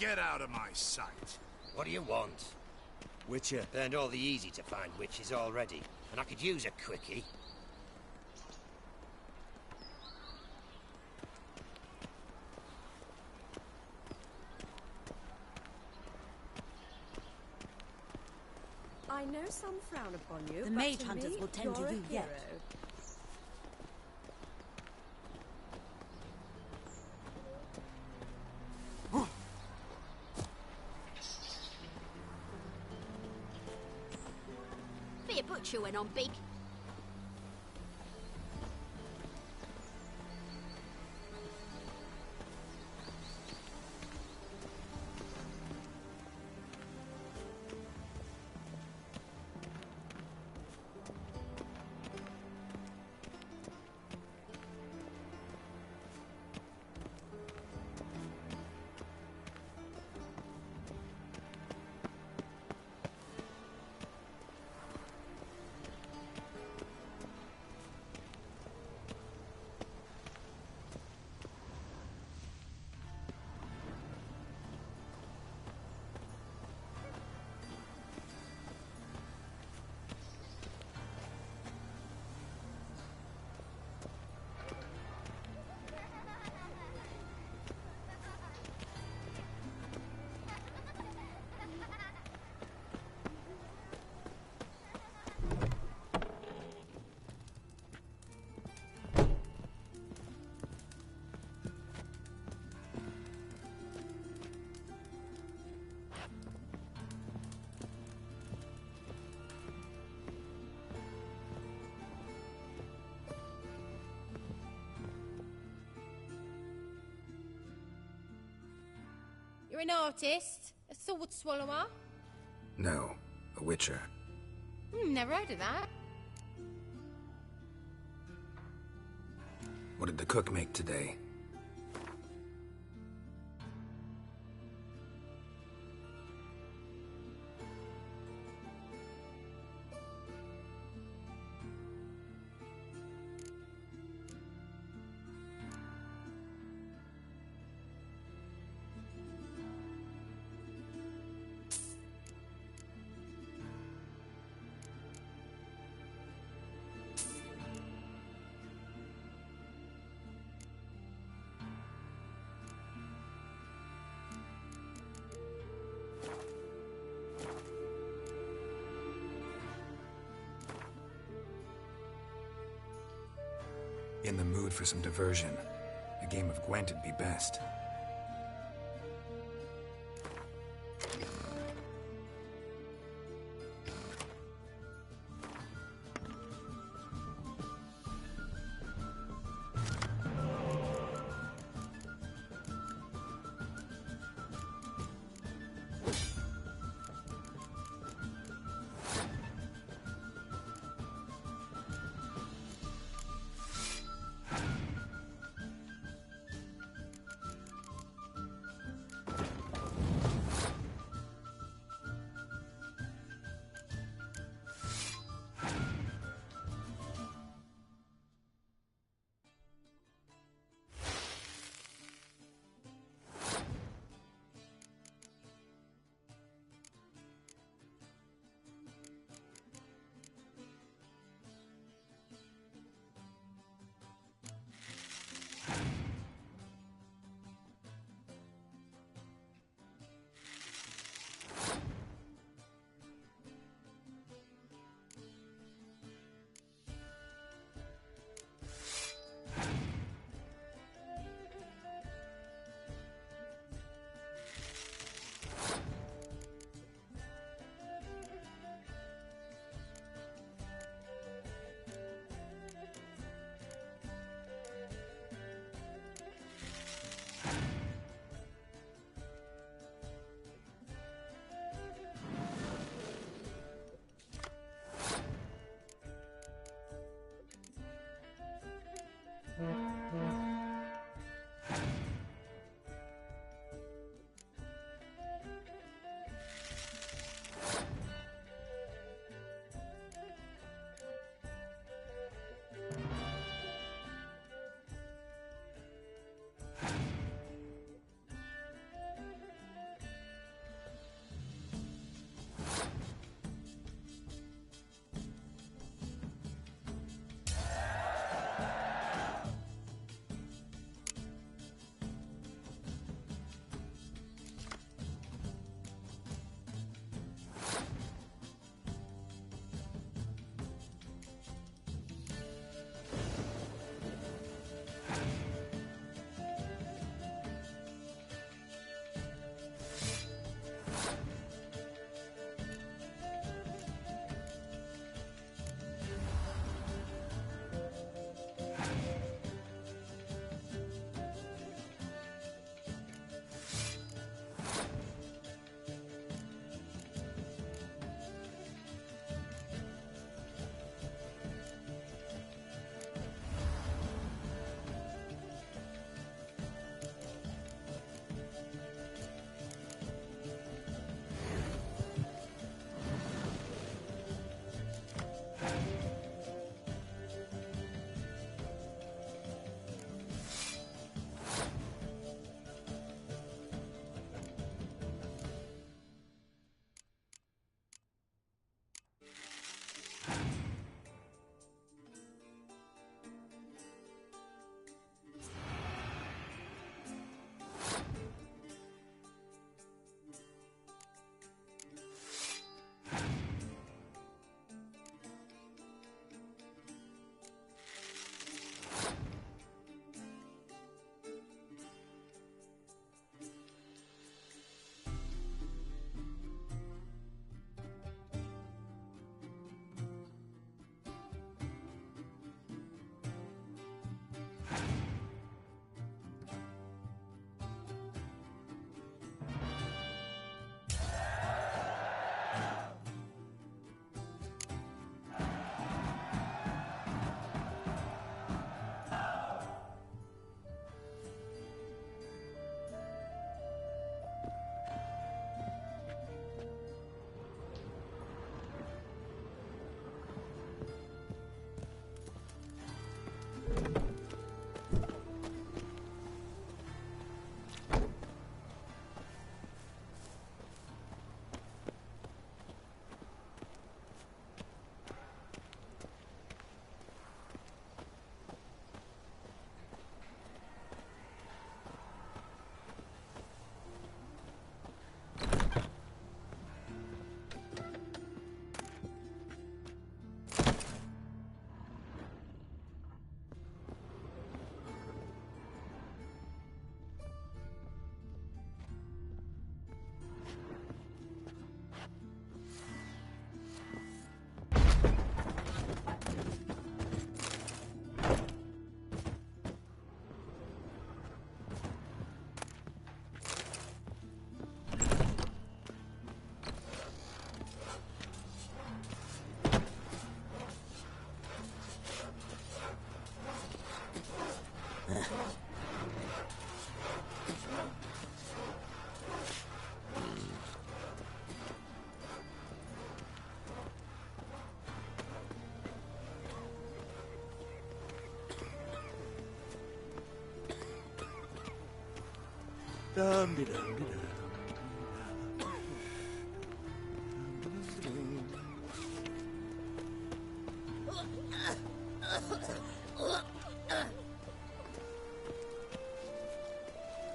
Get out of my sight. What do you want? Witcher. Burned all the easy-to-find witches already, and I could use a quickie. I know some frown upon you, The but mage to hunters me, will tend to you're a you yet. hero. Fear butcher went on big. You're an artist? A sword swallower? No, a witcher. Never heard of that. What did the cook make today? In the mood for some diversion. A game of Gwent'd be best.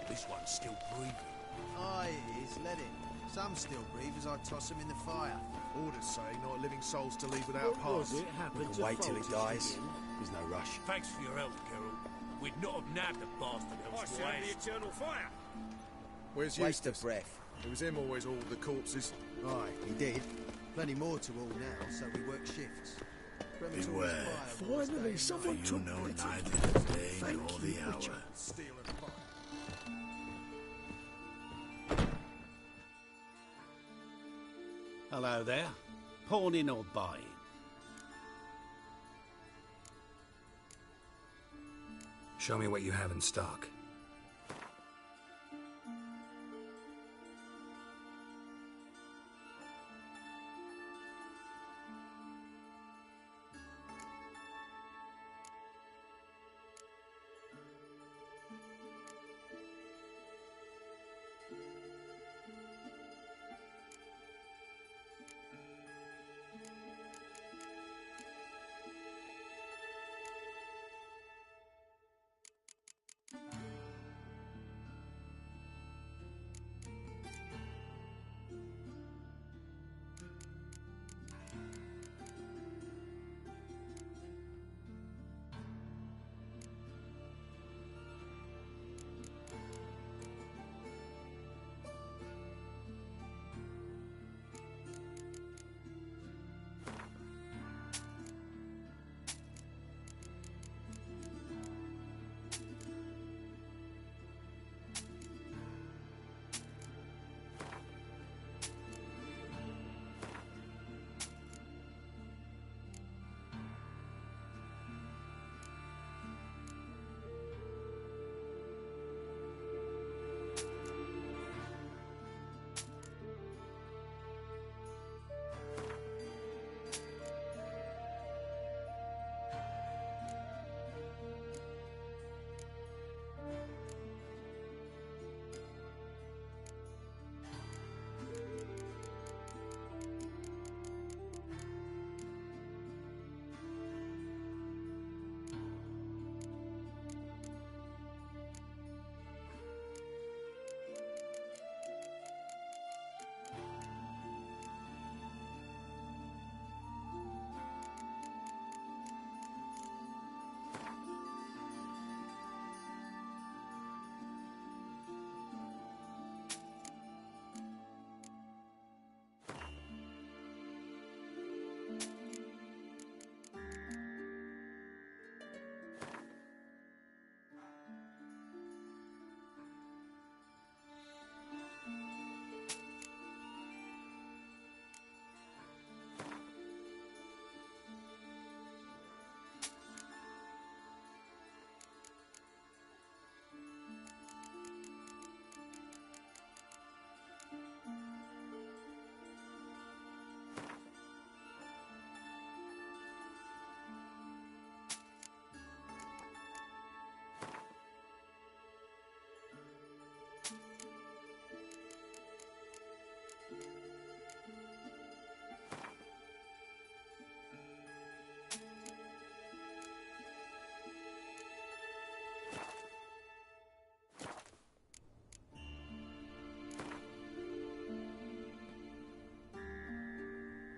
This one's still breathing. Aye, it is. Let it. Some still breathe as I toss them in the fire. Orders say not living souls to leave without a pass. We can wait till it dies. There's no rush. Thanks for your help, Carol. We'd not have nabbed the bastard else to waste. eternal fire. Where's Waste Eustace? of breath. It was him always all the corpses. Aye, he did. Plenty more to all now, so we work shifts. Beware. Finally, someone You know neither the day nor the hour. Steel and fire. Hello there. Pawning or buying? Show me what you have in stock.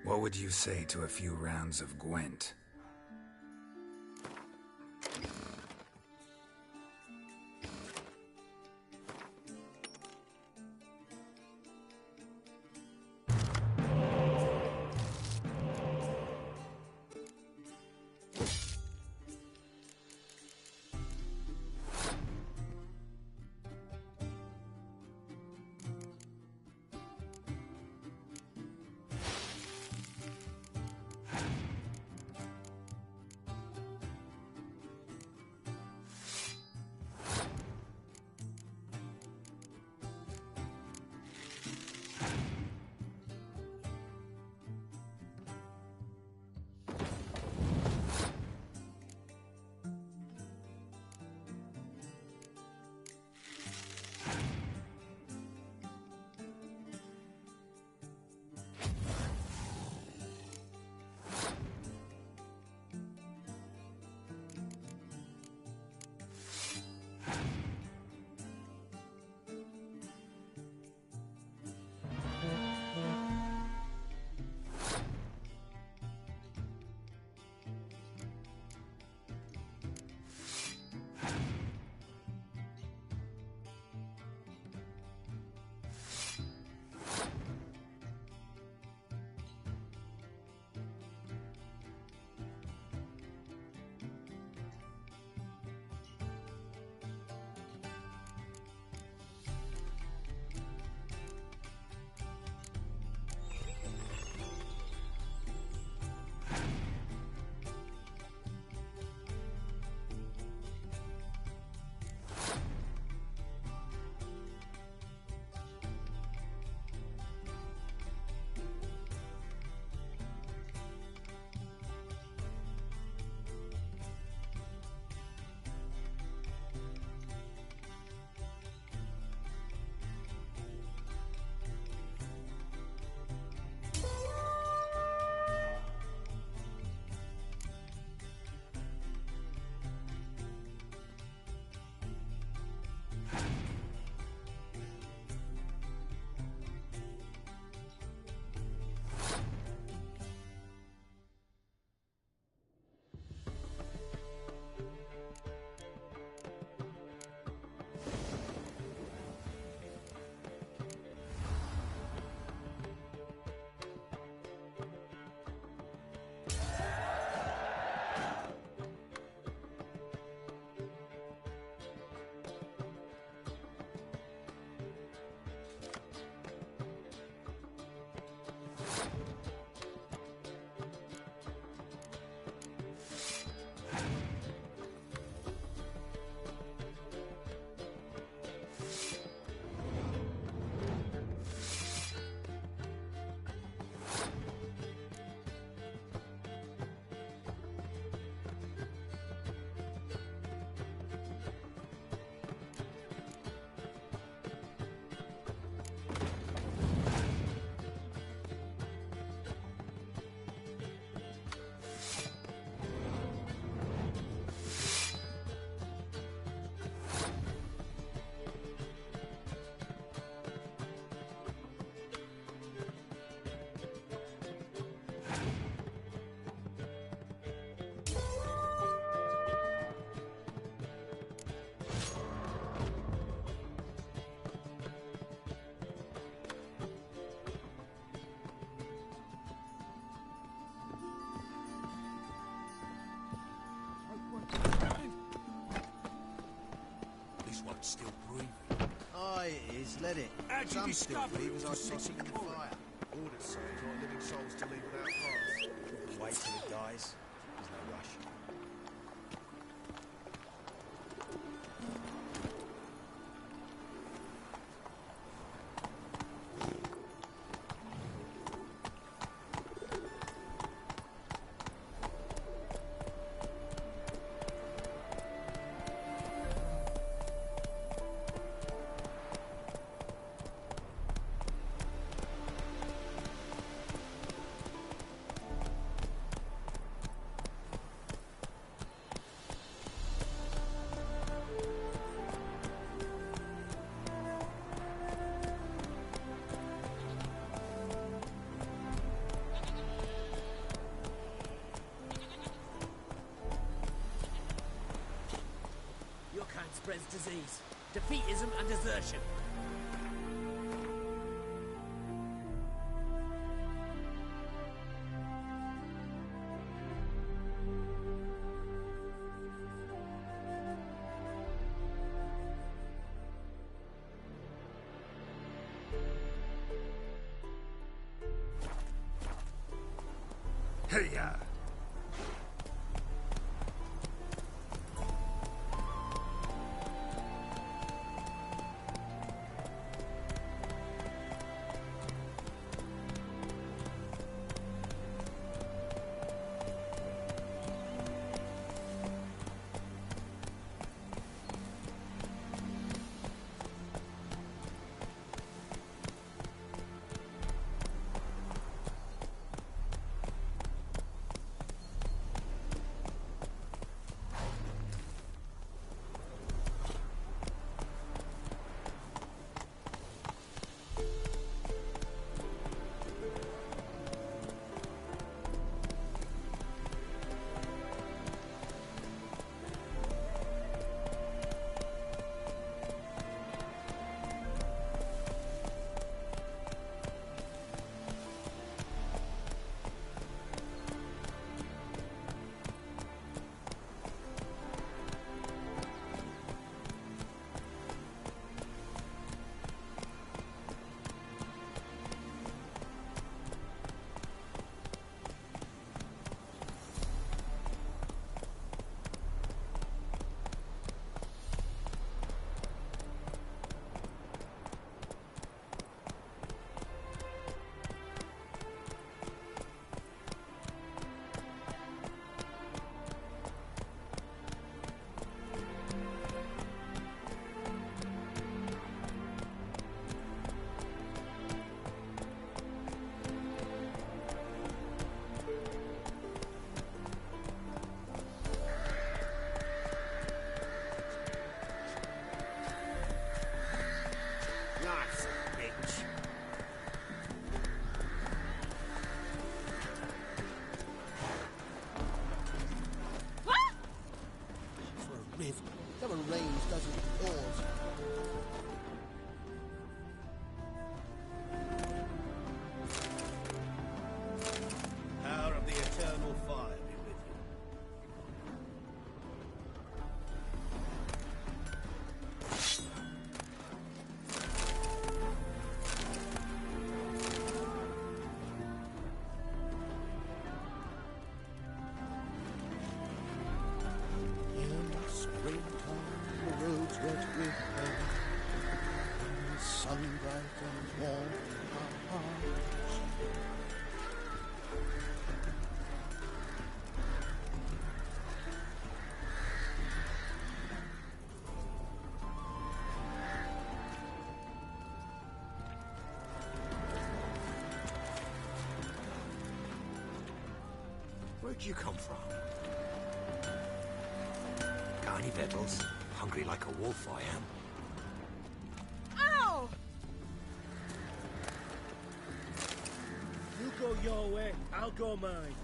What would you say to a few rounds of Gwent? say it is, let it. How'd you Some still discover breathe it as I was a toss city them in the colony? fire. Orders say not living souls to leave without pass. Wait till it dies. There's no rush. Your kind spreads disease, defeatism and desertion. Hey-ya! Nice, bitch. For a river. Come and rains doesn't pause. Power of the eternal fire be with you. In the springtime, the roads wet with rain. The sun bright and warm in our hearts. Where'd you come from? Got any victuals? Hungry like a wolf, I am. Ow! You go your way, I'll go mine.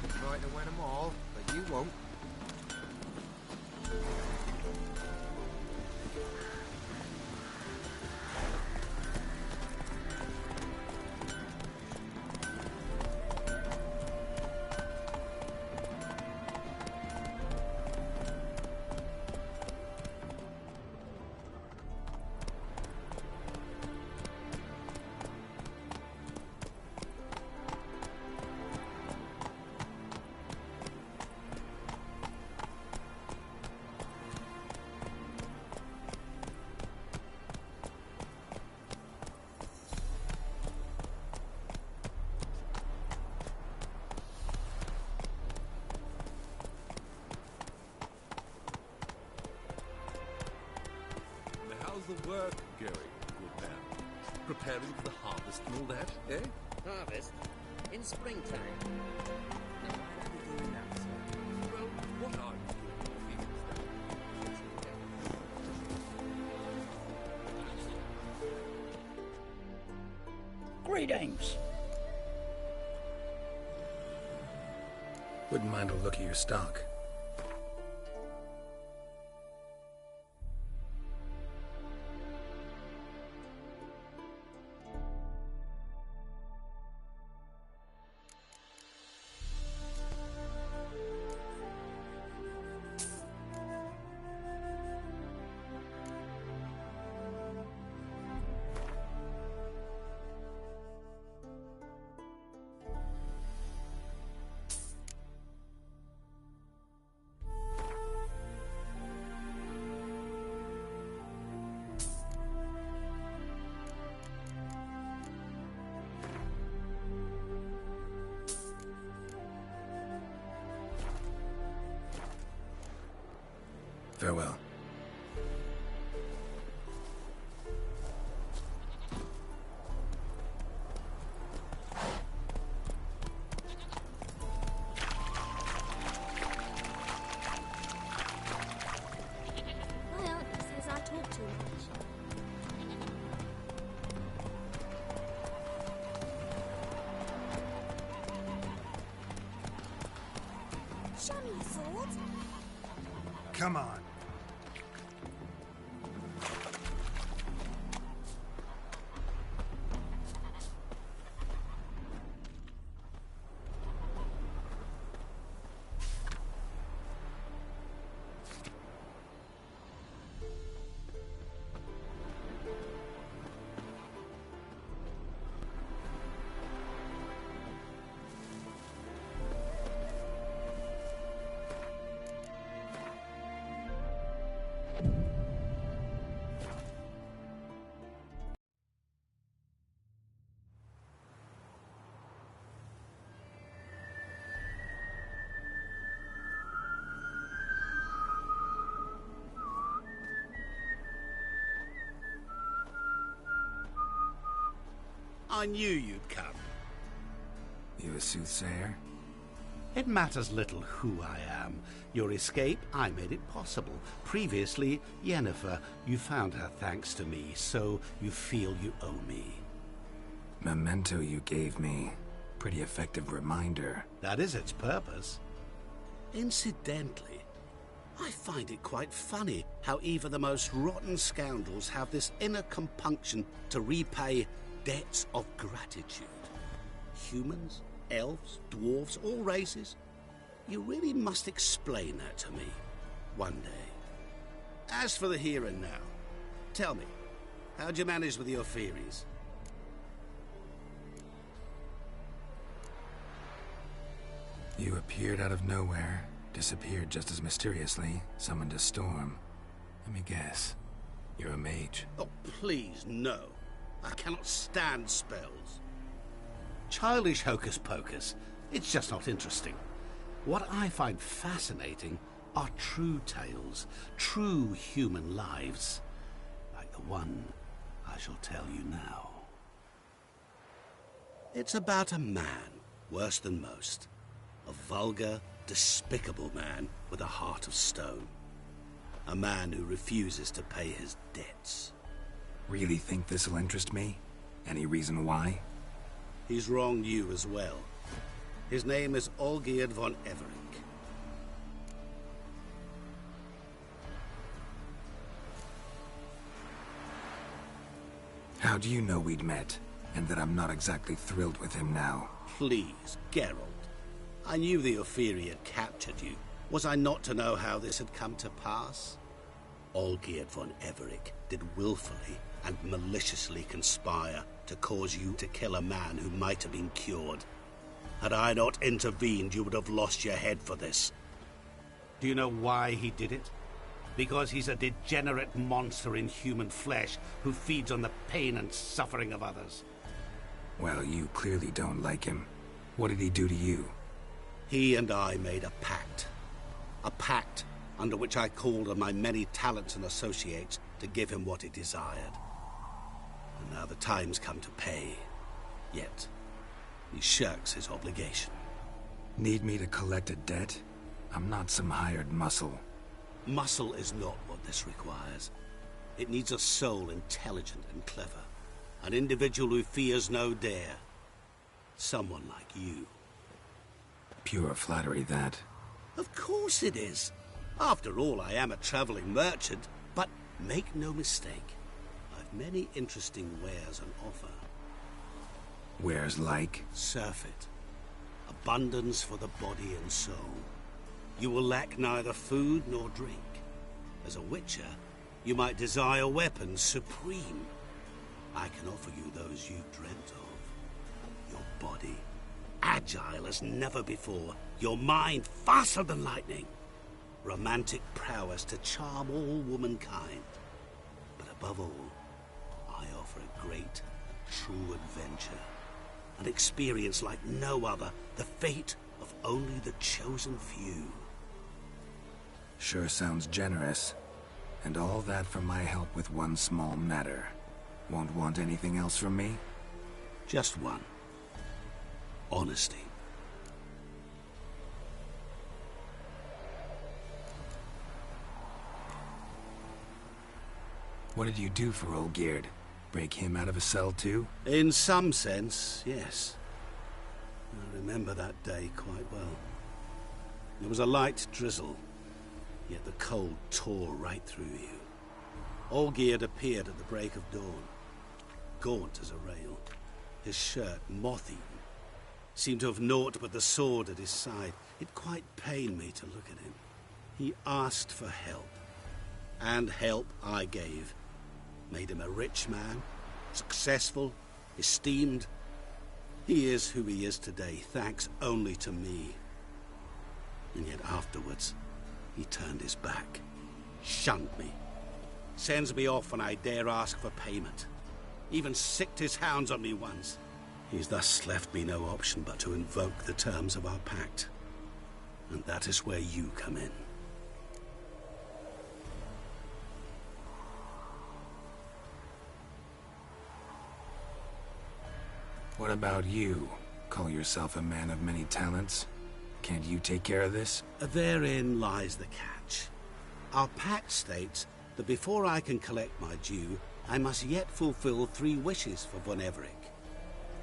Try to win them all, but you won't. work going, good man? Preparing for the harvest and all that, eh? Harvest? In springtime? No, I'll be doing that, sir. Well, what are you doing these days? Greetings. Wouldn't mind a look at your stock. Farewell. My auntie says I talk too much. Show me your sword. Come on. I knew you'd come. You a soothsayer? It matters little who I am. Your escape, I made it possible. Previously, Yennefer, you found her thanks to me, so you feel you owe me. Memento you gave me. Pretty effective reminder. That is its purpose. Incidentally, I find it quite funny how even the most rotten scoundrels have this inner compunction to repay debts of gratitude. Humans, elves, dwarves, all races. You really must explain that to me one day. As for the here and now, tell me, how'd you manage with your theories? You appeared out of nowhere, disappeared just as mysteriously, summoned a storm. Let me guess. You're a mage. Oh, please, no. I cannot stand spells. Childish hocus-pocus. It's just not interesting. What I find fascinating are true tales, true human lives, like the one I shall tell you now. It's about a man, worse than most. A vulgar, despicable man with a heart of stone. A man who refuses to pay his debts. Really think this'll interest me? Any reason why? He's wronged you as well. His name is Olgierd von Everink. How do you know we'd met, and that I'm not exactly thrilled with him now? Please, Geralt. I knew the Ophiri had captured you. Was I not to know how this had come to pass? Olgierd von Everink did willfully and maliciously conspire to cause you to kill a man who might have been cured. Had I not intervened, you would have lost your head for this. Do you know why he did it? Because he's a degenerate monster in human flesh who feeds on the pain and suffering of others. Well, you clearly don't like him. What did he do to you? He and I made a pact. A pact under which I called on my many talents and associates to give him what he desired. And now the time's come to pay. Yet, he shirks his obligation. Need me to collect a debt? I'm not some hired muscle. Muscle is not what this requires. It needs a soul intelligent and clever. An individual who fears no dare. Someone like you. Pure flattery, that. Of course it is. After all, I am a traveling merchant. But make no mistake, I've many interesting wares on offer. Wares like? Surfeit. Abundance for the body and soul. You will lack neither food nor drink. As a witcher, you might desire weapons supreme. I can offer you those you dreamt of. Your body, agile as never before. Your mind, faster than lightning. Romantic prowess to charm all womankind. But above all, I offer a great, true adventure. An experience like no other. The fate of only the chosen few. Sure sounds generous. And all that for my help with one small matter. Won't want anything else from me? Just one. Honesty. What did you do for old Geard? Break him out of a cell too? In some sense, yes. I remember that day quite well. There was a light drizzle, yet the cold tore right through you. Olgierd appeared at the break of dawn, gaunt as a rail, his shirt moth-eaten. Seemed to have naught but the sword at his side. It quite pained me to look at him. He asked for help, and help I gave. Made him a rich man, successful, esteemed. He is who he is today, thanks only to me. And yet afterwards, he turned his back, shunned me, sends me off when I dare ask for payment. Even sicked his hounds on me once. He's thus left me no option but to invoke the terms of our pact. And that is where you come in. What about you? Call yourself a man of many talents? Can't you take care of this? Therein lies the catch. Our pact states that before I can collect my due, I must yet fulfill 3 wishes for Von Everec.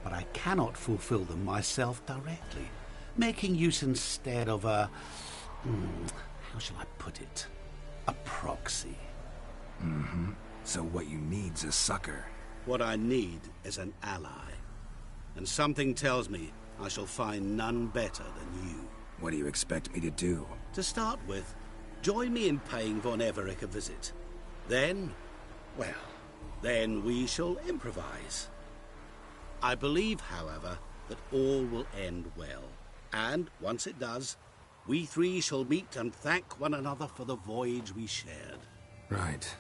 But I cannot fulfill them myself directly, making use instead of a... how shall I put it? A proxy. Mm-hmm. So what you need's a sucker. What I need is an ally. And something tells me I shall find none better than you. What do you expect me to do? To start with, join me in paying Von Everec a visit. Then, well, then we shall improvise. I believe, however, that all will end well. And, once it does, we 3 shall meet and thank one another for the voyage we shared. Right.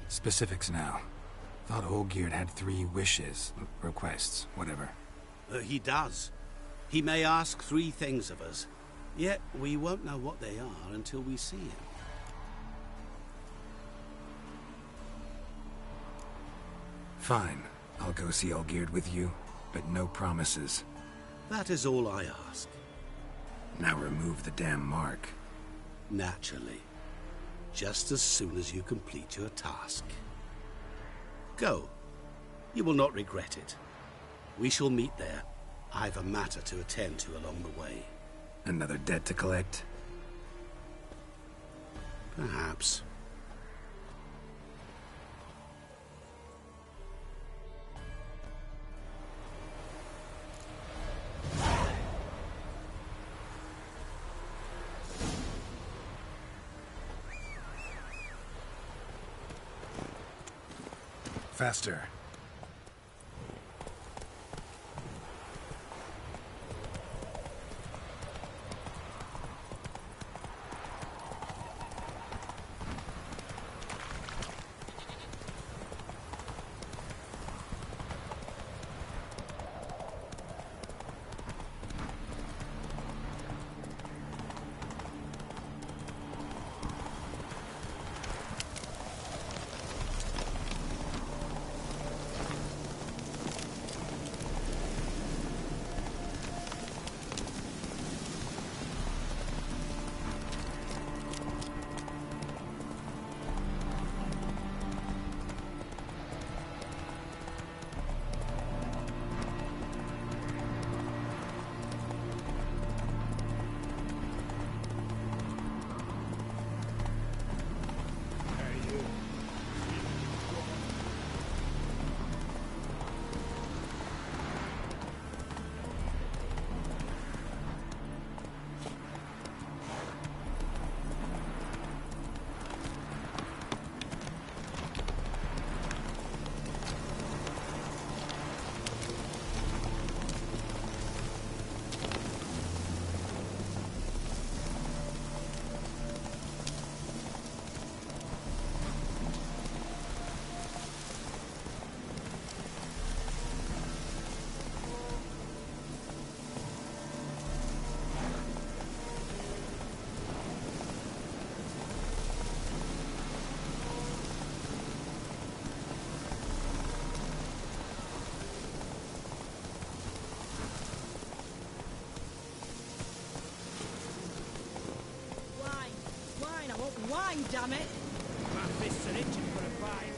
Specifics now. Thought Olgierd had 3 wishes, requests, whatever. He does. He may ask 3 things of us, yet we won't know what they are until we see him. Fine. I'll go see Olgierd with you, but no promises. That is all I ask. Now remove the damn mark. Naturally. Just as soon as you complete your task. Go. You will not regret it. We shall meet there. I've a matter to attend to along the way. Another debt to collect? Perhaps. Faster. wine, damn it! My fists are itching for a fight.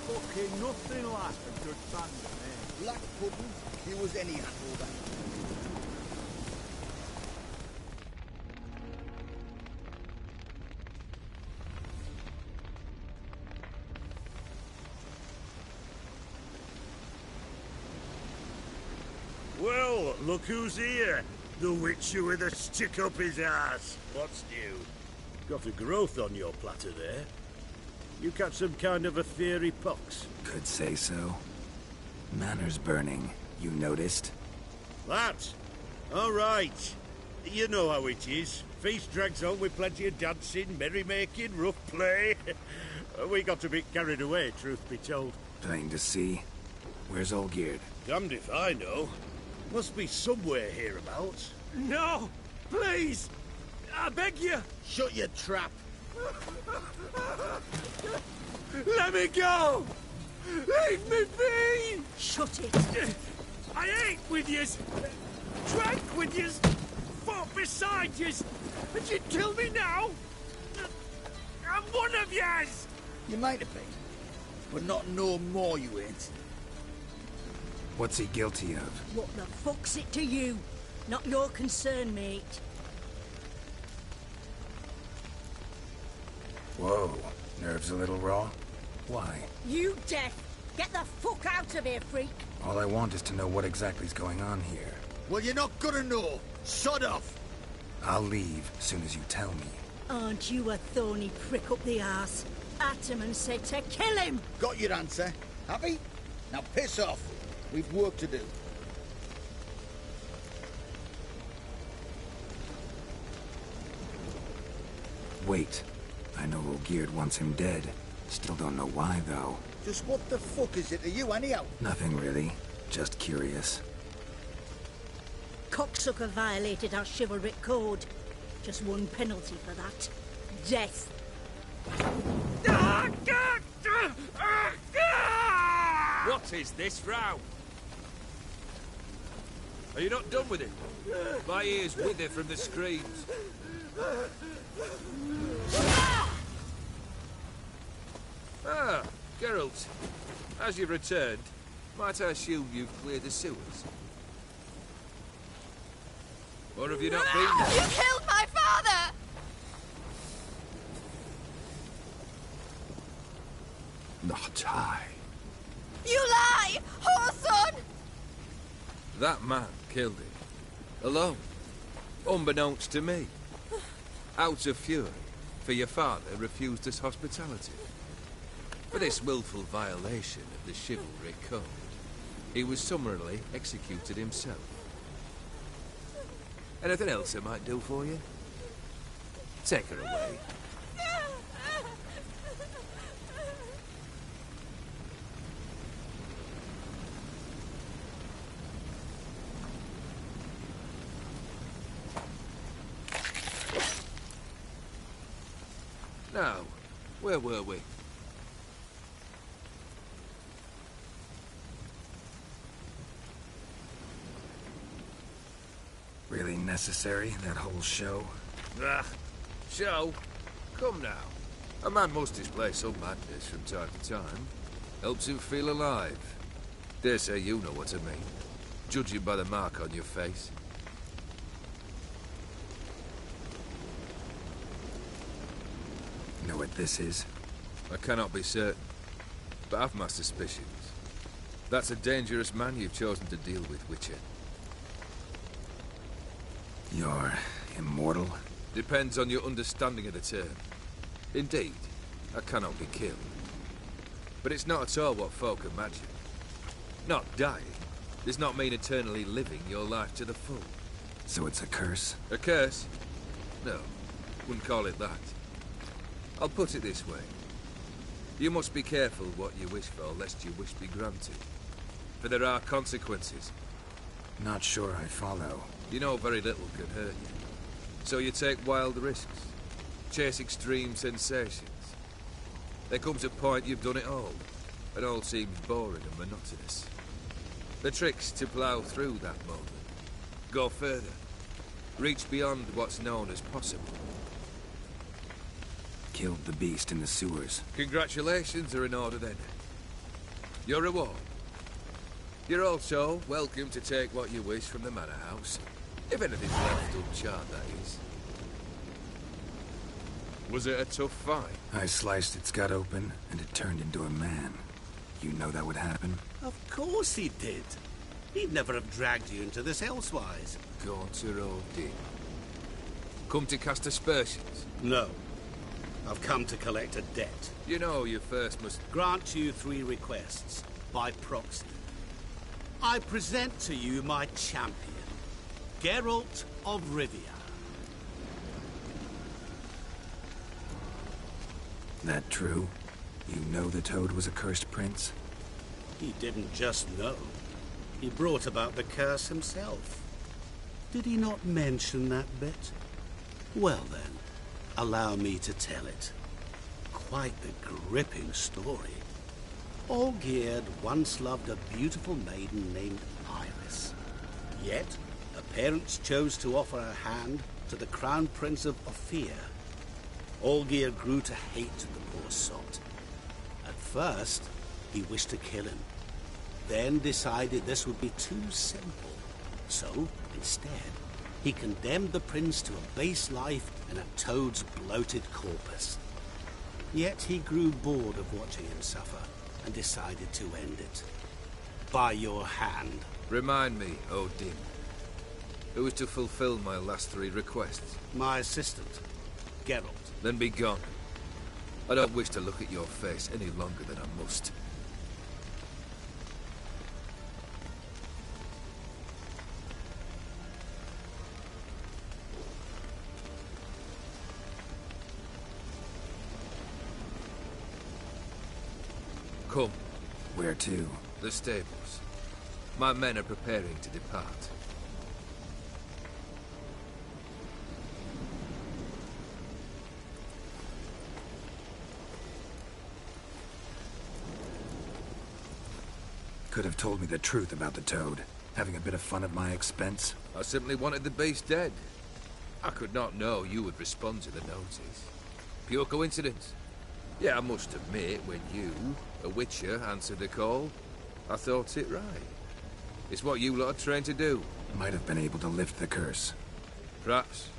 Fucking nothing like a good band, man. Black pudding, he was any apple then. Well, look who's here. The witcher with a stick up his ass. What's new? Got a growth on your platter there. You catch some kind of a theory pox? Could say so. Manor's burning. You noticed? That? All right. You know how it is. Feast drags on with plenty of dancing, merrymaking, rough play. We got a bit carried away, truth be told. Plain to see. Where's Olgierd? Damned if I know. Must be somewhere hereabouts. No! Please! I beg you! Shut your trap. Let me go! Leave me be! Shut it! I ate with yous! Drank with yous! Fought beside yous! And you'd kill me now? I'm one of yous! You might have been, but not no more you ain't. What's he guilty of? What the fuck's it to you? Not your concern, mate. Whoa. Nerves a little raw? Why? You deaf! Get the fuck out of here, freak! All I want is to know what exactly is going on here. Well, you're not gonna know. Shut off. I'll leave as soon as you tell me. Aren't you a thorny prick up the arse? Ataman said to kill him! Got your answer. Happy? Now piss off. We've work to do. Wait. I know Olgierd wants him dead. Still don't know why, though. Just what the fuck is it to you, anyhow? Nothing really. Just curious. Cocksucker violated our chivalric code. Just one penalty for that. Death. What is this row? Are you not done with it? My ears wither from the screams. Ah, Geralt. As you've returned, might I assume you've cleared the sewers? Or have you not been there? You killed my father! Not I. You lie! Whoreson! That man killed him. Alone. Unbeknownst to me. Out of fury, for your father refused us hospitality. For this willful violation of the chivalric code, he was summarily executed himself. Anything else I might do for you? Take her away. Now, where were we? Really necessary, that whole show? Ah, show? Come now. A man must display some madness from time to time. Helps him feel alive. Dare say you know what I mean. Judging by the mark on your face. Know what this is? I cannot be certain, but I've my suspicions. That's a dangerous man you've chosen to deal with, Witcher. You're immortal? Depends on your understanding of the term. Indeed, I cannot be killed. But it's not at all what folk imagine. Not dying does not mean eternally living your life to the full. So it's a curse? A curse? No, wouldn't call it that. I'll put it this way. You must be careful what you wish for, lest your wish be granted. For there are consequences. Not sure I follow. You know very little can hurt you. So you take wild risks. Chase extreme sensations. There comes a point you've done it all, and all seems boring and monotonous. The trick's to plough through that moment. Go further. Reach beyond what's known as possible. Killed the beast in the sewers. Congratulations are in order then. Your reward. You're also welcome to take what you wish from the manor house. If anything's left uncharred, that is. Was it a tough fight? I sliced its gut open, and it turned into a man. You know that would happen? Of course he did. He'd never have dragged you into this elsewise. Gaunter old Din. Come to cast aspersions? No. I've come to collect a debt. You know you first must... Grant you 3 requests, by proxy. I present to you my champion, Geralt of Rivia. That true? You know the Toad was a cursed prince? He didn't just know. He brought about the curse himself. Did he not mention that bit? Well then, allow me to tell it. Quite the gripping story. Olgierd once loved a beautiful maiden named Iris. Yet, her parents chose to offer her hand to the Crown Prince of Ophir. Olgierd grew to hate the poor sot. At first, he wished to kill him. Then decided this would be too simple. So, instead, he condemned the prince to a base life in a toad's bloated corpus. Yet he grew bored of watching him suffer and decided to end it. By your hand. Remind me, Odin. Who is to fulfill my last 3 requests? My assistant, Geralt. Then be gone. I don't wish to look at your face any longer than I must. Come. Where to? The stables. My men are preparing to depart. Could have told me the truth about the Toad. Having a bit of fun at my expense. I simply wanted the beast dead. I could not know you would respond to the notice. Pure coincidence. Yeah, I must admit, when you, a witcher, answered the call, I thought it right. It's what you lot are trained to do. Might have been able to lift the curse. Perhaps.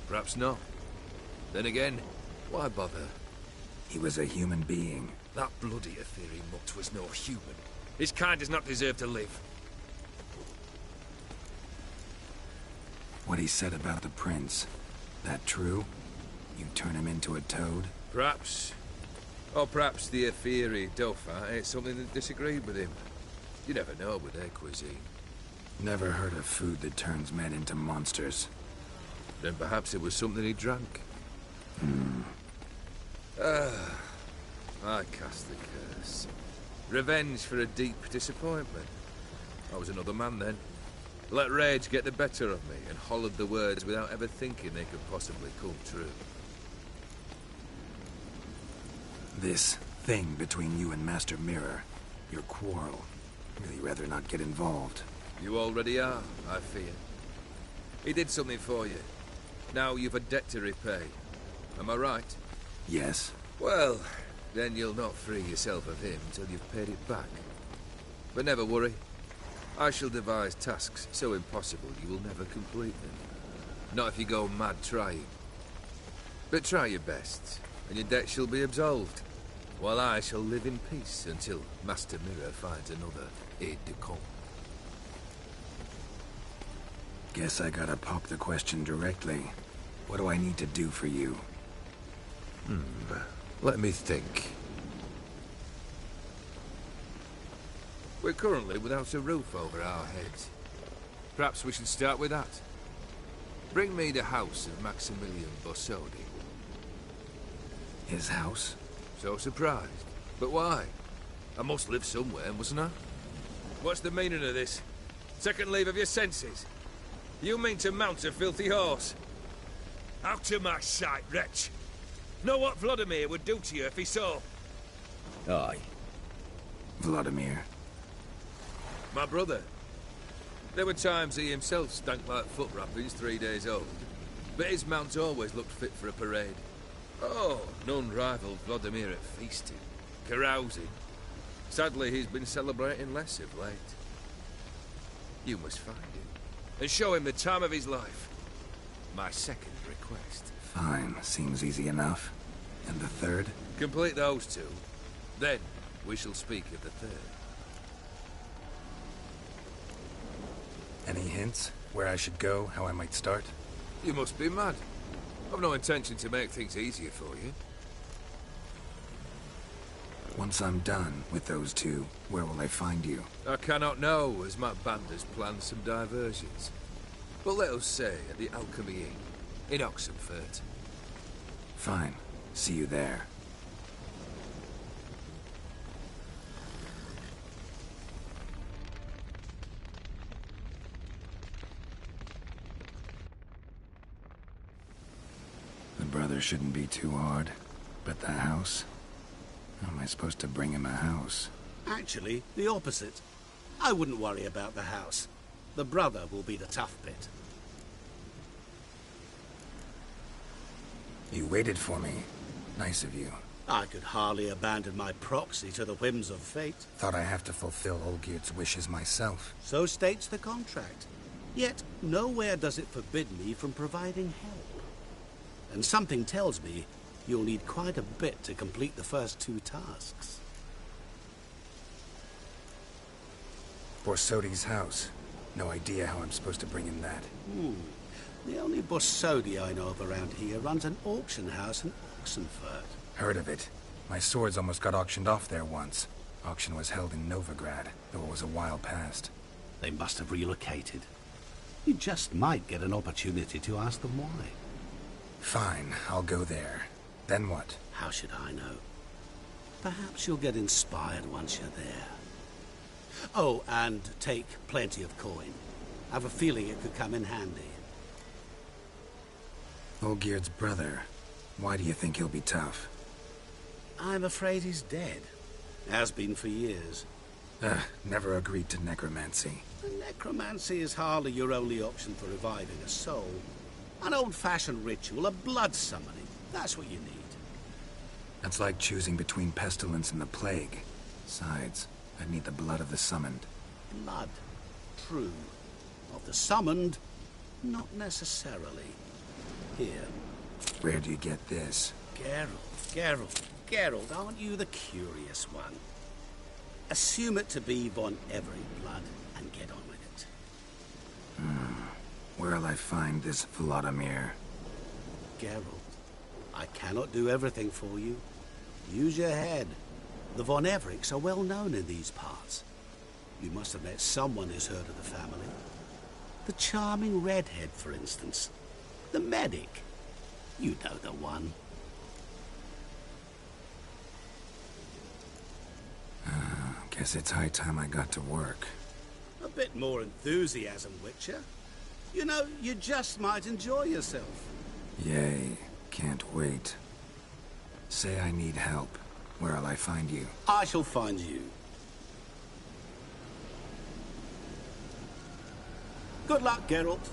Perhaps not. Then again, why bother? He was a human being. That bloody Aetheri mutt was no human. His kind does not deserve to live. What he said about the prince, that true? You turn him into a toad? Perhaps. Or perhaps the Aetheri Dauphin ate something that disagreed with him. You never know with their cuisine. Never heard of food that turns men into monsters. Then perhaps it was something he drank. I cast the curse. Revenge for a deep disappointment. I was another man then. Let rage get the better of me and hollered the words without ever thinking they could possibly come true. This thing between you and Master Mirror, your quarrel, really rather not get involved. You already are, I fear. He did something for you. Now you've a debt to repay. Am I right? Yes. Well, then you'll not free yourself of him till you've paid it back. But never worry. I shall devise tasks so impossible you will never complete them. Not if you go mad trying. But try your best, and your debt shall be absolved, while I shall live in peace until Master Mirror finds another aide-de-camp. Guess I gotta pop the question directly. What do I need to do for you? Let me think. We're currently without a roof over our heads. Perhaps we should start with that. Bring me the house of Maximilian Bossodi. His house? So surprised. But why? I must live somewhere, mustn't I? What's the meaning of this? Second leave of your senses? You mean to mount a filthy horse? Out of my sight, wretch! Know what Vladimir would do to you if he saw? Aye. Vladimir. My brother. There were times he himself stank like foot wrappings 3 days old. But his mount always looked fit for a parade. Oh, none rival Vladimir at feasting, carousing. Sadly, he's been celebrating less of late. You must find him, and show him the time of his life. My second request. Fine, seems easy enough. And the third? Complete those two. Then, we shall speak of the third. Any hints? Where I should go, how I might start? You must be mad. I've no intention to make things easier for you. Once I'm done with those two, where will I find you? I cannot know, as my band has planned some diversions. But let us say at the Alchemy Inn, in Oxenfurt. Fine. See you there. The brother shouldn't be too hard. But the house? How am I supposed to bring him a house? Actually, the opposite. I wouldn't worry about the house. The brother will be the tough bit. You waited for me. Nice of you. I could hardly abandon my proxy to the whims of fate. Thought I have to fulfill Olgierd's wishes myself. So states the contract. Yet, nowhere does it forbid me from providing help. And something tells me you'll need quite a bit to complete the first two tasks. Borsodi's house. No idea how I'm supposed to bring him that. The only Borsodi I know of around here runs an auction house in Oxenfurt. Heard of it. My swords almost got auctioned off there once. Auction was held in Novigrad, though it was a while past. They must have relocated. You just might get an opportunity to ask them why. Fine, I'll go there. Then what? How should I know? Perhaps you'll get inspired once you're there. Oh, and take plenty of coin. I have a feeling it could come in handy. Olgierd's brother. Why do you think he'll be tough? I'm afraid he's dead. Has been for years. Never agreed to necromancy. Necromancy is hardly your only option for reviving a soul. An old-fashioned ritual, a blood summoning. That's what you need. That's like choosing between pestilence and the plague. Besides, I'd need the blood of the summoned. Blood. True. Of the summoned, not necessarily. Here. Where do you get this? Geralt, aren't you the curious one? Assume it to be von Everett blood and get on with it. Where'll I find this Vladimir? Geralt, I cannot do everything for you. Use your head. The von Evericks are well known in these parts. You must have met someone who's heard of the family. The charming redhead, for instance. The medic. You know the one. Guess it's high time I got to work. A bit more enthusiasm, Witcher. You know, you just might enjoy yourself. Yay. Can't wait. Say I need help. Where'll I find you? I shall find you. Good luck, Geralt.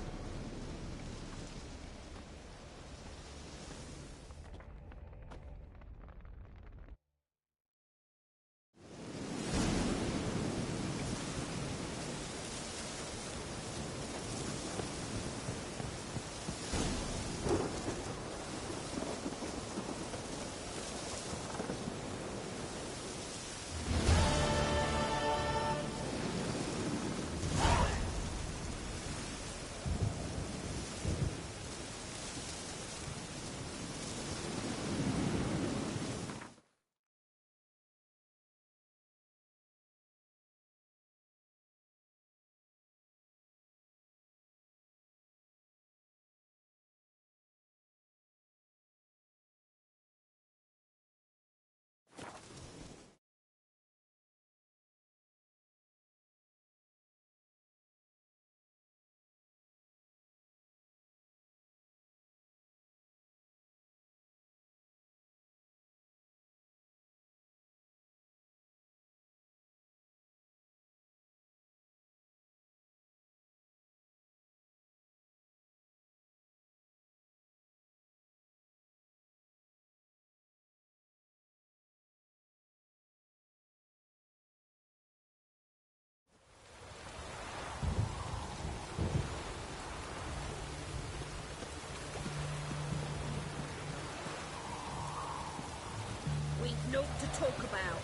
Note to talk about.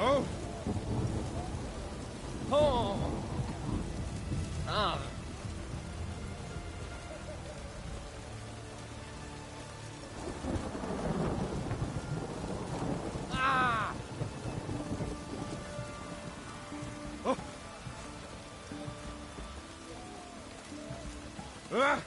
Oh! Oh! Ah! Ah! Oh! Ah!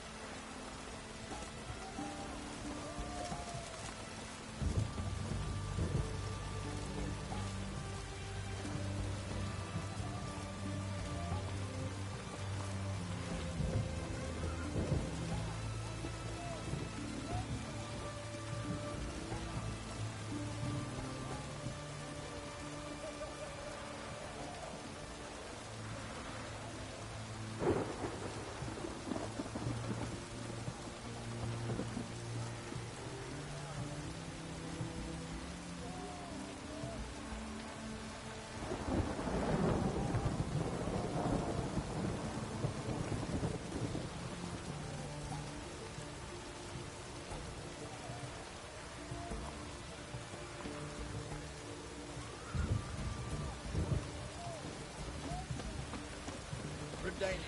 Dania.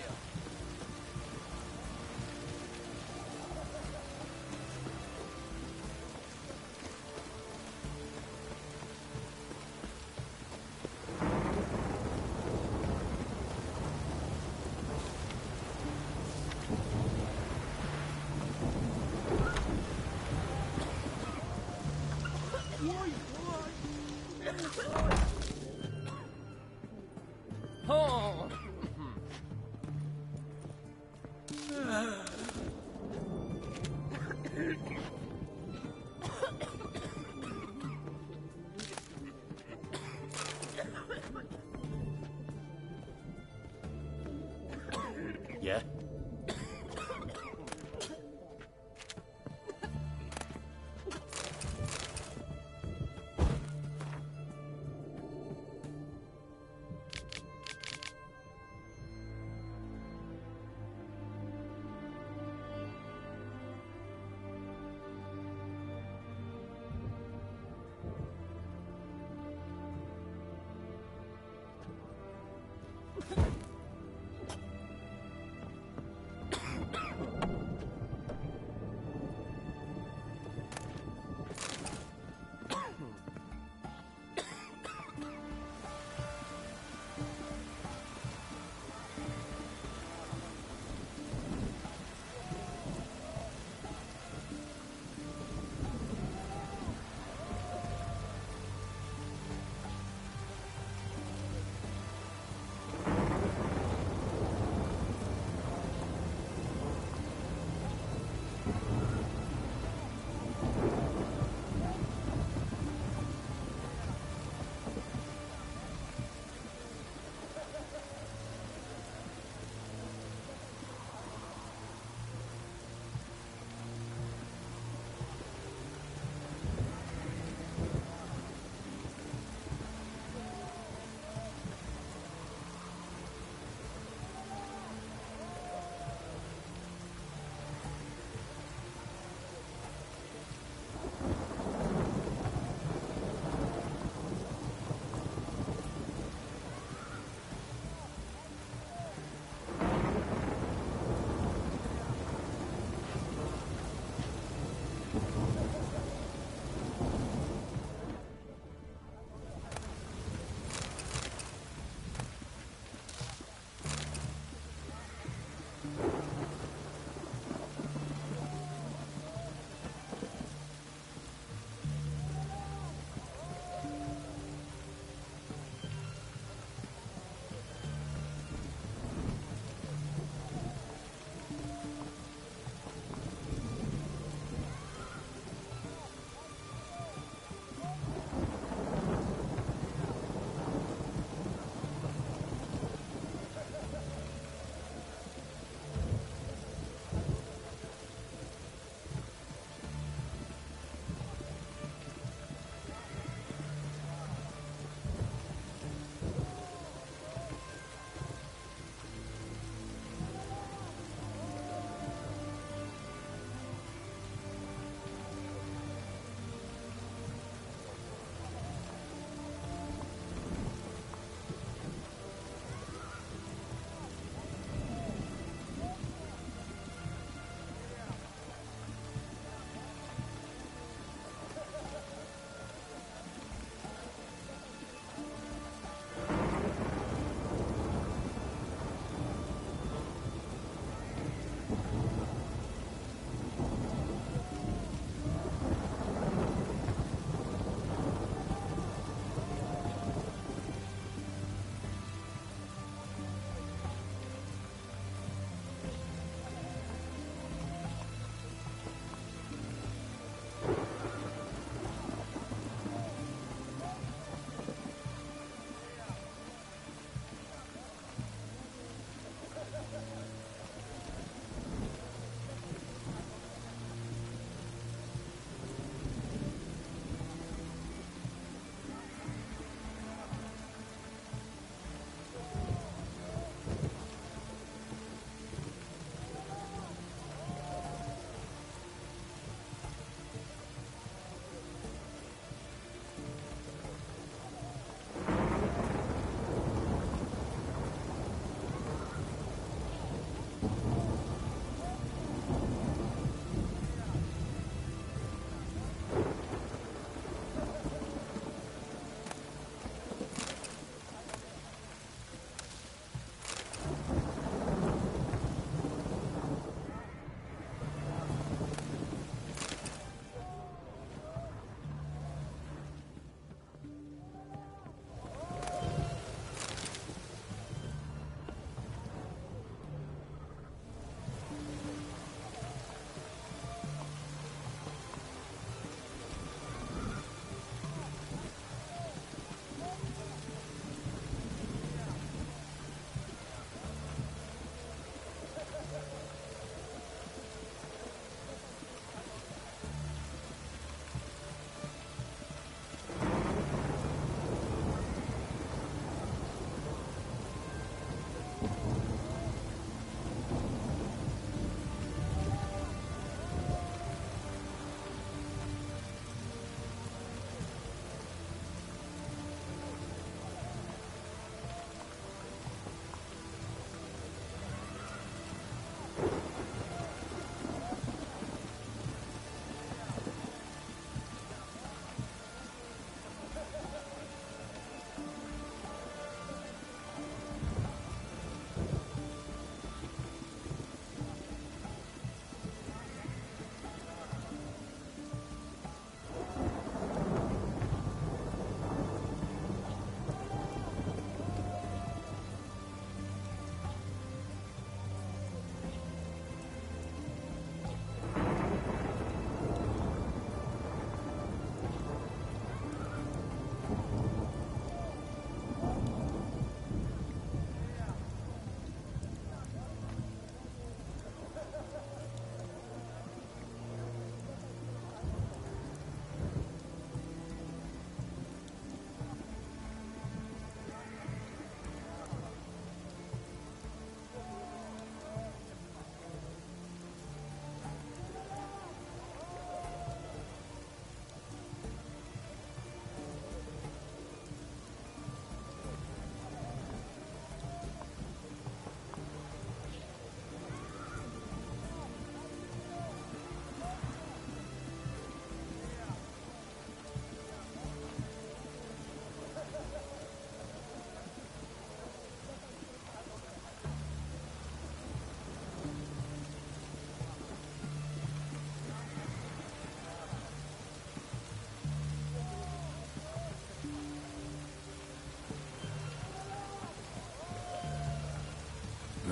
Oh! Yeah?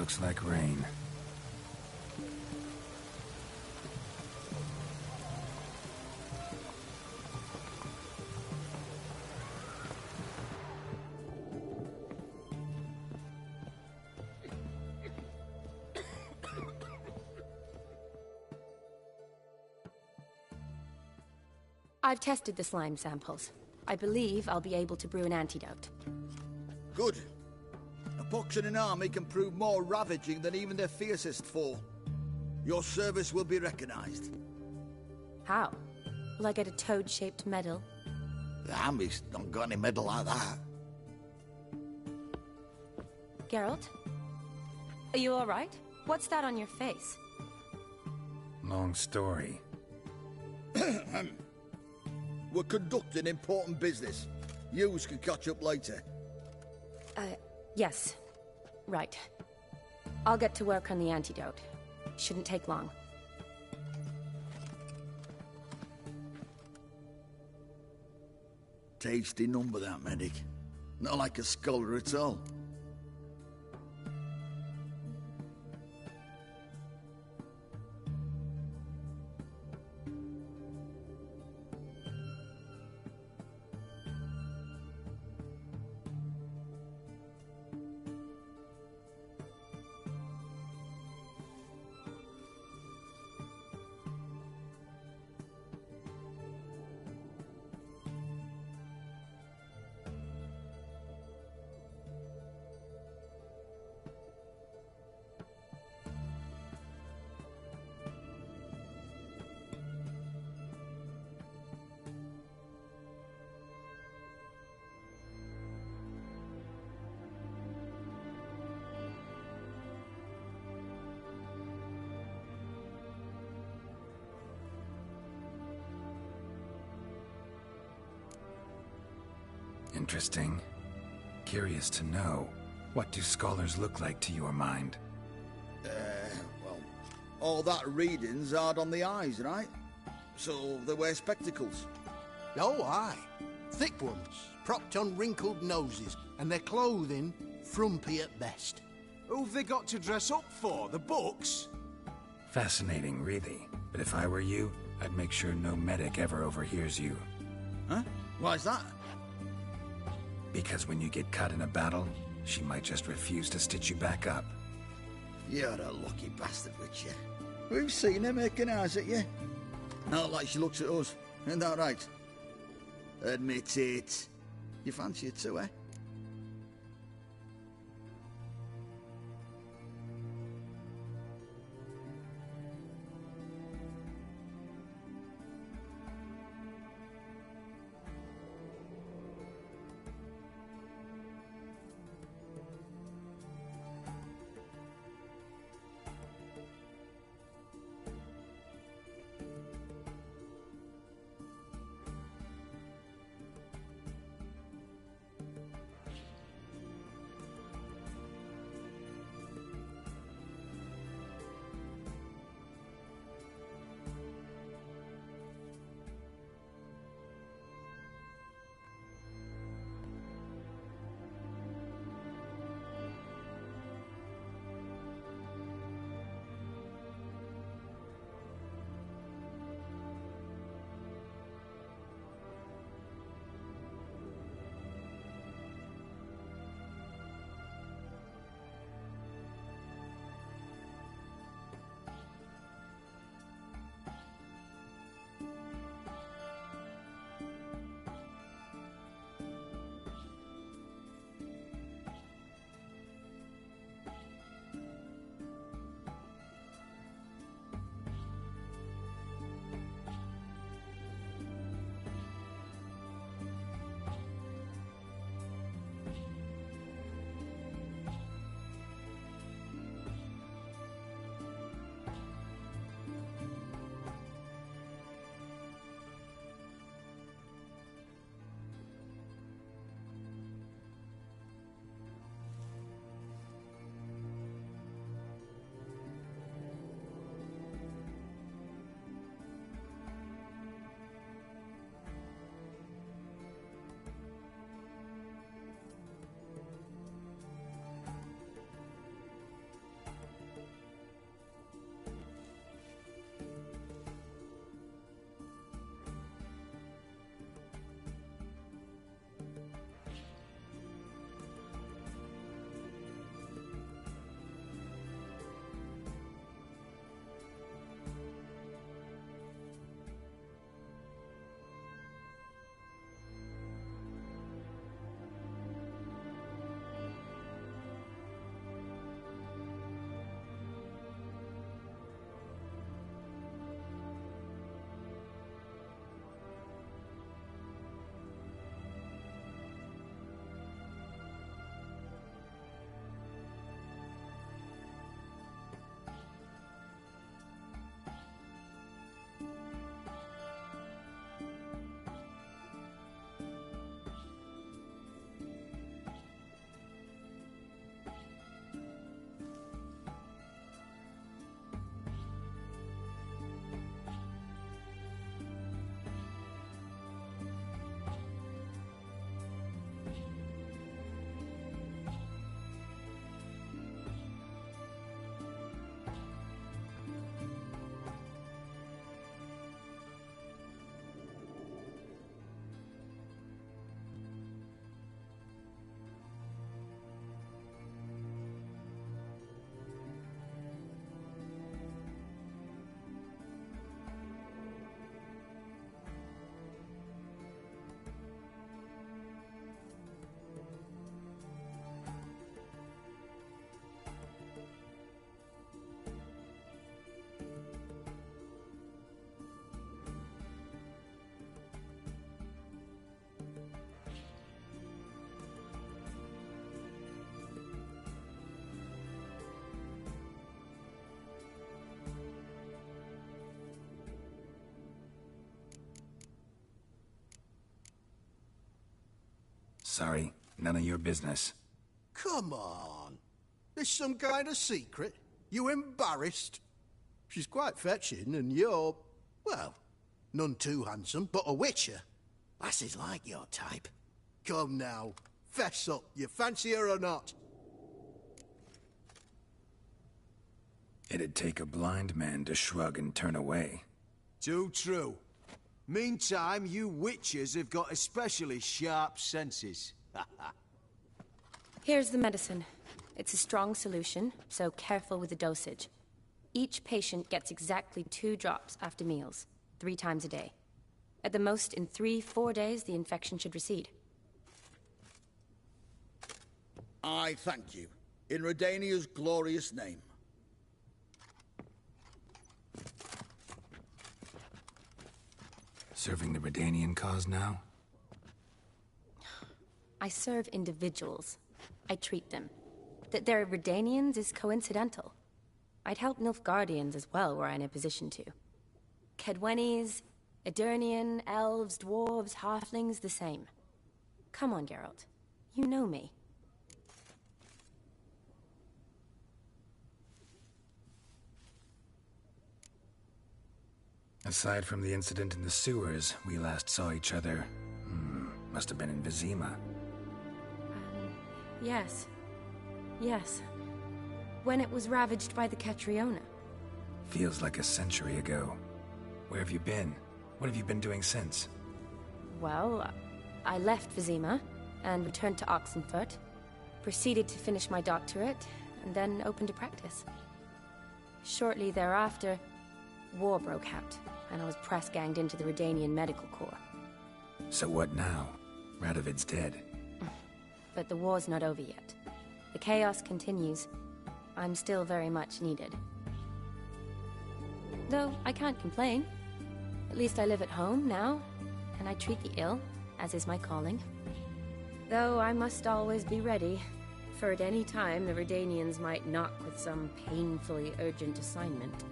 looks like rain. I've tested the slime samples. I believe I'll be able to brew an antidote. Good. A pox in an army can prove more ravaging than even their fiercest foe. Your service will be recognized. How? Will I get a toad-shaped medal? The army's not got any medal like that. Geralt? Are you alright? What's that on your face? Long story. We're conducting important business. Yous can catch up later. Yes. Right. I'll get to work on the antidote. Shouldn't take long. Tasty number, that medic. Not like a scholar at all. Interesting. Curious to know, what do scholars look like to your mind? Well, all that reading's hard on the eyes, right? So they wear spectacles. Oh, aye. Thick ones, propped on wrinkled noses, and their clothing frumpy at best. Who've they got to dress up for? The books? Fascinating, really. But if I were you, I'd make sure no medic ever overhears you. Huh? Why's that? Because when you get cut in a battle, she might just refuse to stitch you back up. You're a lucky bastard, Richard. We've seen her making eyes at you. Not like she looks at us. Isn't that right? Admit it. You fancy it too, eh? Sorry, none of your business. Come on. There's some kind of secret. You embarrassed? She's quite fetching, and you're, well, none too handsome, but a witcher. Lasses like your type. Come now, fess up. You fancy her or not? It'd take a blind man to shrug and turn away. Too true. Meantime, you witches have got especially sharp senses. Here's the medicine. It's a strong solution, so careful with the dosage. Each patient gets exactly 2 drops after meals, 3 times a day. At the most, in 3-4 days, the infection should recede. I thank you. In Redania's glorious name. Serving the Redanian cause now? I serve individuals. I treat them. That they're Redanians is coincidental. I'd help Nilfgaardians as well were I in a position to. Kedwenis, Edirnian, elves, dwarves, halflings, the same. Come on, Geralt. You know me. Aside from the incident in the sewers, we last saw each other... must have been in Vizima. Yes. Yes. When it was ravaged by the Catriona. Feels like a century ago. Where have you been? What have you been doing since? Well, I left Vizima and returned to Oxenfurt, proceeded to finish my doctorate, and then opened a practice. Shortly thereafter, war broke out, and I was press-ganged into the Redanian Medical Corps. So what now? Radovid's dead. But the war's not over yet. The chaos continues. I'm still very much needed. Though I can't complain. At least I live at home now, and I treat the ill, as is my calling. Though I must always be ready, for at any time the Redanians might knock with some painfully urgent assignment.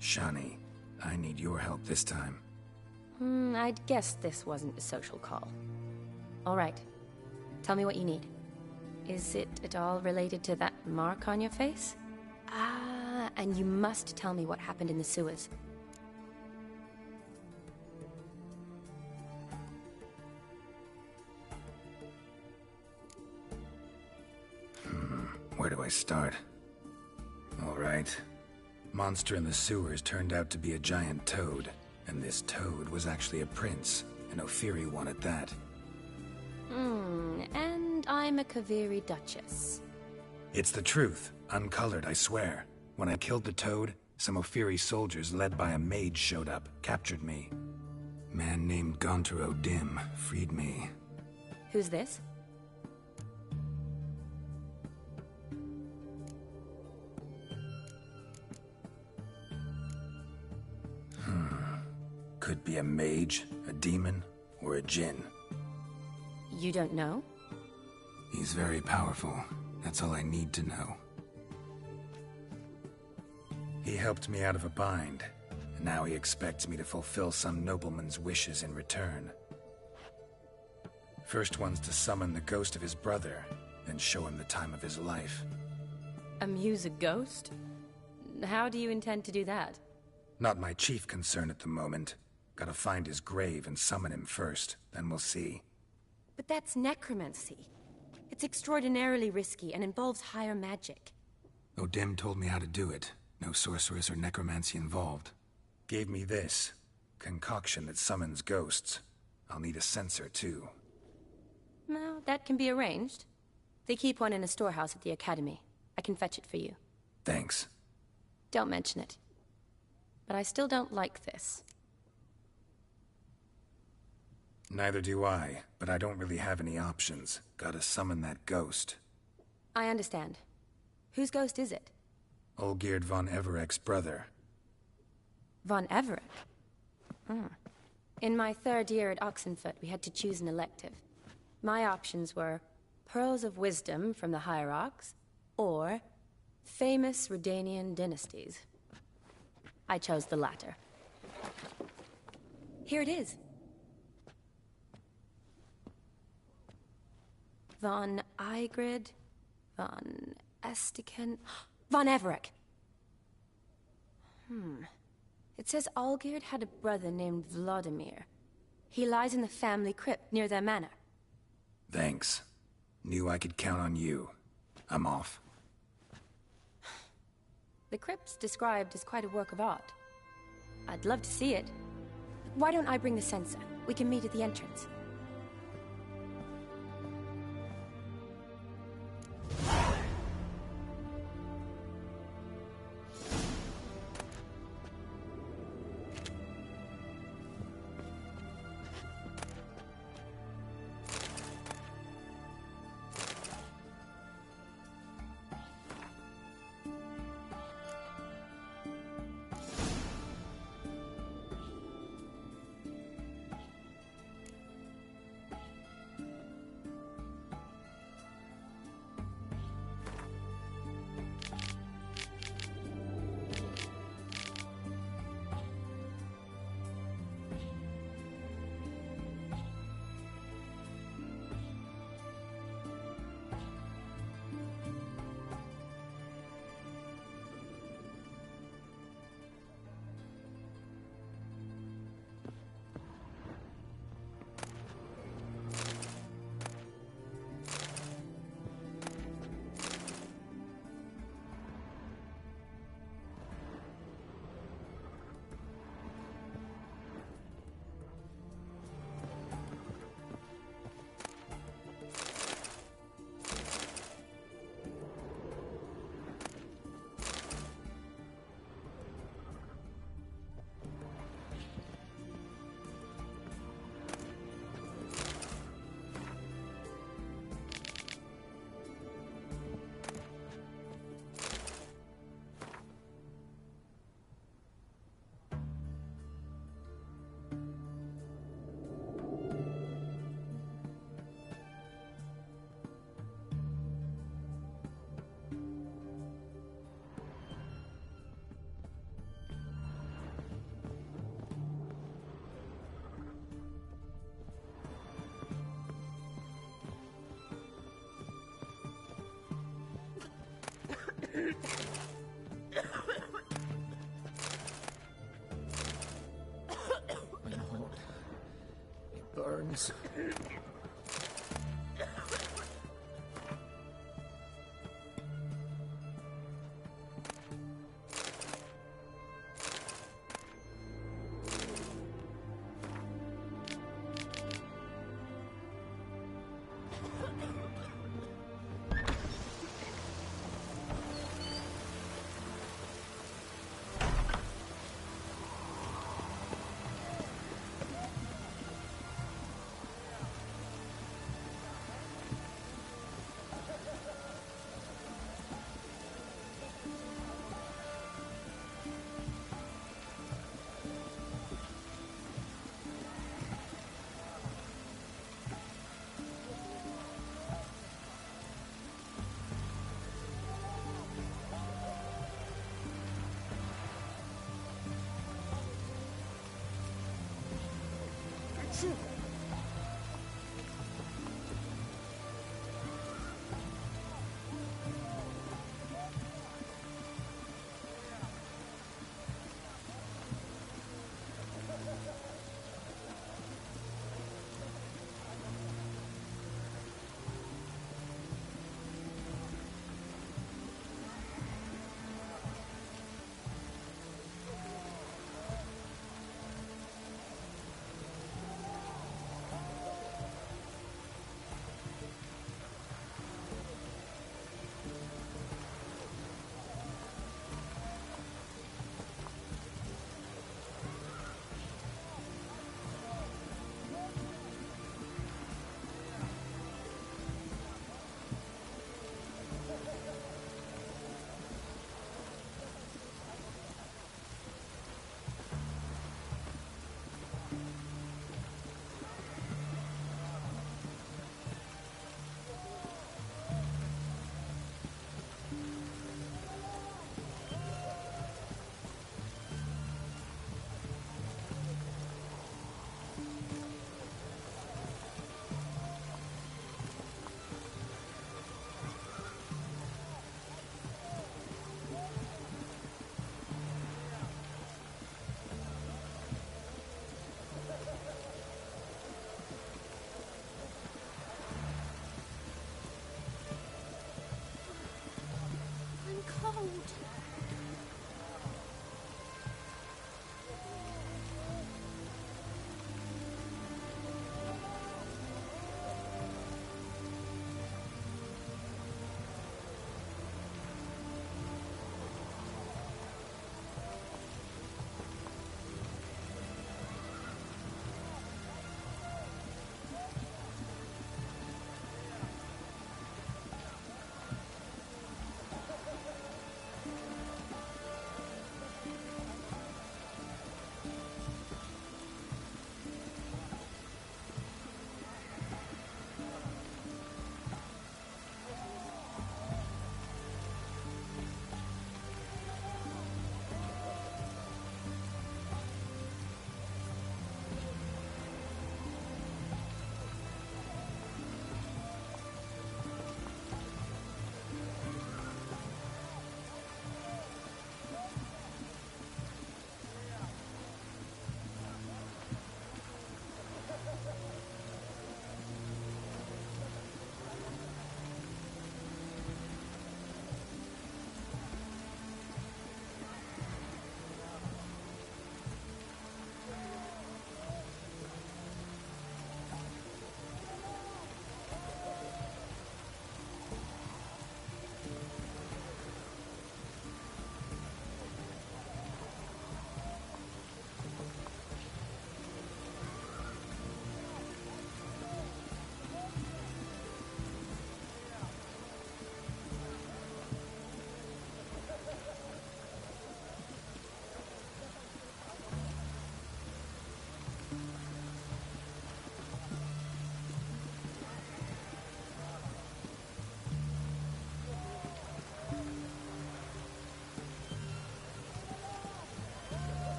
Shani, I need your help this time. I'd guessed this wasn't a social call. All right. Tell me what you need. Is it at all related to that mark on your face? Ah, and you must tell me what happened in the sewers. Where do I start? All right. Monster in the sewers turned out to be a giant toad. And this toad was actually a prince, an Ophiri one at that. And I'm a Kaviri Duchess. It's the truth, uncolored, I swear. When I killed the toad, some Ophiri soldiers led by a mage showed up, captured me. Man named Gontaro Dim freed me. Who's this? Could be a mage, a demon, or a djinn. You don't know? He's very powerful. That's all I need to know. He helped me out of a bind, and now he expects me to fulfill some nobleman's wishes in return. First one's to summon the ghost of his brother, then show him the time of his life. Amuse a ghost? How do you intend to do that? Not my chief concern at the moment. Gotta find his grave and summon him first, then we'll see. But that's necromancy. It's extraordinarily risky and involves higher magic. Odim told me how to do it. No sorceress or necromancy involved. Gave me this. Concoction that summons ghosts. I'll need a censer, too. Well, that can be arranged. They keep one in a storehouse at the academy. I can fetch it for you. Thanks. Don't mention it. But I still don't like this. Neither do I, but I don't really have any options. Gotta summon that ghost. I understand. Whose ghost is it? Olgierd von Everek's brother. Von Everek? In my 3rd year at Oxenfurt, we had to choose an elective. My options were Pearls of Wisdom from the Hierarchs, or famous Redanian dynasties. I chose the latter. Here it is. Von Igrid, Von Estiken, Von Everett. It says Olgierd had a brother named Vladimir. He lies in the family crypt near their manor. Thanks. Knew I could count on you. I'm off. The crypt's described as quite a work of art. I'd love to see it. Why don't I bring the censer? We can meet at the entrance. My heart. It burns.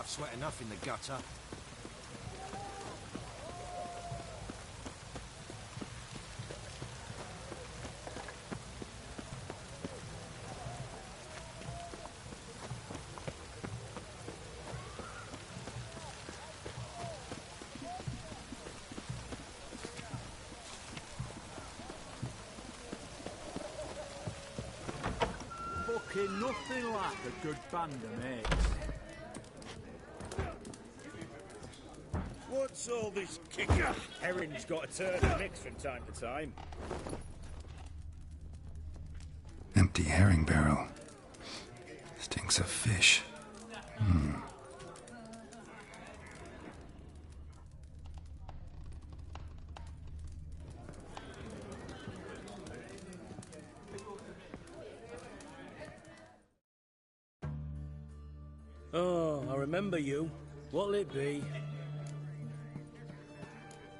I've sweat enough in the gutter. Fucking nothing like a good band of mates. What's all this kicker? Herring's got to turn the mix from time to time. Empty herring barrel. Stinks of fish. Oh, I remember you. What'll it be?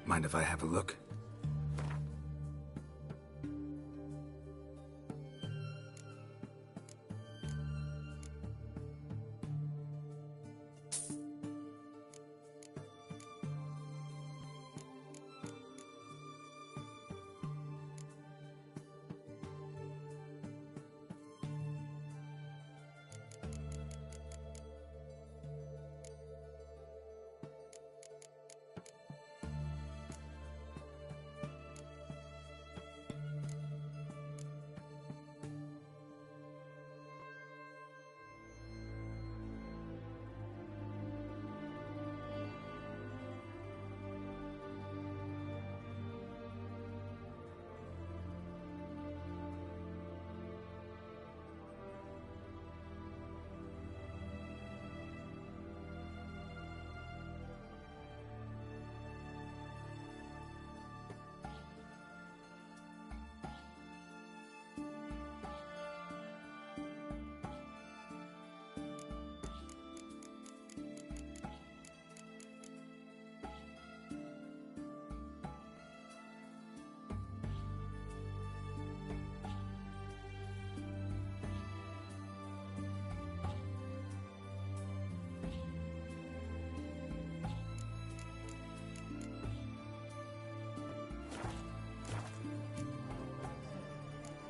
Mind if I have a look?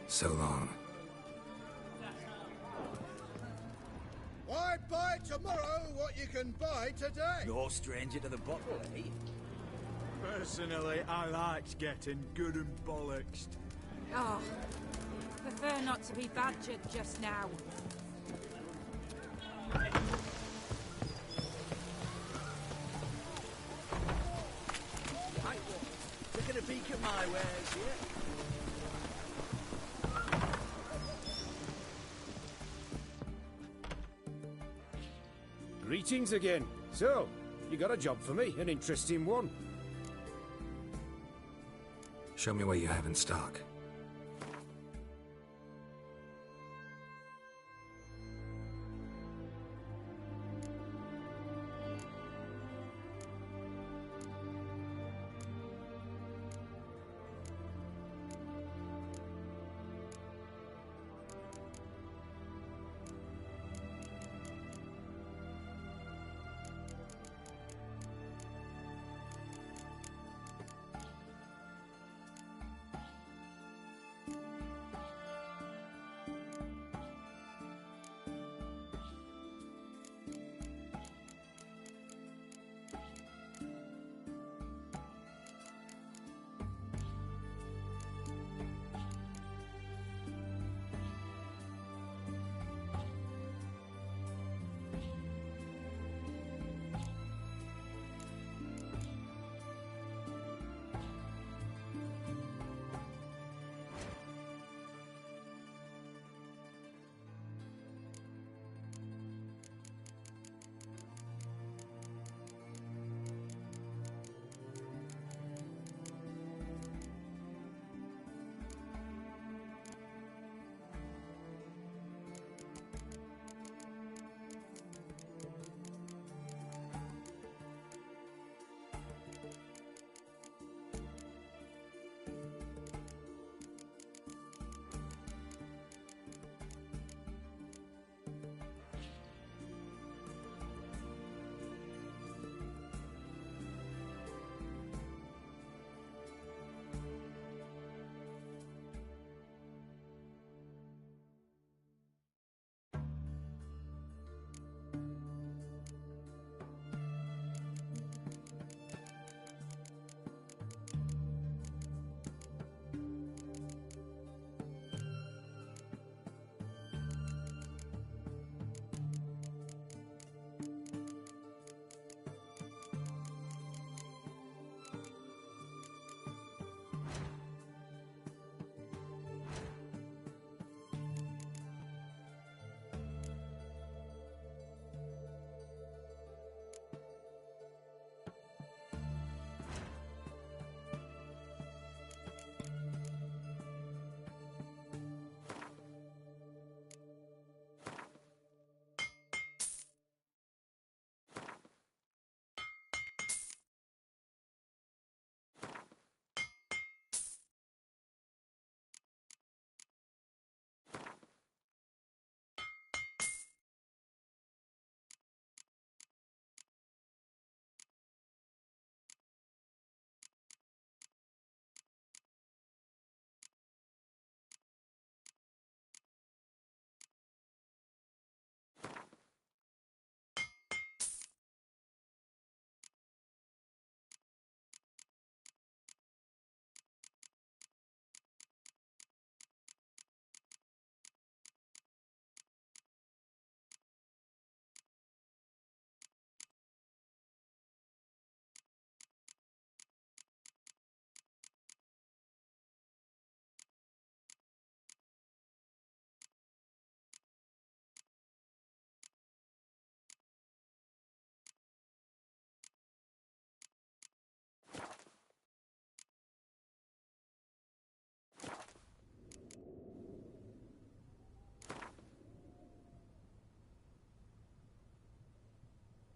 So long. Why buy tomorrow what you can buy today? No stranger to the bottle, eh? Personally, I likes getting good and bollocksed. Oh, prefer not to be badgered just now. Right, taking a peek at my wares, yeah? Greetings again. So, you got a job for me, an interesting one. Show me what you have in stock.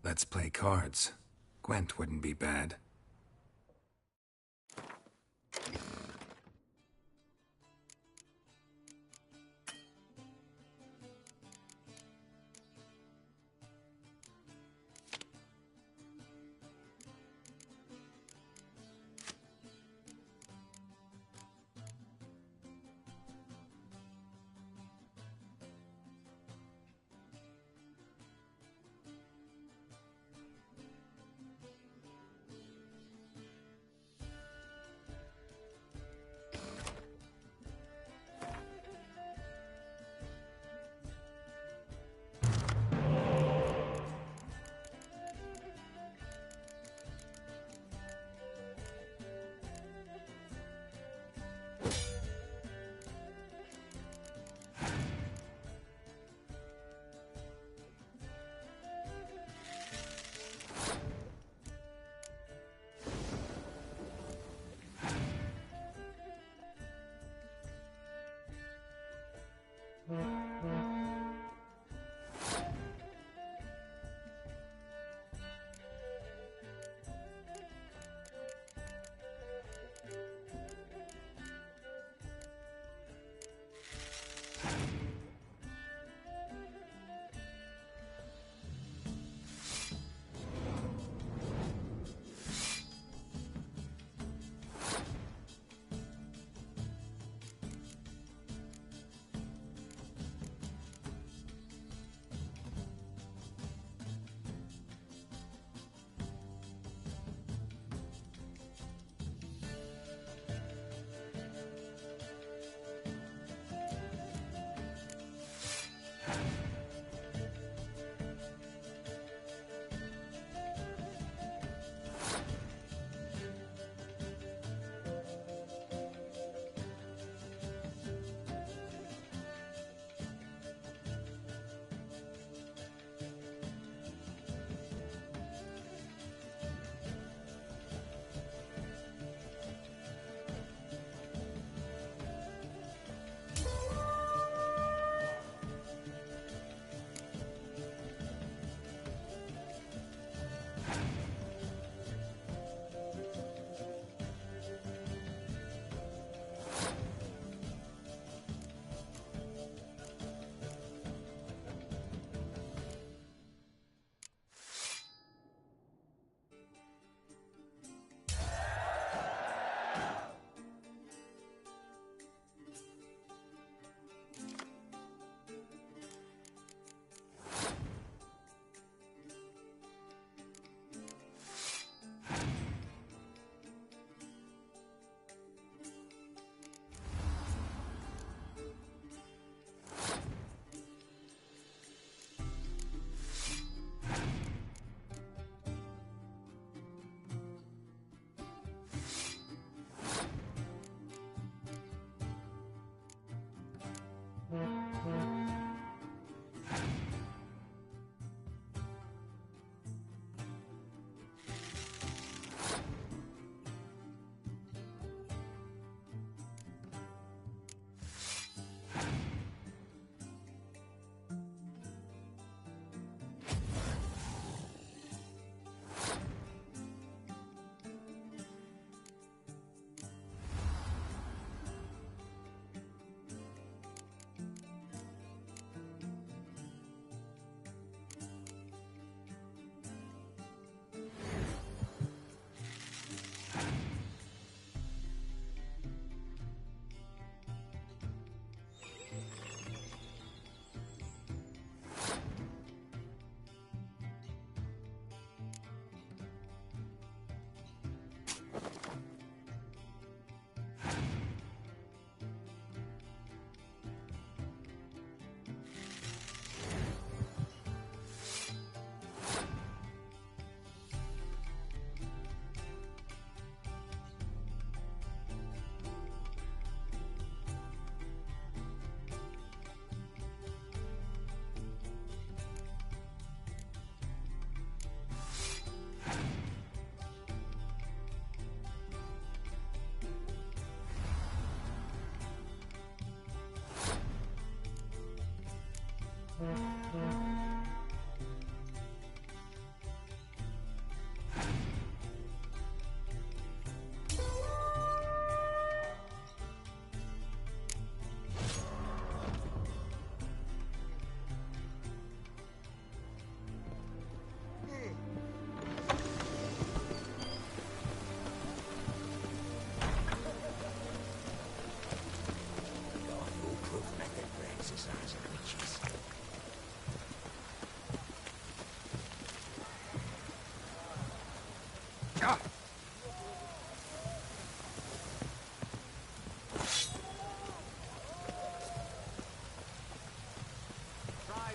Let's play cards. Gwent wouldn't be bad.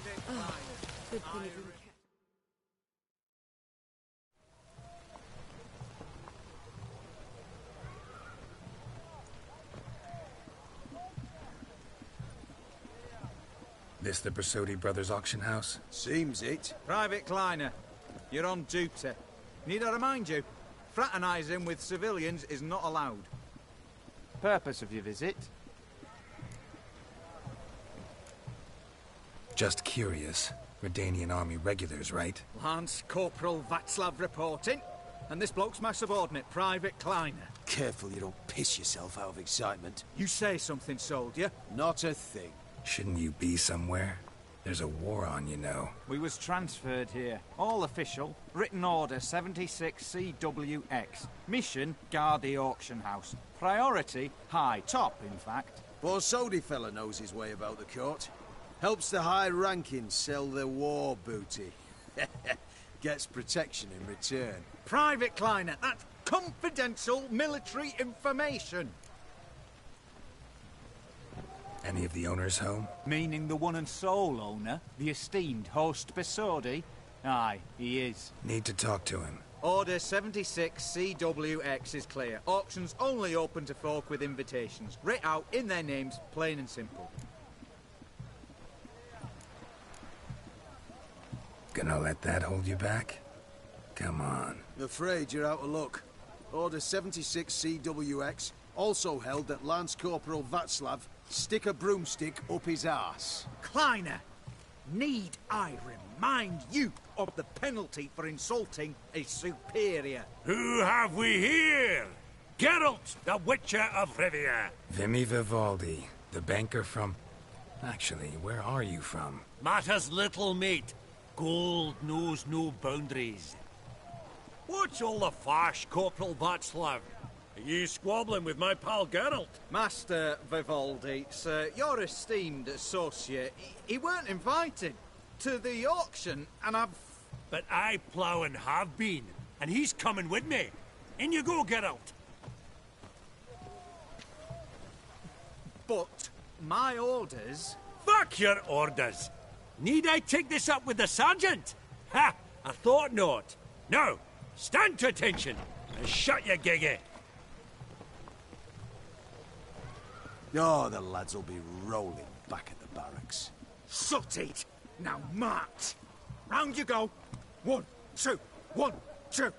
Good thing you didn't This the Bersodi Brothers auction house? Seems it. Private Kleiner, you're on duty. Need I remind you, fraternising with civilians is not allowed. Purpose of your visit? Just curious. Redanian army regulars, right? Lance Corporal Václav reporting, and this bloke's my subordinate, Private Kleiner. Careful you don't piss yourself out of excitement. You say something, soldier? Not a thing. Shouldn't you be somewhere? There's a war on, you know. We was transferred here. All official. Written order 76 CWX. Mission, guard the auction house. Priority, high. Top, in fact. Borsodi fella knows his way about the court. Helps the high-ranking sell their war booty. Gets protection in return. Private Kleiner, that's confidential military information. Any of the owners home? Meaning the one and sole owner, the esteemed host Bersodi? Aye, he is. Need to talk to him. Order 76 CWX is clear. Auctions only open to folk with invitations. Writ out in their names, plain and simple. Gonna let that hold you back? Come on. I'm afraid you're out of luck. Order 76 CWX, also held that Lance Corporal Václav stick a broomstick up his arse. Kleiner, need I remind you of the penalty for insulting a superior? Who have we here? Geralt, the Witcher of Rivia. Vimy Vivaldi, the banker from... Actually, where are you from? Matters little, mate. Gold knows no boundaries. What's all the fash, Corporal Václav? Are you squabbling with my pal Geralt? Master Vivaldi, sir, your esteemed associate, he weren't invited to the auction, and I've... But I plough and have been, and he's coming with me. In you go, Geralt. But my orders... Fuck your orders! Need I take this up with the sergeant? Ha! I thought not. Now, stand to attention and shut your giggy. Oh, the lads will be rolling back at the barracks. Sut it! Now march! Round you go! 1, 2, 1, 2!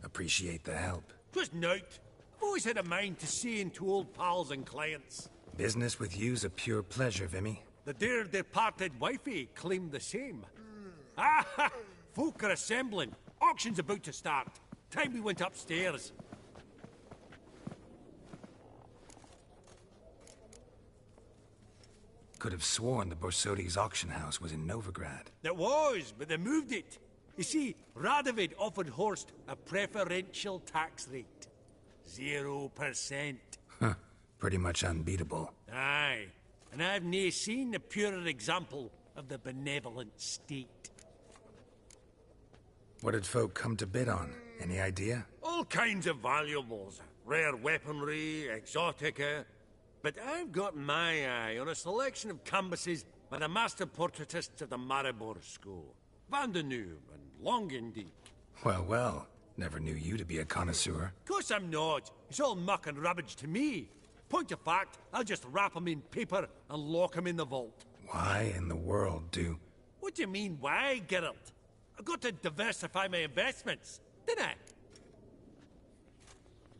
Appreciate the help. 'Twas nought. I've always had a mind to see into old pals and clients. Business with you's a pure pleasure, Vimy. The dear departed wifey claimed the same. Ah ha! Folk are assembling. Auction's about to start. Time we went upstairs. Could have sworn the Borsodi's auction house was in Novigrad. It was, but they moved it. You see, Radovid offered Horst a preferential tax rate. 0%. Huh. Pretty much unbeatable. Aye. And I've nae seen a purer example of the benevolent state. What did folk come to bid on? Any idea? All kinds of valuables. Rare weaponry, exotica. But I've got my eye on a selection of canvases by the master portraitists of the Maribor School. Van de Neuve and Longendijk. Well, well. Never knew you to be a connoisseur. Of course I'm not. It's all muck and rubbish to me. Point of fact, I'll just wrap 'em in paper and lock 'em in the vault. Why in the world do... What do you mean, why, Geralt? I've got to diversify my investments, didn't I?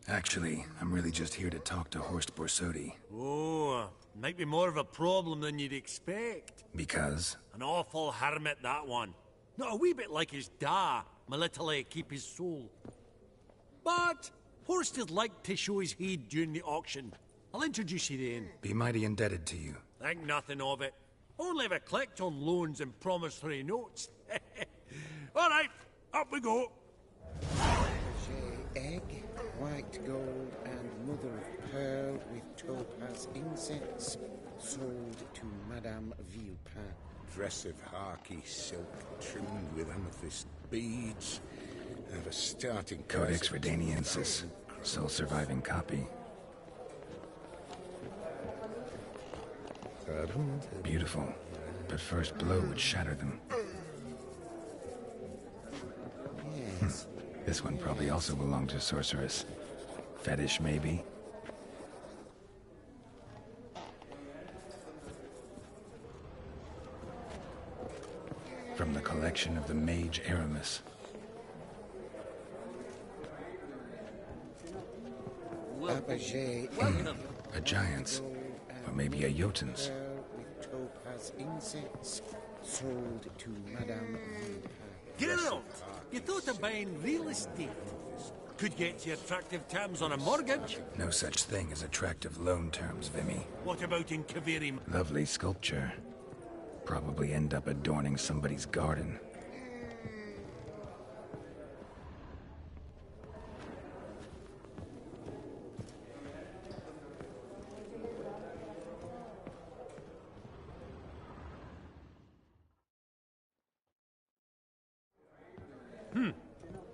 Actually, I'm really just here to talk to Horst Borsodi. Oh, might be more of a problem than you'd expect. Because? An awful hermit, that one. Not a wee bit like his da, my little keep his soul. But Horst is like to show his heed during the auction. I'll introduce you then. Be mighty indebted to you. Think nothing of it. Only if I collect on loans and promissory notes. All right, up we go. Egg, white gold, and mother of pearl with topaz incense. Sold to Madame Villepin. Dress of harky silk trimmed with amethyst beads. Have a starting Codex Redaniensis. Sole surviving copy. Beautiful, but first blow would shatter them. Yes. This one probably also belonged to Sorceress. Fetish, maybe? From the collection of the mage Aramis. A giant's, or maybe a Jotun's. With topaz insets. Sold to Madame Villepin. Geralt, you thought of buying real estate. Could get you attractive terms on a mortgage. No such thing as attractive loan terms, Vimy. What about in Kaviri? Lovely sculpture. Probably end up adorning somebody's garden.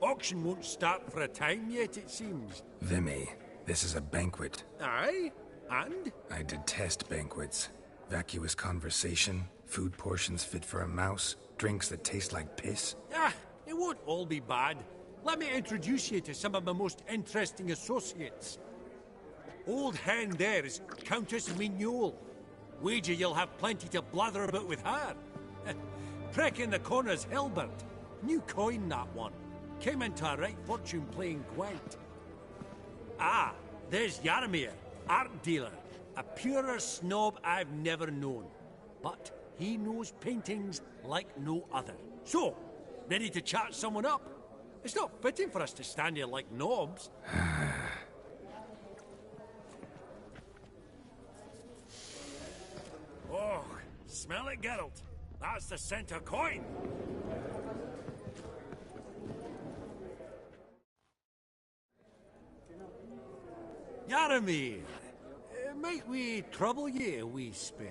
Auction won't start for a time yet, it seems. Vimy, this is a banquet. Aye? And? I detest banquets. Vacuous conversation, food portions fit for a mouse, drinks that taste like piss. Ah, it won't all be bad. Let me introduce you to some of my most interesting associates. Old hen there is Countess Mignole. Wager you'll have plenty to blather about with her. Prick in the corner's Hilbert. New coin, that one. Came into a right fortune playing quite. Ah, there's Yarmir, art dealer. A purer snob I've never known. But he knows paintings like no other. So, ready to chat someone up? It's not fitting for us to stand here like knobs. Oh, smell it, Geralt. That's the center coin. Yarmir, might we trouble ye a wee spell?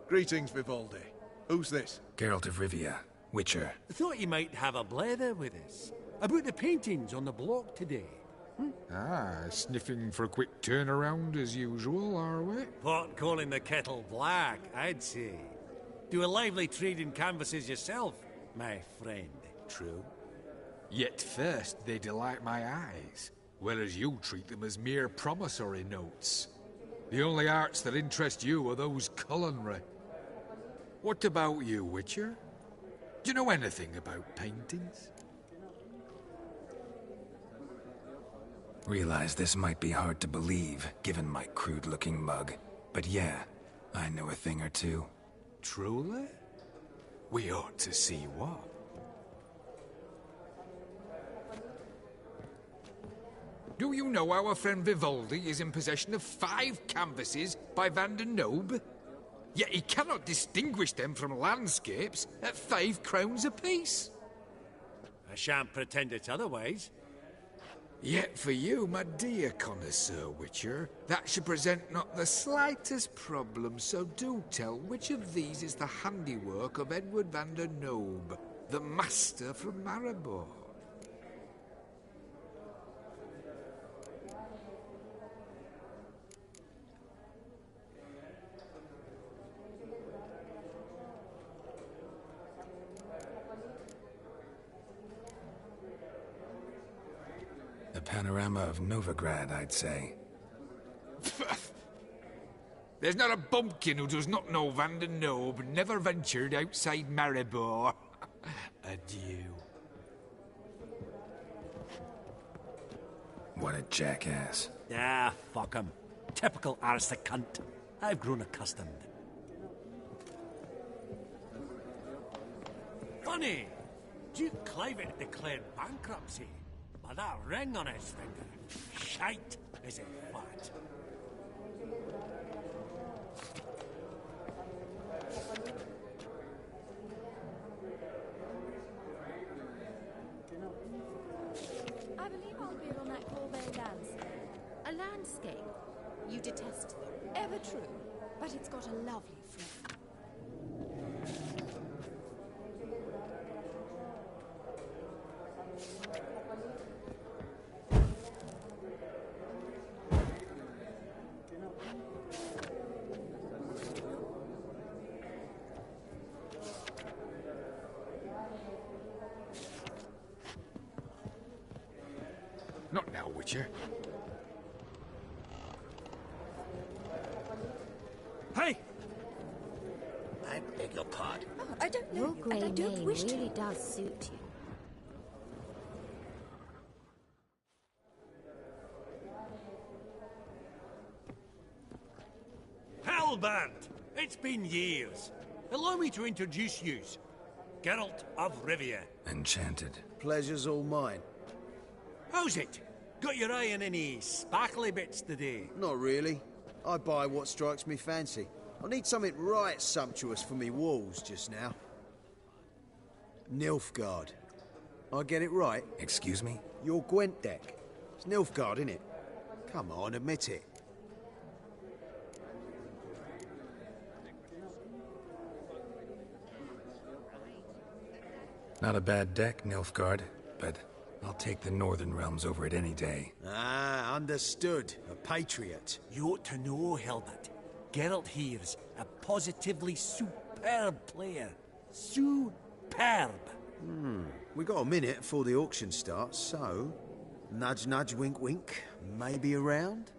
Greetings, Vivaldi. Who's this? Geralt of Rivia, Witcher. Thought you might have a blether with us. About the paintings on the block today. Sniffing for a quick turnaround as usual, are we? Pot calling the kettle black, I'd say. Do a lively trade in canvases yourself, my friend. True. Yet first they delight my eyes, whereas you treat them as mere promissory notes. The only arts that interest you are those culinary. What about you, Witcher? Do you know anything about paintings? Realize this might be hard to believe, given my crude-looking mug. But yeah, I know a thing or two. Truly? We ought to see what. Do you know our friend Vivaldi is in possession of 5 canvases by Van der Nobe? Yet he cannot distinguish them from landscapes at 5 crowns apiece. I shan't pretend it's otherwise. Yet for you, my dear connoisseur Witcher, that should present not the slightest problem, so do tell which of these is the handiwork of Edward van der Nobe, the master from Maribor. The panorama of Novigrad, I'd say. There's not a bumpkin who does not know Van der Nobe never ventured outside Maribor. Adieu. What a jackass. Ah, fuck him. Typical arse cunt. I've grown accustomed. Funny, Duke Clivet declared bankruptcy. But that ring on his finger, shite, is it fat? I believe I'll bid on that Corbeil landscape. A landscape? You detest them. Ever true? But it's got a lovely flavour. Not now, Witcher. Hey! I beg your pardon. Oh, I don't know Your you, grey and I don't mane wish really to. does suit you. Hellband! It's been years. Allow me to introduce yous. Geralt of Rivia. Enchanted. Pleasure's all mine. How's it? Got your eye on any sparkly bits today? Not really. I buy what strikes me fancy. I need something right sumptuous for me walls just now. Nilfgaard. I get it right? Excuse me? Your Gwent deck. It's Nilfgaard, innit? Come on, admit it. Not a bad deck, Nilfgaard, but I'll take the Northern Realms over it any day. Ah, understood. A patriot. You ought to know, Hilbert. Geralt here's a positively superb player. Superb. We got a minute before the auction starts, so... Nudge, nudge, wink, wink. Maybe around?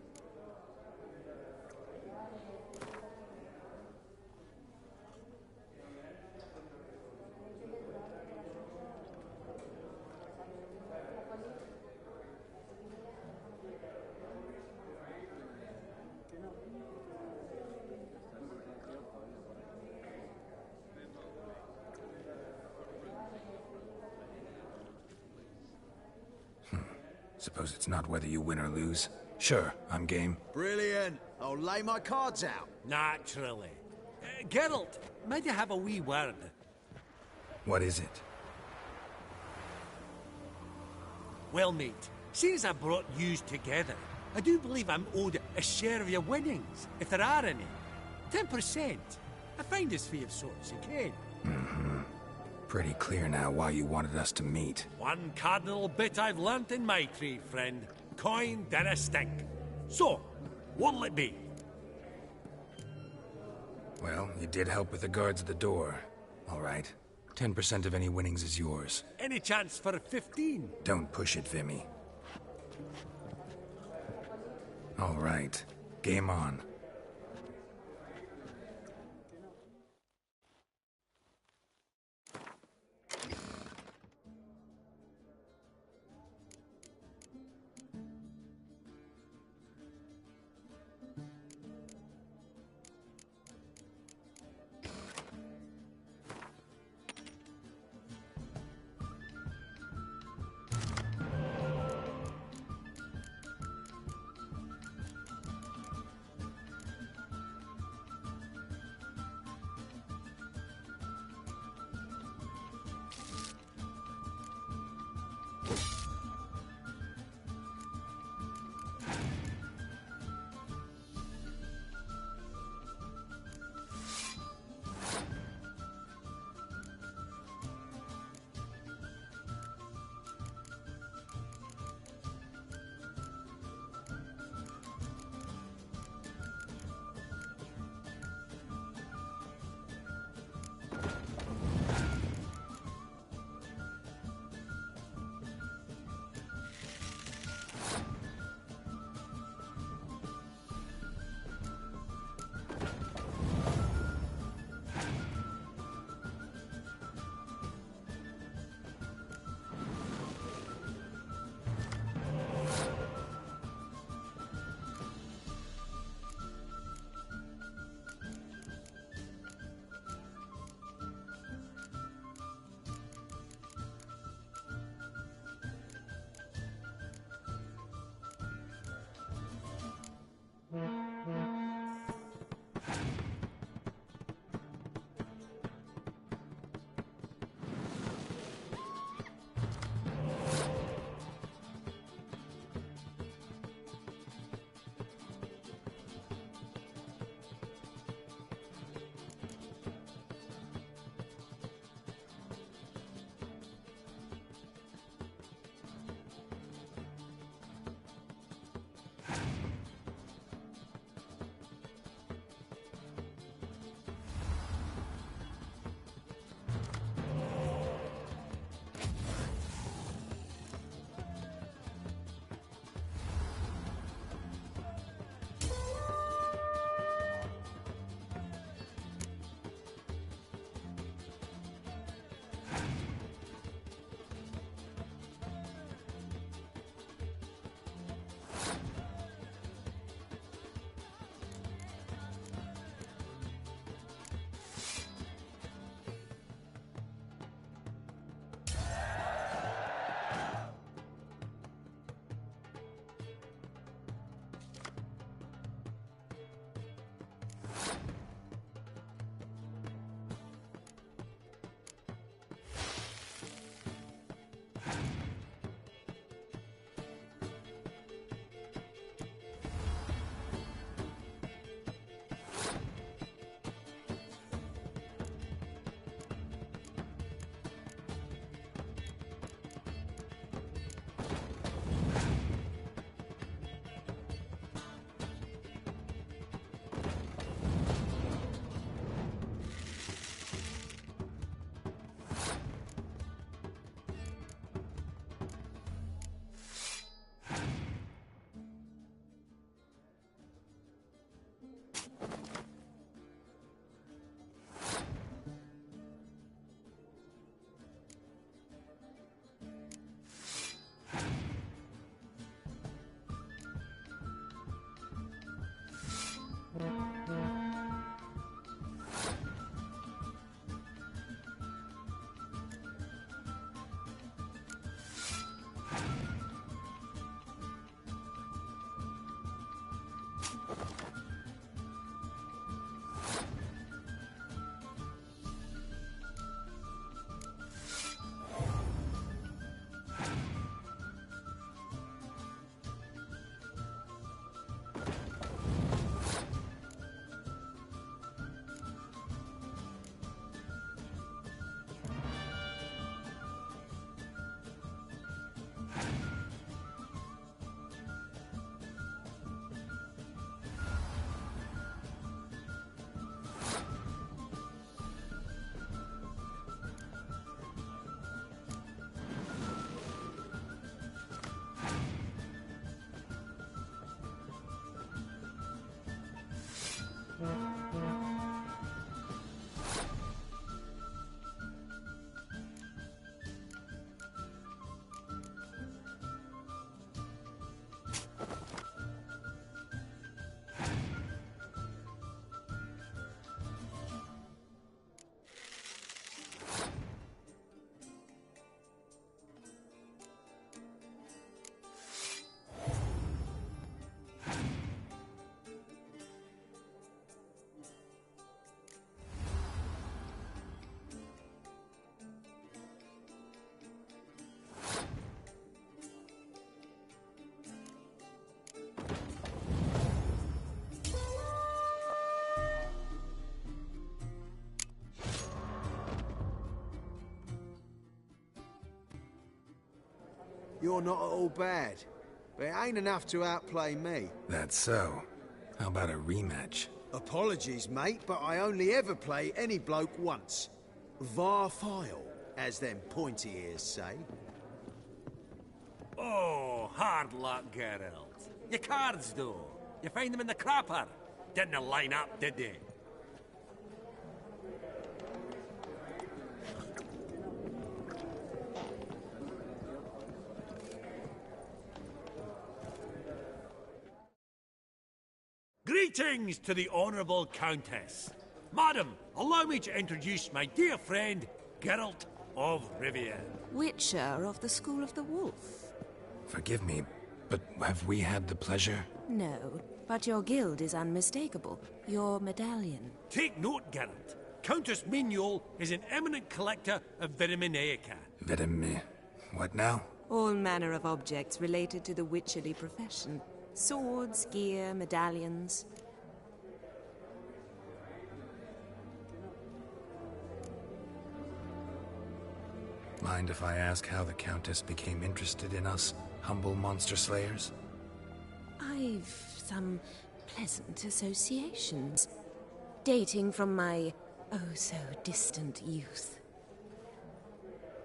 Suppose it's not whether you win or lose. Sure, I'm game. Brilliant. I'll lay my cards out. Naturally. Geralt, might I have a wee word? What is it? Well, mate, seeing as I brought yous together, I do believe I'm owed a share of your winnings, if there are any. 10%. A finder's fee of sorts, you can. Pretty clear now why you wanted us to meet. One cardinal bit I've learnt in my trade, friend. Coin dinna stink. So, what'll it be? Well, you did help with the guards at the door. All right. 10% of any winnings is yours. Any chance for 15? Don't push it, Vimy. All right. Game on. You're not at all bad. But it ain't enough to outplay me. That's so. How about a rematch? Apologies, mate, but I only ever play any bloke once. Var file, as them pointy ears say. Oh, hard luck, Geralt. Your cards, though. You find them in the crapper. Didn't line up, did they? Greetings to the Honourable Countess. Madam, allow me to introduce my dear friend, Geralt of Rivia. Witcher of the School of the Wolf. Forgive me, but have we had the pleasure? No, but your guild is unmistakable. Your medallion. Take note, Geralt. Countess Mignol is an eminent collector of Vitaminaica. What now? All manner of objects related to the witcherly profession. Swords, gear, medallions. Mind if I ask how the Countess became interested in us, humble monster slayers? I've some pleasant associations, dating from my oh-so-distant youth.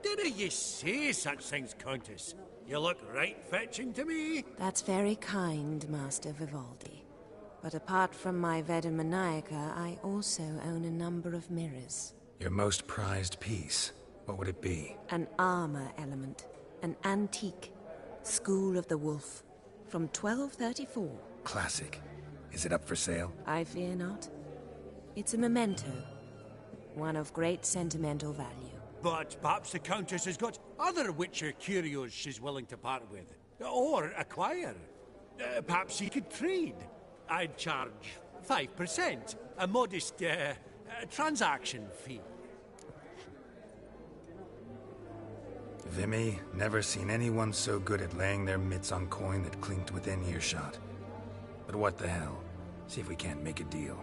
Didn't you say such things, Countess? You look right fetching to me. That's very kind, Master Vivaldi. But apart from my Vitaminaica, I also own a number of mirrors. Your most prized piece, what would it be? An armor element. An antique. School of the Wolf. From 1234. Classic. Is it up for sale? I fear not. It's a memento. One of great sentimental value. But perhaps the Countess has got other Witcher curios she's willing to part with. Or acquire. Perhaps he could trade. I'd charge 5%. A modest, transaction fee. Vimy, never seen anyone so good at laying their mitts on coin that clinked within earshot. But what the hell? See if we can't make a deal.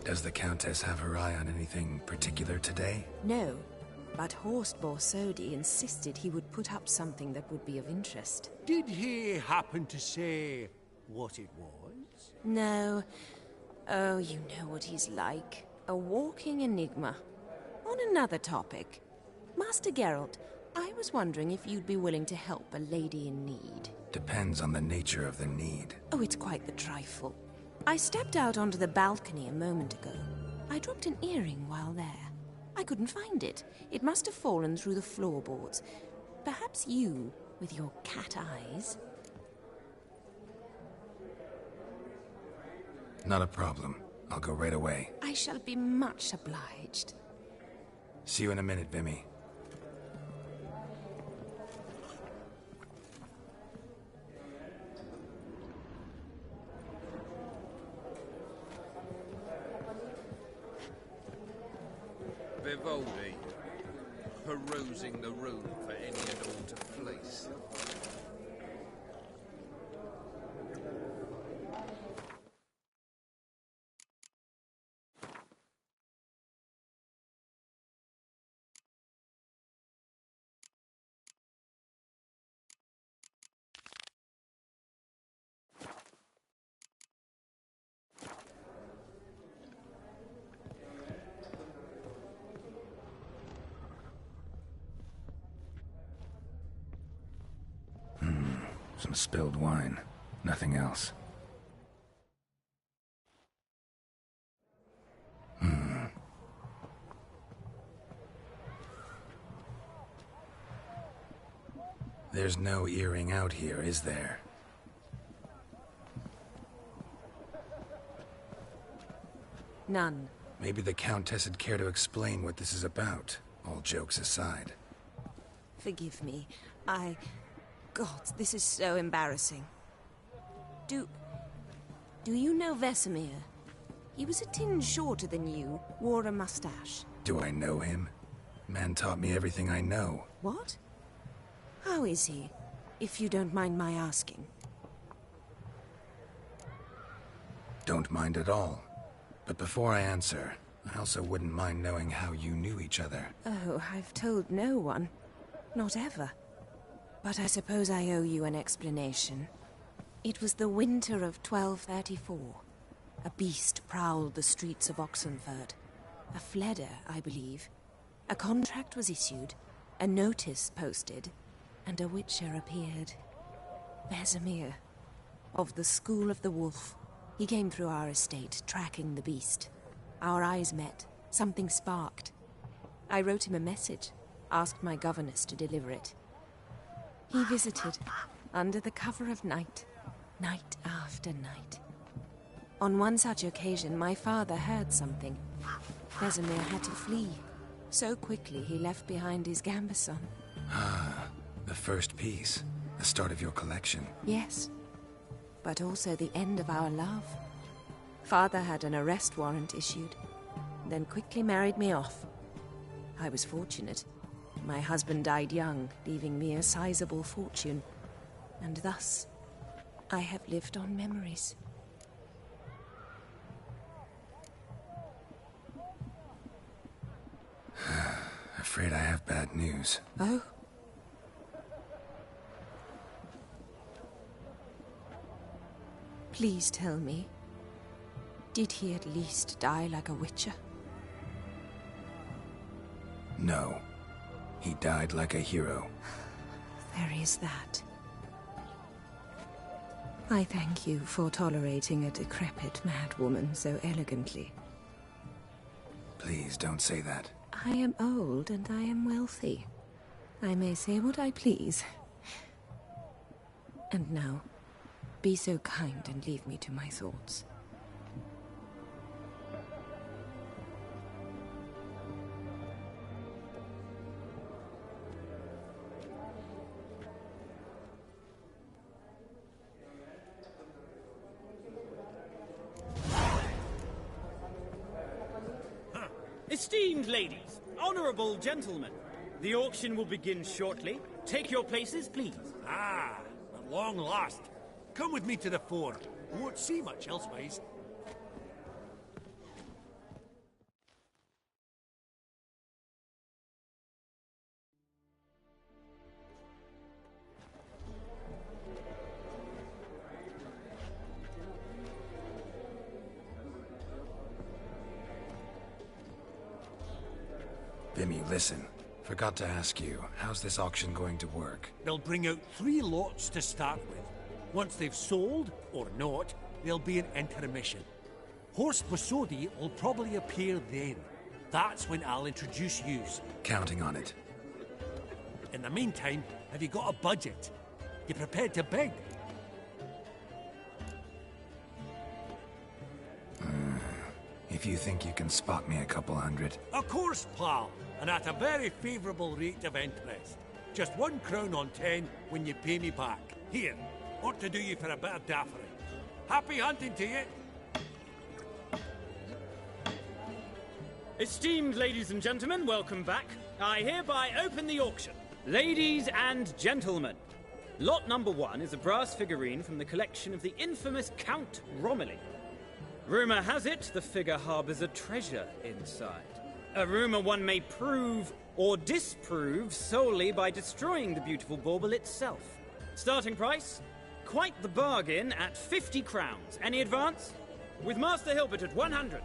Does the Countess have her eye on anything particular today? No, but Horst Borsodi insisted he would put up something that would be of interest. Did he happen to say what it was? No. Oh, you know what he's like. A walking enigma. On another topic. Master Geralt, I was wondering if you'd be willing to help a lady in need. Depends on the nature of the need. Oh, it's quite the trifle. I stepped out onto the balcony a moment ago. I dropped an earring while there. I couldn't find it. It must have fallen through the floorboards. Perhaps you, with your cat eyes... Not a problem. I'll go right away. I shall be much obliged. See you in a minute, Vimy. Vivaldi, perusing the room for any and all to fleece. Some spilled wine. Nothing else. There's no earring out here, is there? None. Maybe the Countess would care to explain what this is about, all jokes aside. Forgive me. God, this is so embarrassing. Do you know Vesemir? He was a tinge shorter than you, wore a mustache. Do I know him? Man taught me everything I know. What? How is he, if you don't mind my asking? Don't mind at all. But before I answer, I also wouldn't mind knowing how you knew each other. Oh, I've told no one. Not ever. But I suppose I owe you an explanation. It was the winter of 1234. A beast prowled the streets of Oxenford. A fledder, I believe. A contract was issued, a notice posted, and a witcher appeared. Vesemir, of the School of the Wolf. He came through our estate, tracking the beast. Our eyes met. Something sparked. I wrote him a message, asked my governess to deliver it. He visited, under the cover of night, night after night. On one such occasion, my father heard something. Vesemir had to flee. So quickly he left behind his gambeson. Ah, the first piece. The start of your collection. Yes, but also the end of our love. Father had an arrest warrant issued, then quickly married me off. I was fortunate. My husband died young, leaving me a sizable fortune. And thus, I have lived on memories. Afraid I have bad news. Oh? Please tell me, did he at least die like a witcher? No. He died like a hero. There is that. I thank you for tolerating a decrepit madwoman so elegantly. Please don't say that. I am old and I am wealthy. I may say what I please. And now, be so kind and leave me to my thoughts. Esteemed ladies, honorable gentlemen, the auction will begin shortly. Take your places, please. Ah, at long last. Come with me to the fore. We won't see much elsewise. Vimy, listen. Forgot to ask you, how's this auction going to work? They'll bring out 3 lots to start with. Once they've sold, or not, there'll be an intermission. Horst Bosodi will probably appear then. That's when I'll introduce yous. Counting on it. In the meantime, have you got a budget? You prepared to beg? If you think you can spot me a couple hundred. Of course, pal, and at a very favourable rate of interest. Just 1 crown on 10 when you pay me back. Here, ought to do you for a bit of daffery. Happy hunting to you. Esteemed ladies and gentlemen, welcome back. I hereby open the auction. Ladies and gentlemen, lot number 1 is a brass figurine from the collection of the infamous Count Romilly. Rumour has it the figure harbours a treasure inside. A rumour one may prove or disprove solely by destroying the beautiful bauble itself. Starting price? Quite the bargain at 50 crowns. Any advance? With Master Hilbert at 100.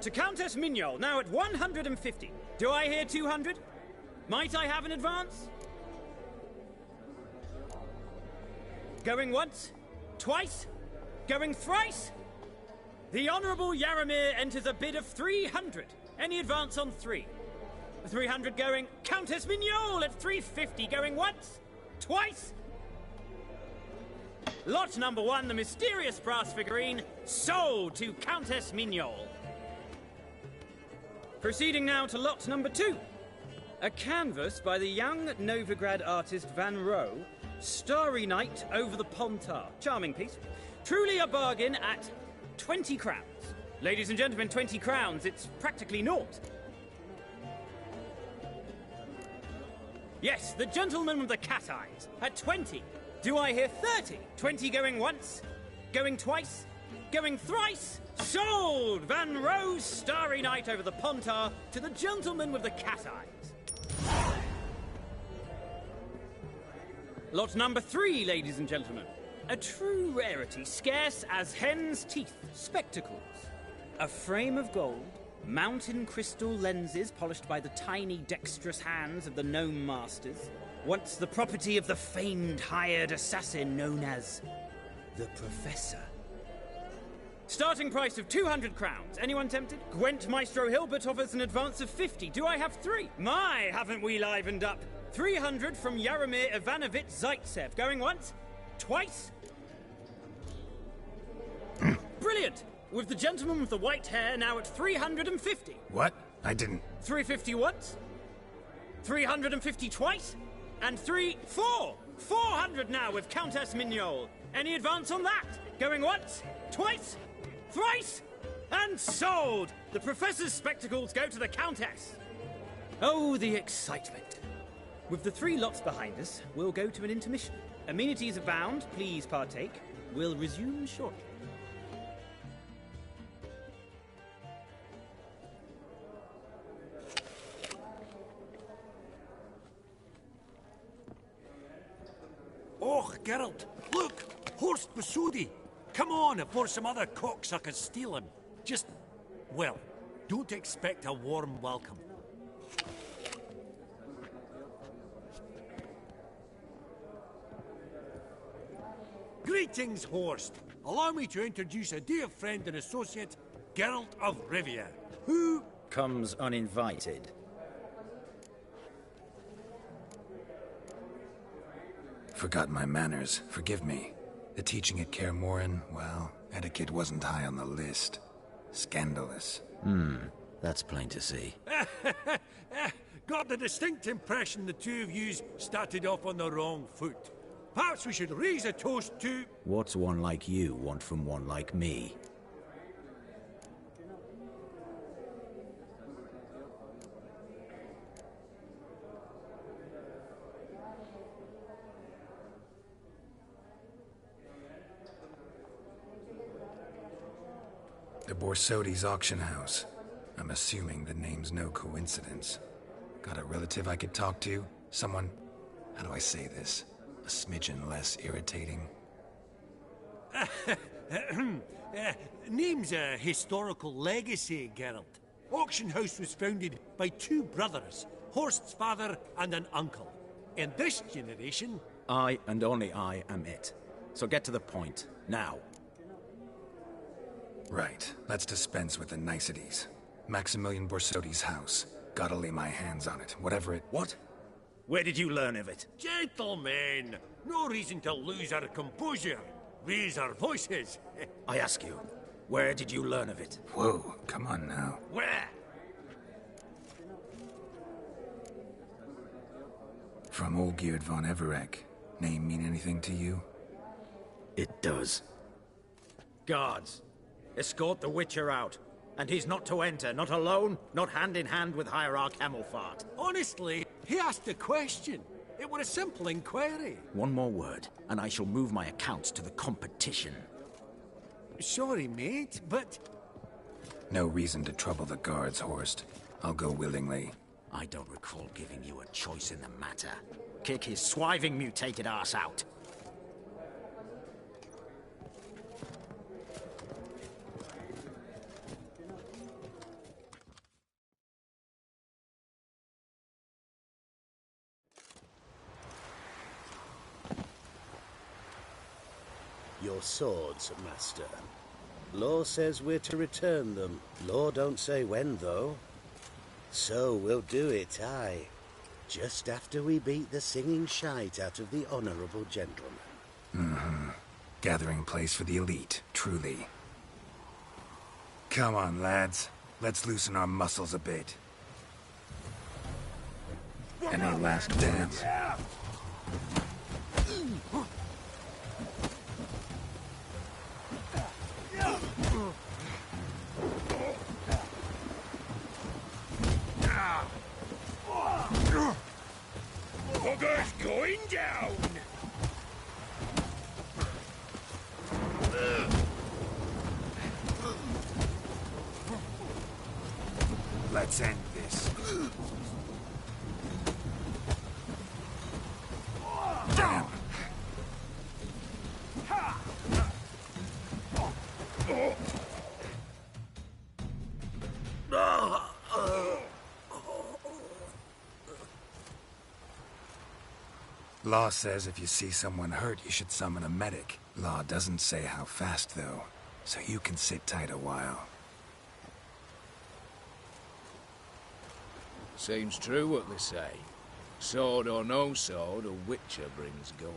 To Countess Mignol, now at 150. Do I hear 200? Might I have an advance? Going once? Twice? Going thrice? The Honourable Yaramir enters a bid of 300. Any advance on 3? 300 going. Countess Mignol at 350 going once? Twice? Lot number 1, the mysterious brass figurine, sold to Countess Mignol. Proceeding now to lot number 2. A canvas by the young Novigrad artist Van Rohe, Starry Night over the Pontar. Charming piece. Truly a bargain at 20 crowns. Ladies and gentlemen, 20 crowns, it's practically naught. Yes, the gentleman with the cat eyes, at 20. Do I hear 30? 20 going once, going twice, going thrice? Sold! Van Rohe's Starry Night over the Pontar to the gentleman with the cat eyes. Lot number 3, ladies and gentlemen. A true rarity, scarce as hen's teeth. Spectacles. A frame of gold, mountain crystal lenses polished by the tiny dexterous hands of the gnome masters. Once the property of the famed hired assassin known as the Professor. Starting price of 200 crowns. Anyone tempted? Gwent Maestro Hilbert offers an advance of 50. Do I have 3? My, haven't we livened up? 300 from Yaramir Ivanovich Zaitsev. Going once? Twice? Brilliant! With the gentleman with the white hair now at 350. What? I didn't... 350 once? 350 twice? And 400 now with Countess Mignol. Any advance on that? Going once? Twice? Thrice? And sold! The Professor's spectacles go to the Countess. Oh, the excitement. With the 3 lots behind us, we'll go to an intermission. Amenities abound, please partake. We'll resume shortly. Oh, Geralt, look! Horst Bosodi! Come on before some other cocksuckers steal him. Just, well, don't expect a warm welcome. Greetings, Horst. Allow me to introduce a dear friend and associate, Geralt of Rivia, who... comes uninvited. Forgot my manners. Forgive me. The teaching at Kaer Morhen, well, etiquette wasn't high on the list. Scandalous. That's plain to see. Got the distinct impression the two of yous started off on the wrong foot. Perhaps we should raise a toast to... What's one like you want from one like me? The Borsodi's auction house. I'm assuming the name's no coincidence. Got a relative I could talk to? Someone... how do I say this? A smidgen less irritating? Name's a historical legacy, Geralt. Auction house was founded by 2 brothers, Horst's father and an uncle. In this generation... I and only I am it. So get to the point, now. Right. Let's dispense with the niceties. Maximilian Borsodi's house. Gotta lay my hands on it, whatever it... What? Where did you learn of it? Gentlemen, no reason to lose our composure. Raise our voices. I ask you, where did you learn of it? Whoa, come on now. Where? From Olgierd von Everek. Name mean anything to you? It does. Guards, escort the Witcher out. And he's not to enter, not alone, not hand in hand with Hierarch Hemelfart. Honestly, he asked a question. It were a simple inquiry. One more word, and I shall move my accounts to the competition. Sorry, mate, but... No reason to trouble the guards, Horst. I'll go willingly. I don't recall giving you a choice in the matter. Kick his swiving mutated ass out. Your swords, Master. Law says we're to return them. Law don't say when, though. So we'll do it, aye. Just after we beat the singing shite out of the honourable gentleman. Mm-hmm. Gathering place for the elite, truly. Come on, lads. Let's loosen our muscles a bit. Any last dance? Bugger's going down! Let's end this. Damn. Law says if you see someone hurt, you should summon a medic. Law doesn't say how fast, though, so you can sit tight a while. Seems true what they say. Sword or no sword, a witcher brings gold.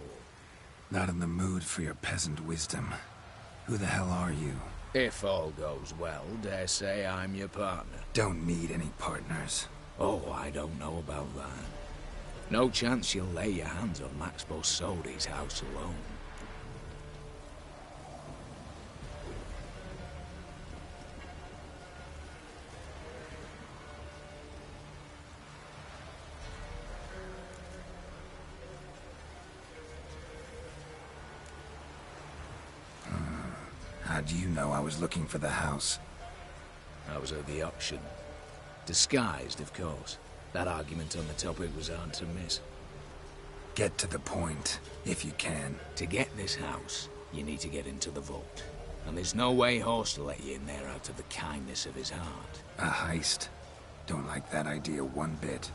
Not in the mood for your peasant wisdom. Who the hell are you? If all goes well, dare say I'm your partner. Don't need any partners. Oh, I don't know about that. No chance you'll lay your hands on Max Borsodi's house alone. How do you know I was looking for the house? I was at the auction. Disguised, of course. That argument on the topic was hard to miss. Get to the point, if you can. To get this house, you need to get into the vault. And there's no way Horst will let you in there out of the kindness of his heart. A heist? Don't like that idea one bit.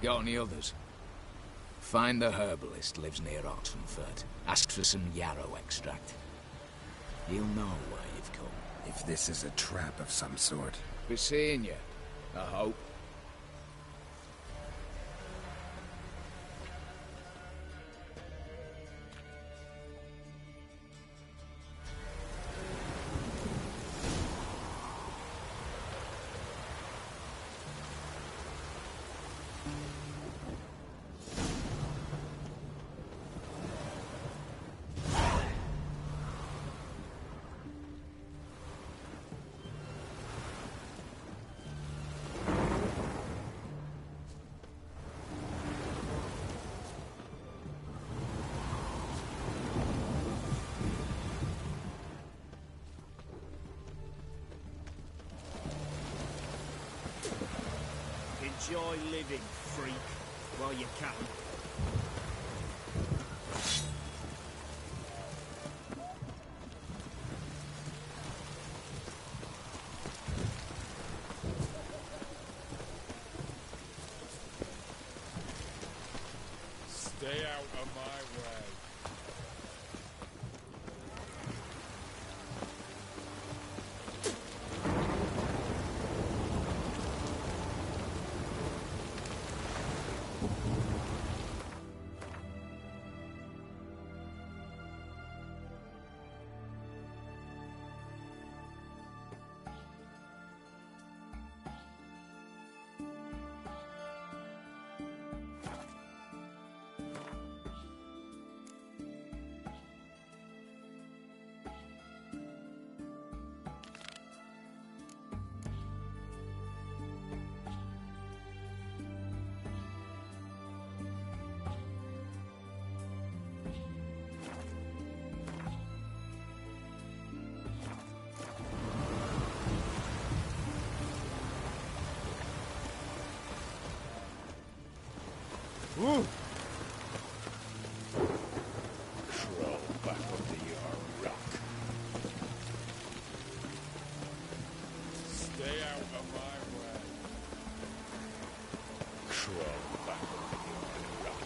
Got any others? Find the herbalist lives near Oxenfurt. Ask for some yarrow extract. You'll know why you've come. If this is a trap of some sort. Be seeing you, I hope. Enjoy living, freak, while you can. Stay out of my way. Woo! Crawl back under your rock. Stay out of my way. Crawl back under your rock.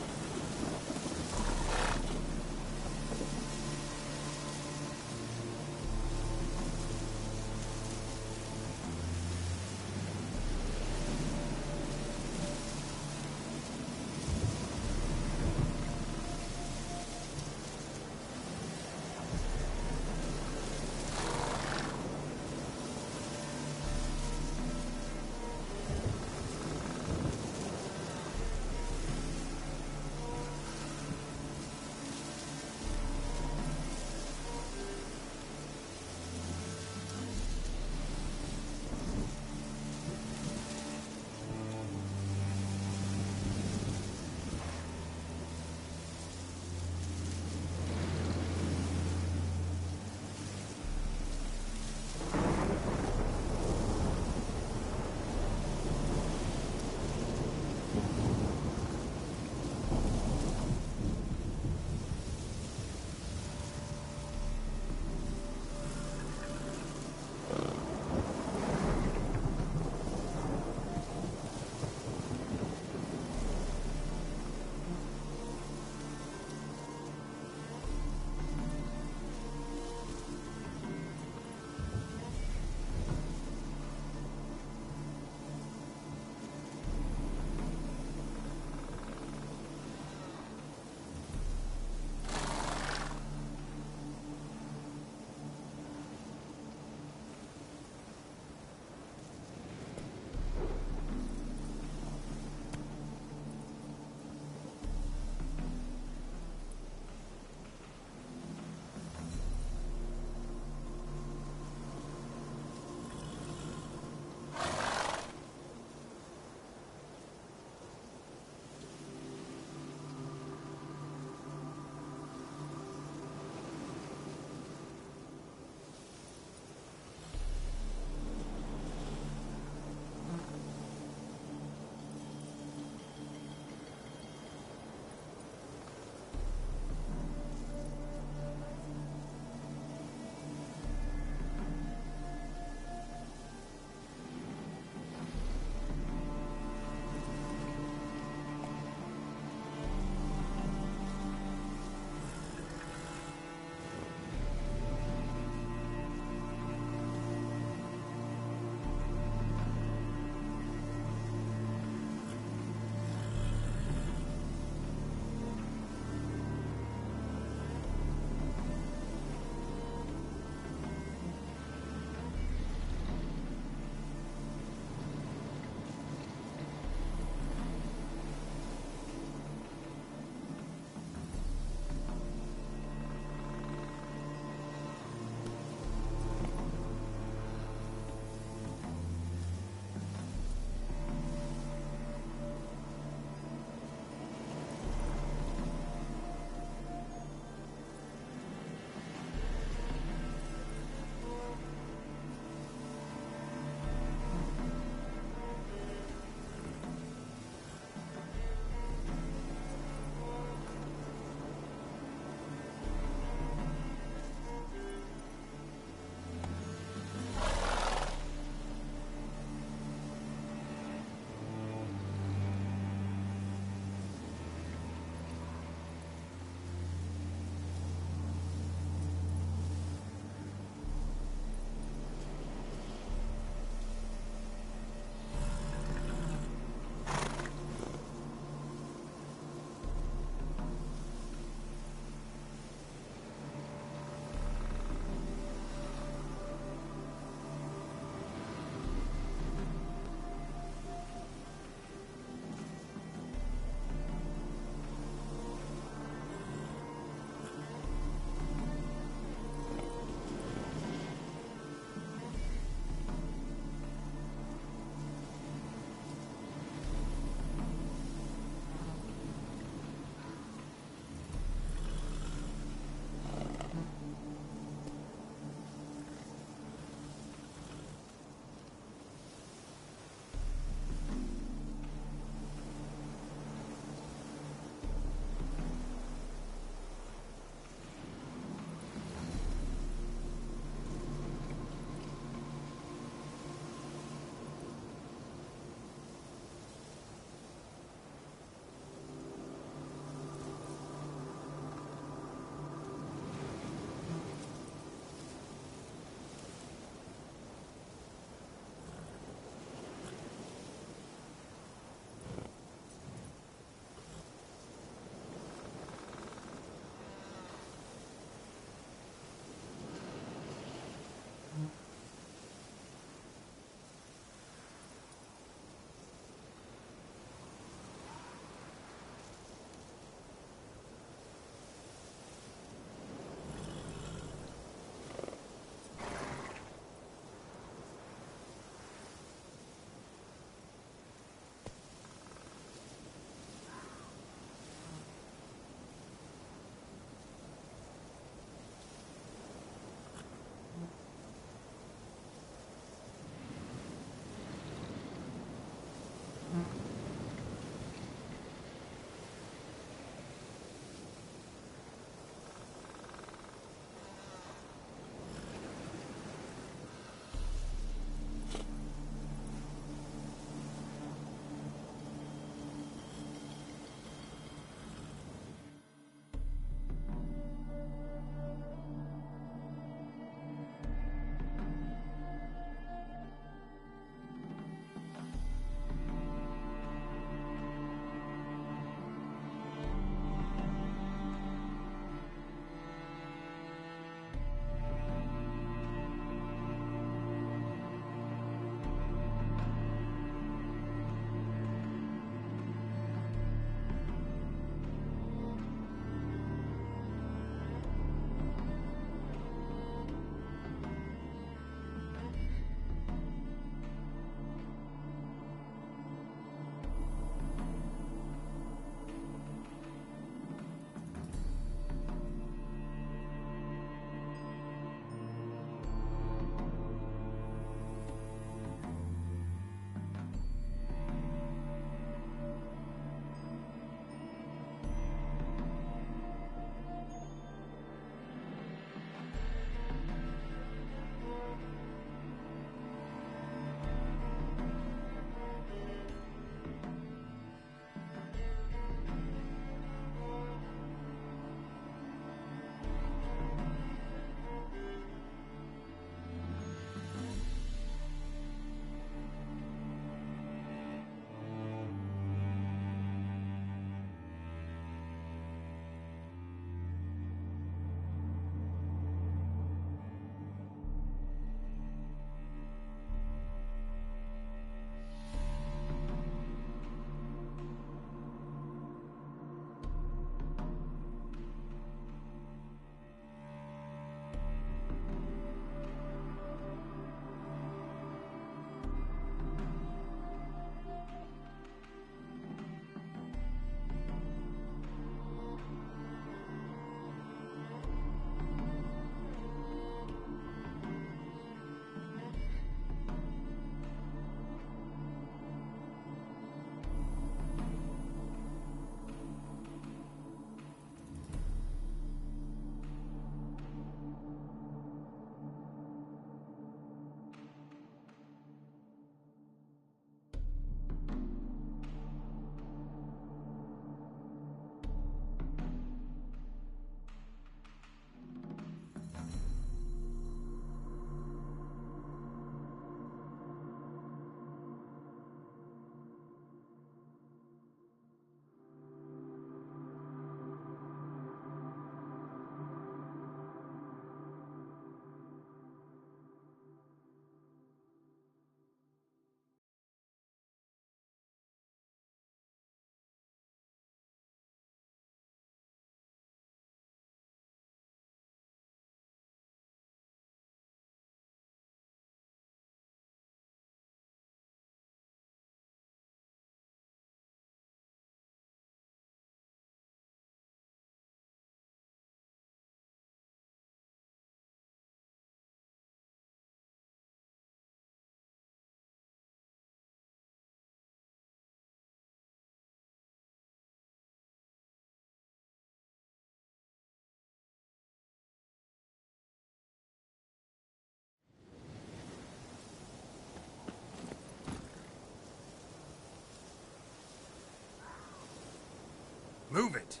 Move it.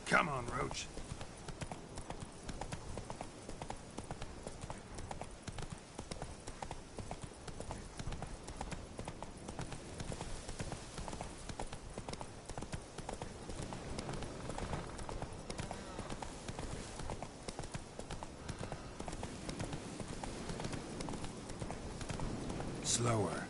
Come on, Roach. Slower.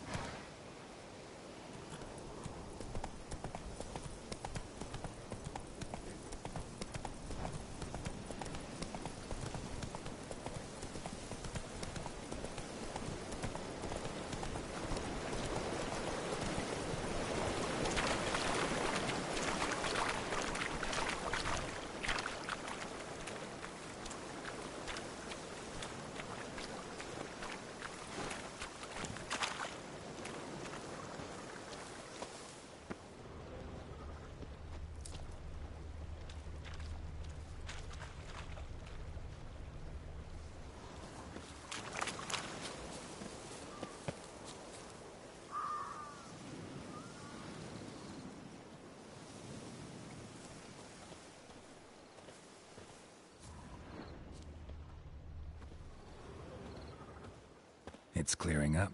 It's clearing up.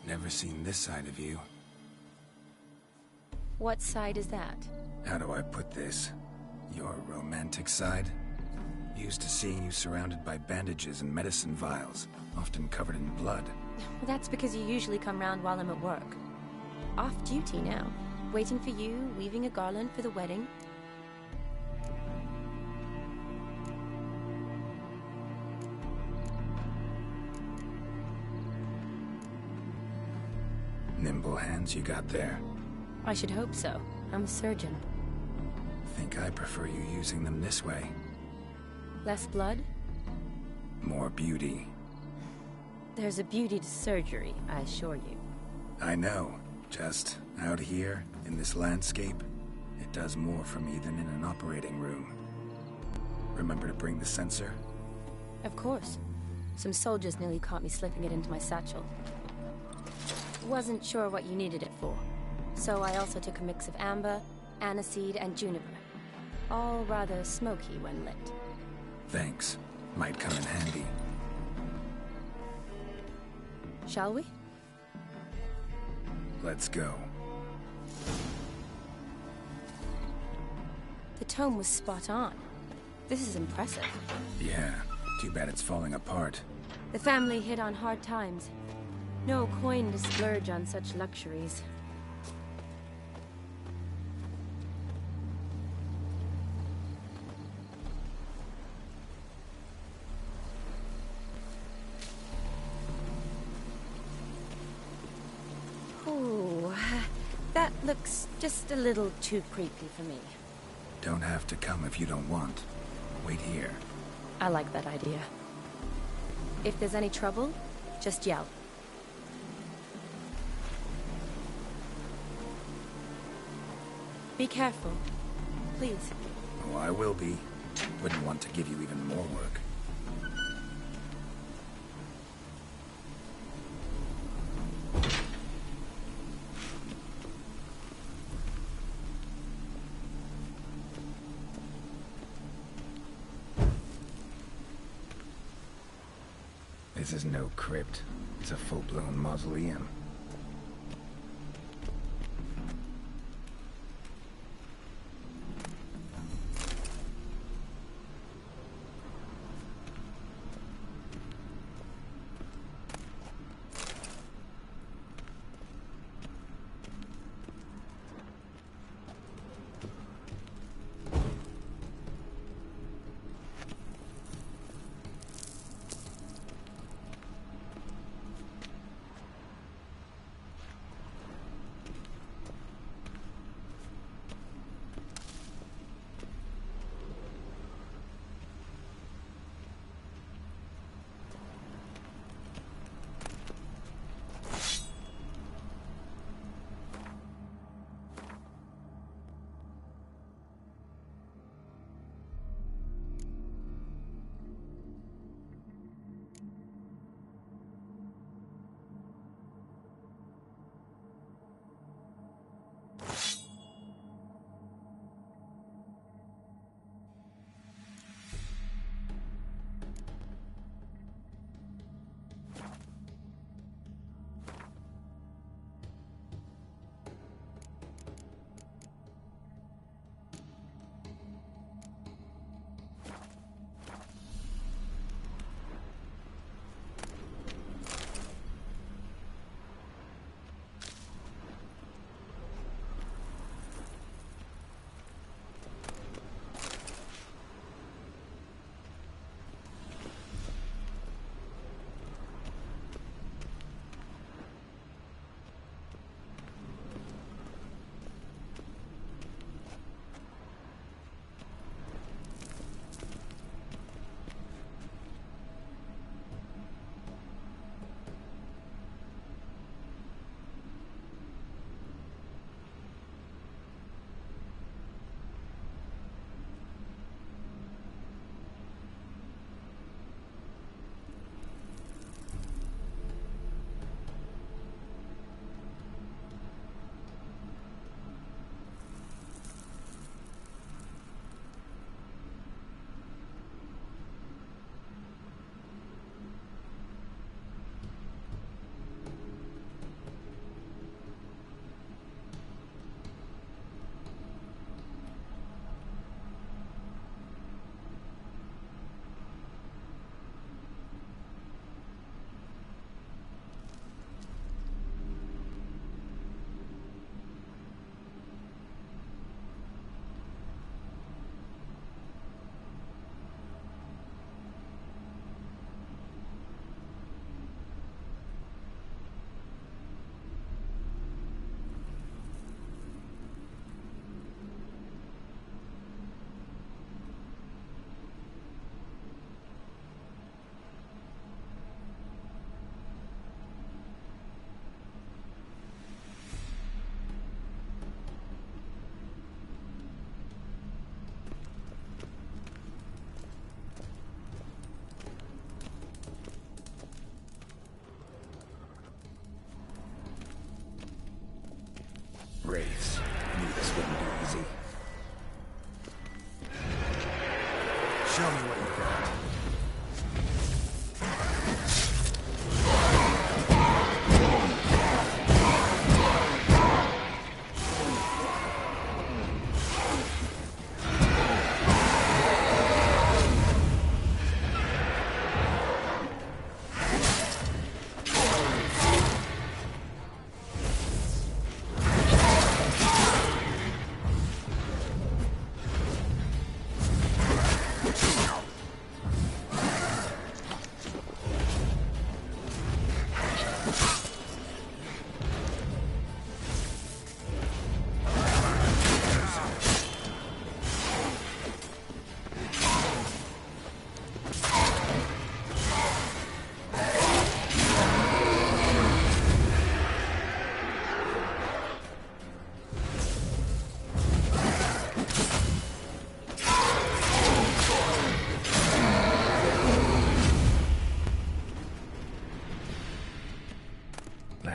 Never seen this side of you. What side is that? How do I put this? Your romantic side? Used to seeing you surrounded by bandages and medicine vials, often covered in blood. Well, that's because you usually come round while I'm at work. Off duty now. Waiting for you, weaving a garland for the wedding. Nimble hands you got there. I should hope so. I'm a surgeon. Think I prefer you using them this way. Less blood? More beauty. There's a beauty to surgery, I assure you. I know. Just out here, in this landscape, it does more for me than in an operating room. Remember to bring the sensor? Of course. Some soldiers nearly caught me slipping it into my satchel. Wasn't sure what you needed it for, so I also took a mix of amber, aniseed, and juniper. All rather smoky when lit. Thanks. Might come in handy. Shall we? Let's go. The tome was spot on. This is impressive. Yeah, too bad it's falling apart. The family hit on hard times. No coin to splurge on such luxuries. Ooh, that looks just a little too creepy for me. Don't have to come if you don't want. Wait here. I like that idea. If there's any trouble, just yell. Be careful, please. Oh, I will be. Wouldn't want to give you even more work. This is no crypt. It's a full-blown mausoleum.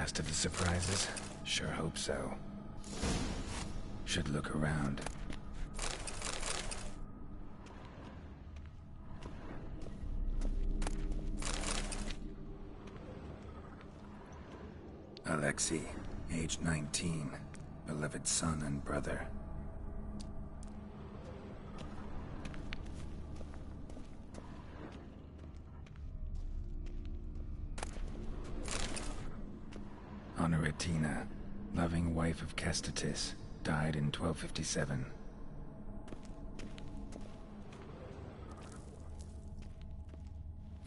last of the surprises? Sure hope so. Should look around. Alexei, age 19, beloved son and brother. Honoratina, loving wife of Kestatis, died in 1257.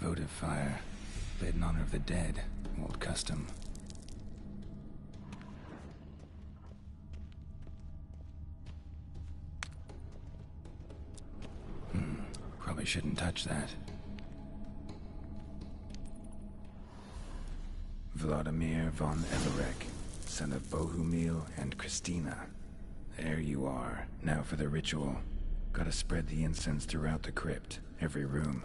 Votive fire, lit in honor of the dead, old custom. Probably shouldn't touch that. Vladimir von Everek, son of Bohumil and Christina. There you are. Now for the ritual. Gotta spread the incense throughout the crypt, every room.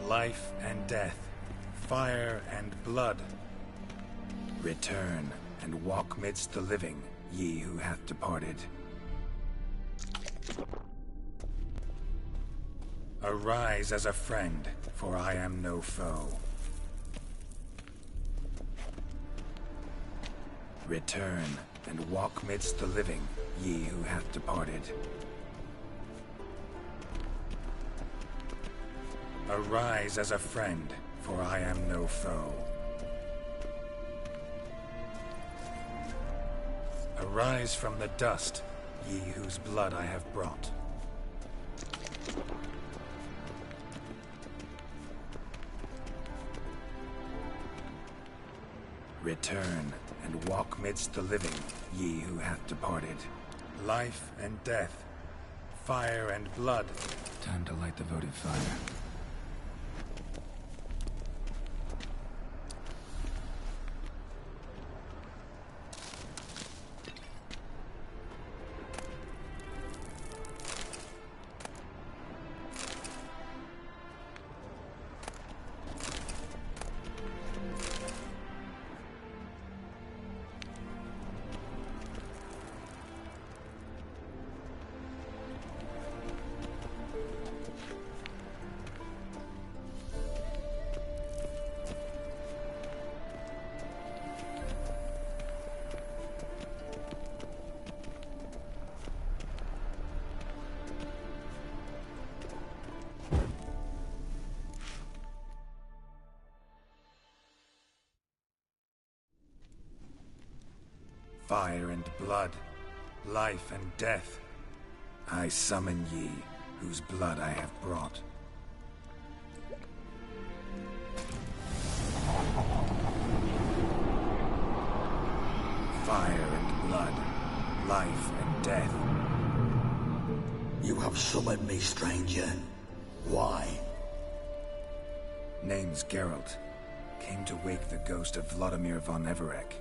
life and death, fire and blood. Return and walk midst the living, ye who hath departed. Arise as a friend, for I am no foe. Return and walk midst the living, ye who hath departed. Arise as a friend, for I am no foe. Arise from the dust, ye whose blood I have brought. Return and walk midst the living, ye who hath departed. Life and death, fire and blood. Time to light the votive fire. Fire and blood, life and death, I summon ye, whose blood I have brought. Fire and blood, life and death. You have summoned me, stranger. Why? Name's Geralt. Came to wake the ghost of Vladimir von Everec.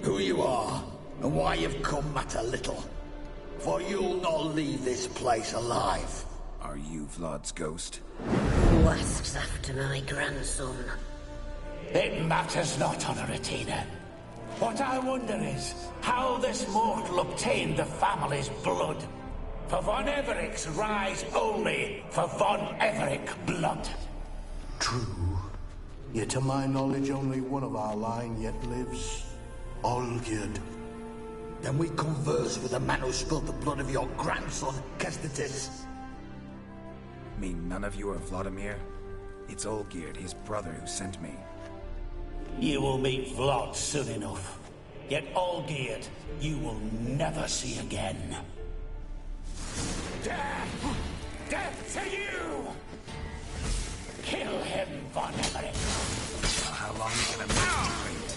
Who you are, and why you've come matter little. For you'll not leave this place alive. Are you Vlad's ghost? Who asks after my grandson? It matters not, Honoratina. What I wonder is how this mortal obtained the family's blood. For von Everic's rise only for von Everec blood. True. Yet to my knowledge, only one of our line yet lives. Olgierd. Then we converse with the man who spilled the blood of your grandson, Kestatis. Mean none of you are Vladimir? It's Olgierd, his brother, who sent me. You will meet Vlad soon enough. Yet Olgierd, you will never see again. Death! Death to you! Kill him, von Everec. How long are you gonna make me wait?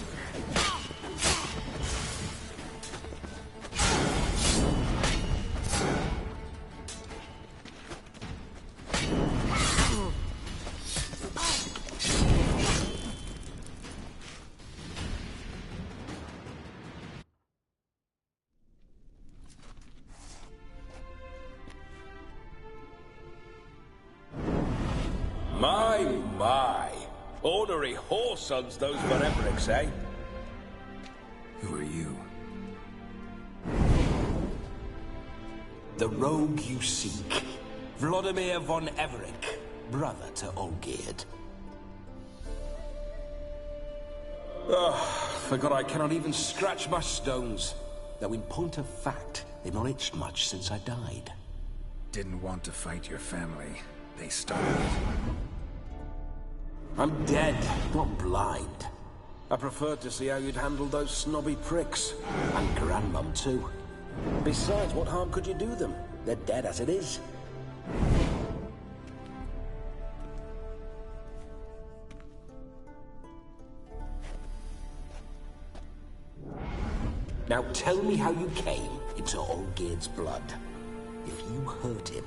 My. Ornery whoresons, those von Everecs, eh? Who are you? The rogue you seek. Vladimir von Everec, brother to Olgierd. Forgot I cannot even scratch my stones. Though in point of fact, they've not itched much since I died. Didn't want to fight your family. They started. I'm dead, not blind. I preferred to see how you'd handle those snobby pricks. And Grandmum, too. Besides, what harm could you do them? They're dead as it is. Now tell me how you came into Olgierd's blood. If you hurt him,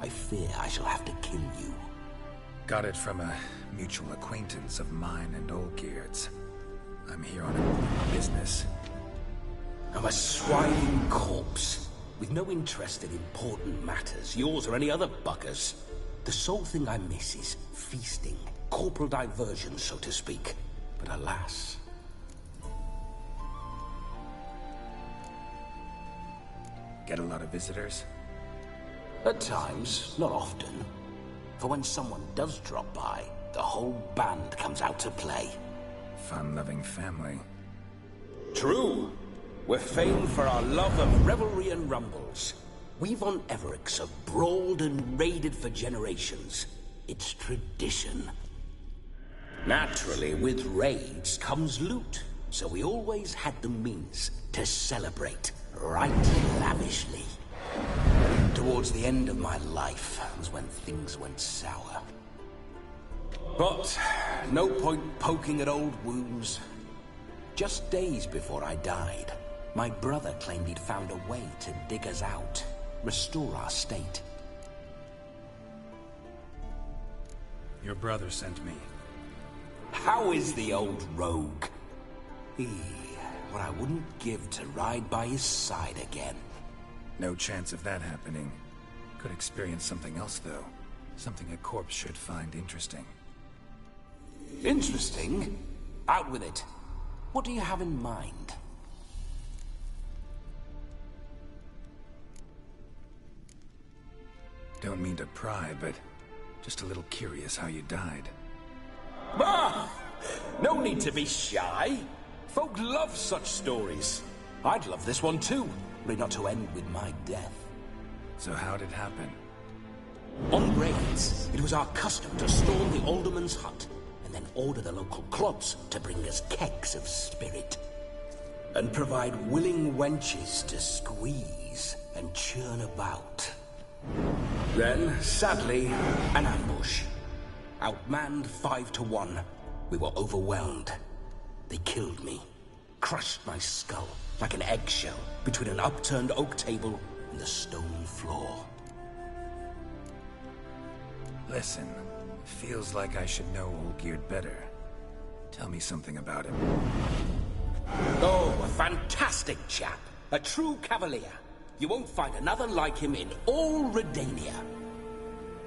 I fear I shall have to kill you. Got it from a mutual acquaintance of mine and Olgierd's. I'm here on important business. I'm a swine corpse, with no interest in important matters, yours or any other buggers. The sole thing I miss is feasting. Corporal diversion, so to speak. But alas... Get a lot of visitors? At times, not often. For when someone does drop by, the whole band comes out to play. Fun-loving family. True. We're famed for our love of revelry and rumbles. We von Evericks have brawled and raided for generations. It's tradition. Naturally, with raids comes loot, so we always had the means to celebrate right lavishly. Towards the end of my life was when things went sour. But no point poking at old wounds. Just days before I died, my brother claimed he'd found a way to dig us out, restore our state. Your brother sent me. How is the old rogue? What I wouldn't give to ride by his side again. No chance of that happening. Could experience something else, though. Something a corpse should find interesting. Interesting? Out with it. What do you have in mind? Don't mean to pry, but just a little curious how you died. Ah! No need to be shy. Folk love such stories. I'd love this one too, but not to end with my death. So how'd it happen? On raids, it was our custom to storm the alderman's hut, and then order the local clods to bring us kegs of spirit. And provide willing wenches to squeeze and churn about. Then, sadly, an ambush. Outmanned 5 to 1, we were overwhelmed. They killed me, crushed my skull like an eggshell between an upturned oak table and the stone floor. Listen, feels like I should know Olgierd better. Tell me something about him. Oh, a fantastic chap. A true cavalier. You won't find another like him in all Redania.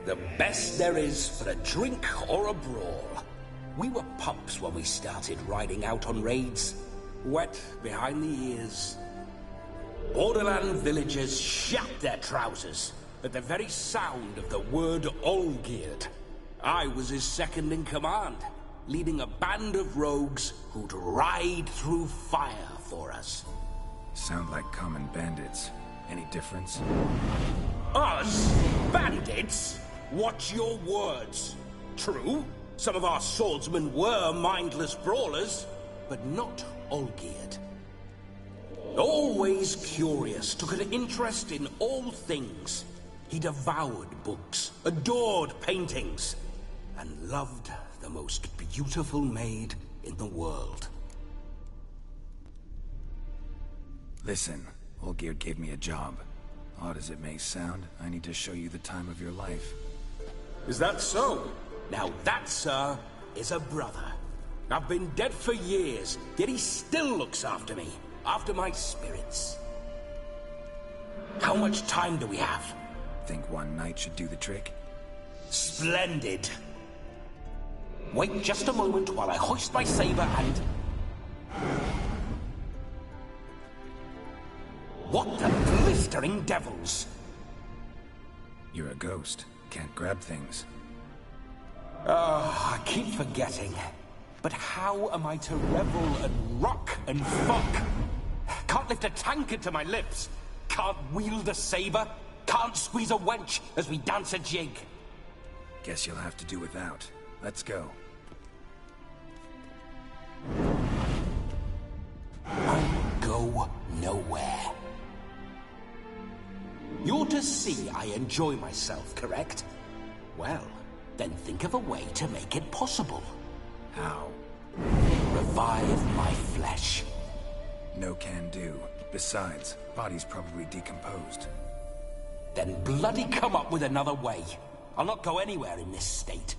The best there is for a drink or a brawl. We were pups when we started riding out on raids. Wet behind the ears. Borderland villagers shat their trousers at the very sound of the word Olgierd. I was his second in command, leading a band of rogues who'd ride through fire for us. Sound like common bandits. Any difference? Us? Bandits? Watch your words. True, some of our swordsmen were mindless brawlers, but not Olgierd. Always curious, took an interest in all things. He devoured books, adored paintings, and loved the most beautiful maid in the world. Listen, Olgierd gave me a job. Odd as it may sound, I need to show you the time of your life. Is that so? Now that, sir, is a brother. I've been dead for years, yet he still looks after me, after my spirits. How much time do we have? Think one night should do the trick? Splendid. Wait just a moment while I hoist my saber and... What the blistering devils? You're a ghost. Can't grab things. I keep forgetting. But how am I to revel and rock and fuck? Can't lift a tankard to my lips. Can't wield a saber. Can't squeeze a wench as we dance a jig. Guess you'll have to do without. Let's go. I'll go nowhere. You're to see I enjoy myself, correct? Well, then think of a way to make it possible. How? Revive my flesh. No can do. Besides, body's probably decomposed. Then bloody come up with another way. I'll not go anywhere in this state.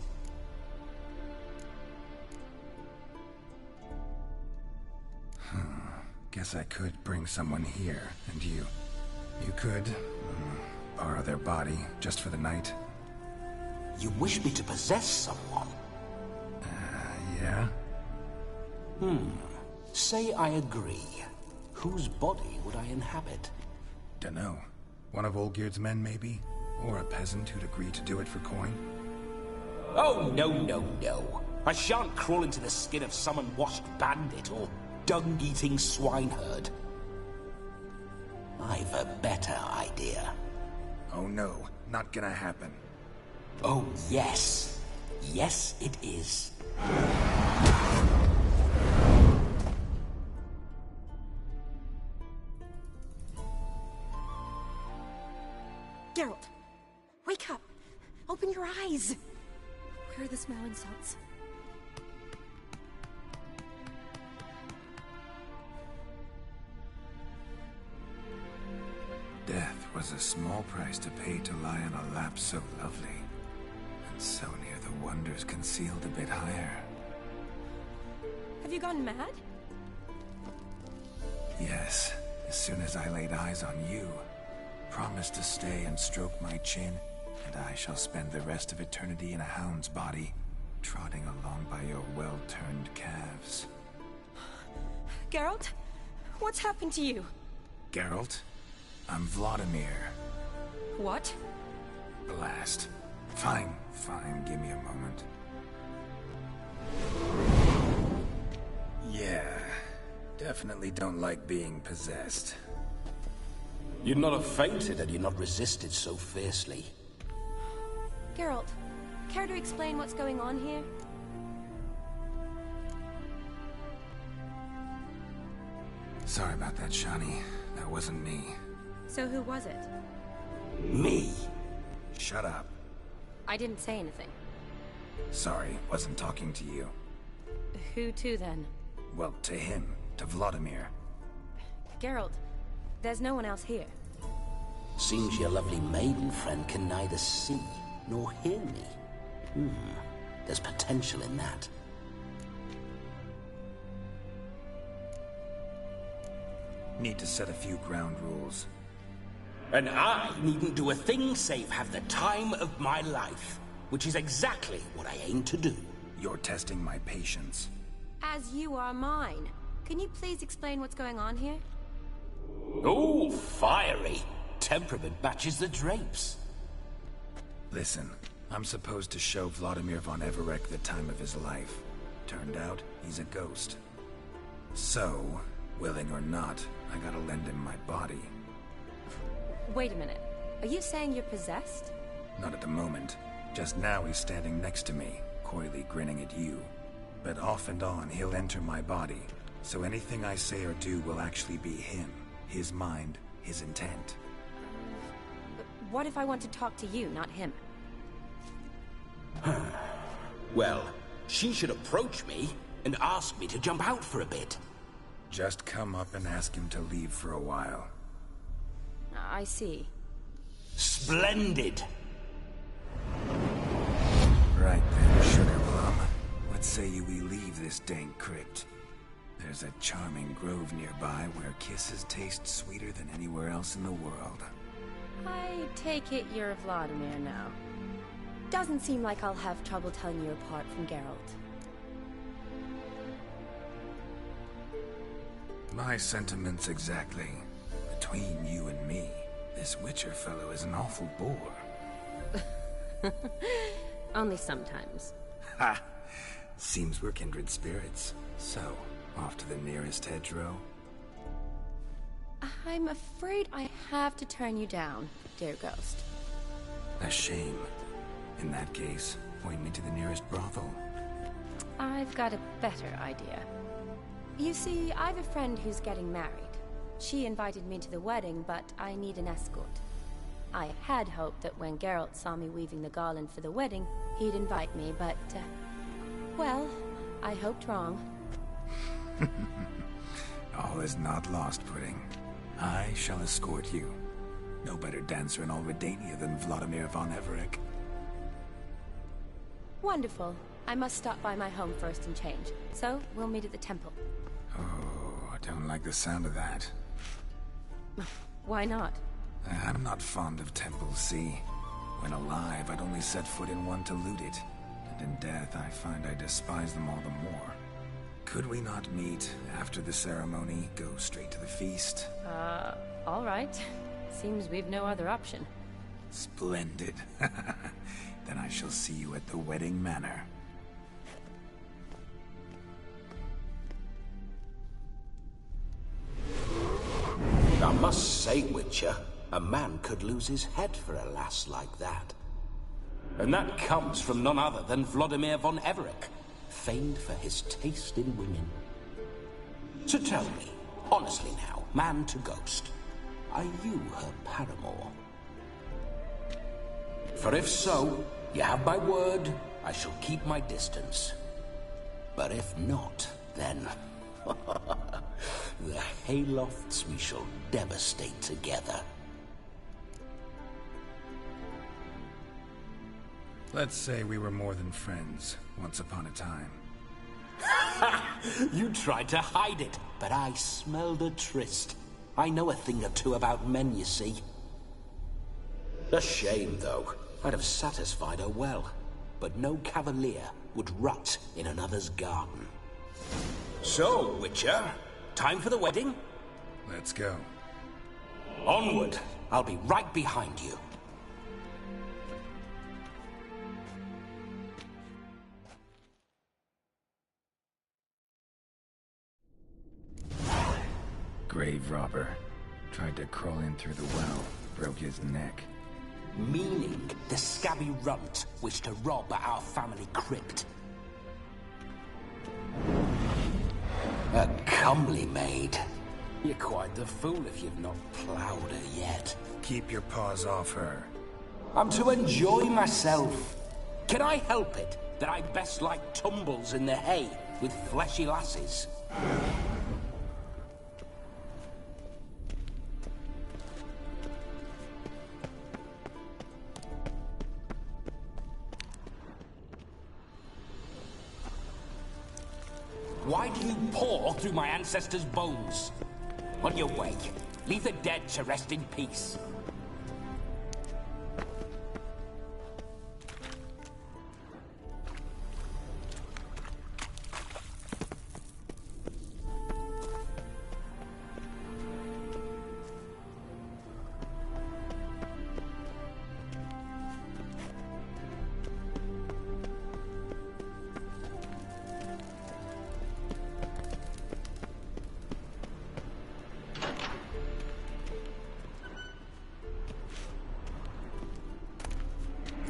Guess I could bring someone here, and you could borrow their body just for the night. You wish me to possess someone? Yeah? Say I agree. Whose body would I inhabit? Dunno. One of Olgierd's men, maybe? Or a peasant who'd agree to do it for coin? Oh, no, no, no. I shan't crawl into the skin of some unwashed bandit or dung-eating swineherd. I've a better idea. Oh no, not gonna happen. Oh, yes. Yes, it is. Geralt, wake up! Open your eyes! Where are the smelling salts? Death was a small price to pay to lie on a lap so lovely, and so near the wonders concealed a bit higher. Have you gone mad? Yes, as soon as I laid eyes on you, promised to stay and stroke my chin, and I shall spend the rest of eternity in a hound's body, trotting along by your well-turned calves. Geralt? What's happened to you? Geralt? I'm Vladimir. What? Blast. Fine, give me a moment. Yeah, definitely don't like being possessed. You'd not have fainted had you not resisted so fiercely. Geralt, care to explain what's going on here? Sorry about that, Shani. That wasn't me. So who was it? Me. Shut up. I didn't say anything. Sorry, wasn't talking to you. Who to then? Well, to him. To Vladimir. Geralt, there's no one else here. Seems your lovely maiden friend can neither see nor hear me. There's potential in that. Need to set a few ground rules. And I needn't do a thing save have the time of my life, which is exactly what I aim to do. You're testing my patience. As you are mine. Can you please explain what's going on here? Oh, fiery. Temperament matches the drapes. Listen, I'm supposed to show Vladimir von Everec the time of his life. Turned out, he's a ghost. So, willing or not, I gotta lend him my body. Wait a minute. Are you saying you're possessed? Not at the moment. Just now he's standing next to me, coyly grinning at you. But off and on, he'll enter my body. So anything I say or do will actually be him. His mind, his intent. What if I want to talk to you, not him? Well, she should approach me and ask me to jump out for a bit. Just come up and ask him to leave for a while. I see. Splendid! Right then, Sugar Plum. What say you we leave this dank crypt? There's a charming grove nearby where kisses taste sweeter than anywhere else in the world. I take it you're Vladimir now. Doesn't seem like I'll have trouble telling you apart from Geralt. My sentiments exactly. Between you and me, this Witcher fellow is an awful bore. Only sometimes. Ha! Seems we're kindred spirits. So, off to the nearest hedgerow? I'm afraid I have to turn you down, dear ghost. A shame. In that case, point me to the nearest brothel. I've got a better idea. You see, I've a friend who's getting married. She invited me to the wedding, but I need an escort. I had hoped that when Geralt saw me weaving the garland for the wedding, he'd invite me, but, well, I hoped wrong. All is not lost, Pudding. I shall escort you. No better dancer in all Redania than Vladimir von Everec. Wonderful. I must stop by my home first and change, so we'll meet at the temple. Oh, I don't like the sound of that. Why not? I'm not fond of temples, see? When alive, I'd only set foot in one to loot it. And in death, I find I despise them all the more. Could we not meet after the ceremony, go straight to the feast? All right. Seems we've no other option. Splendid. Then I shall see you at the wedding manor. I must say, Witcher, a man could lose his head for a lass like that. And that comes from none other than Vladimir von Everec, famed for his taste in women. So tell me, honestly now, man to ghost, are you her paramour? For if so, you have my word, I shall keep my distance. But if not, then... the haylofts we shall devastate together. Let's say we were more than friends, once upon a time. You tried to hide it, but I smelled a tryst. I know a thing or two about men, you see. A shame, though. I'd have satisfied her well, but no cavalier would rut in another's garden. So, Witcher, time for the wedding? Let's go. Onward. I'll be right behind you. Grave robber. Tried to crawl in through the well. Broke his neck. Meaning the scabby runt wished to rob our family crypt. A comely maid. You're quite the fool if you've not ploughed her yet. Keep your paws off her. I'm to enjoy myself. Can I help it that I best like tumbles in the hay with fleshy lasses? Why do you paw through my ancestors' bones? On your way, leave the dead to rest in peace.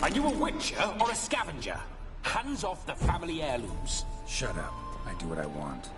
Are you a witcher or a scavenger? Hands off the family heirlooms. Shut up. I do what I want.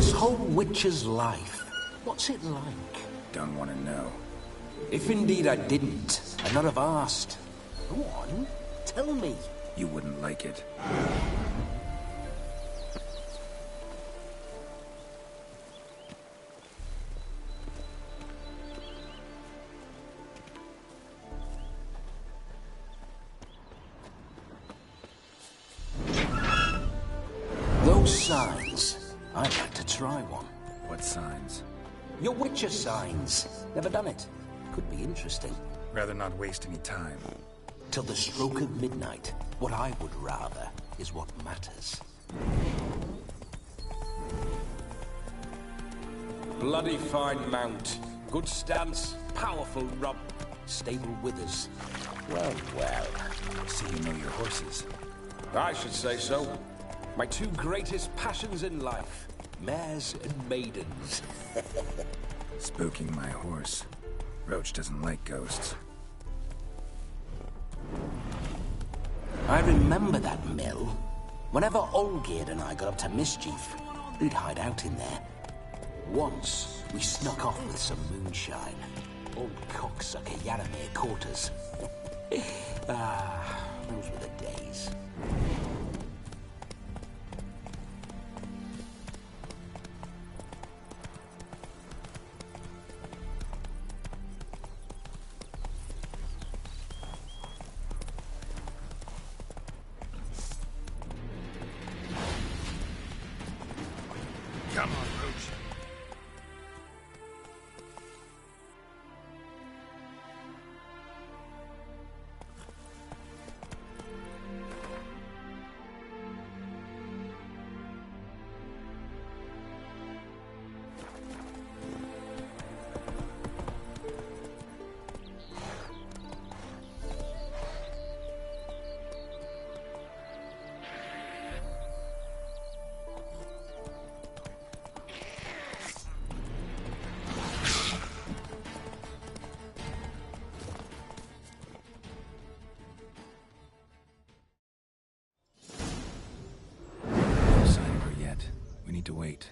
This whole witcher's life, what's it like? Don't want to know. If indeed I didn't, I'd not have asked. Go on, tell me. You wouldn't like it. Those signs, I'd like to try one. What signs? Your Witcher signs. Never done it. Could be interesting. Rather not waste any time. Till the stroke of midnight, what I would rather is what matters. Bloody fine mount. Good stance, powerful rump, stable withers. Well, well. So you know your horses. I should say so. My two greatest passions in life. Mares and maidens. Spooking my horse. Roach doesn't like ghosts. I remember that mill. Whenever Olgierd and I got up to mischief, we'd hide out in there. Once, we snuck off with some moonshine. Old cocksucker Yaramir caught us. Those were the days. Come on, Roach. No sign of her yet. We need to wait.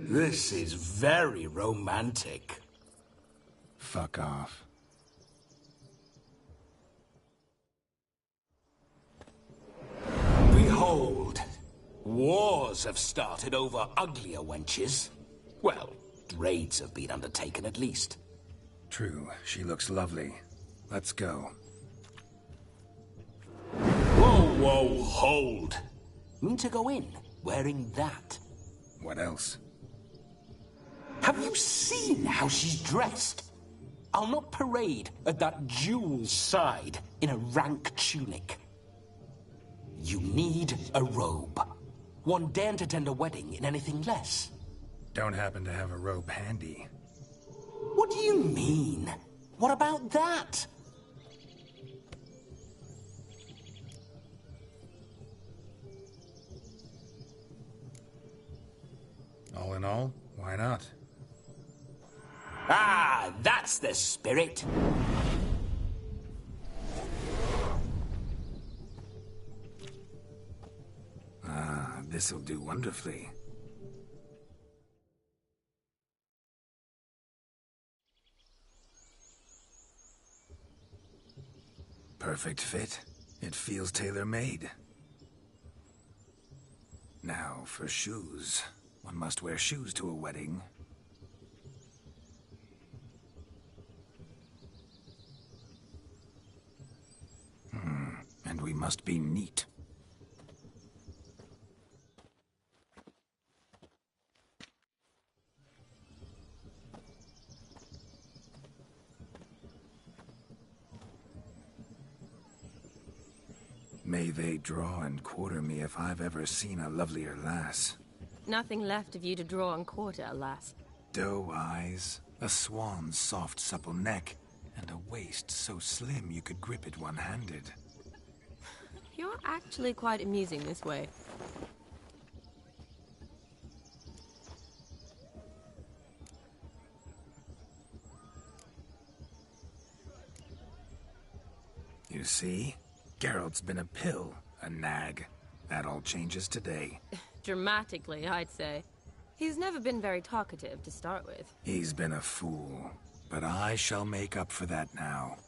This is very romantic. Fuck off. Behold, wars have started over uglier wenches. Well, raids have been undertaken at least. True, she looks lovely. Let's go. Whoa, whoa, hold. Mean to go in, wearing that? What else? Have you seen how she's dressed? I'll not parade at that jewel's side in a rank tunic. You need a robe. One daren't attend a wedding in anything less. Don't happen to have a robe handy. What do you mean? What about that? All in all, why not? Ah, that's the spirit. Ah, this'll do wonderfully. Perfect fit. It feels tailor-made. Now, for shoes. One must wear shoes to a wedding. And we must be neat. May they draw and quarter me if I've ever seen a lovelier lass. Nothing left of you to draw and quarter, alas. Doe eyes, a swan's soft supple neck, and a waist so slim you could grip it one-handed. You're actually quite amusing this way. You see? Geralt's been a pill, a nag. That all changes today. Dramatically, I'd say. He's never been very talkative to start with. He's been a fool, but I shall make up for that now.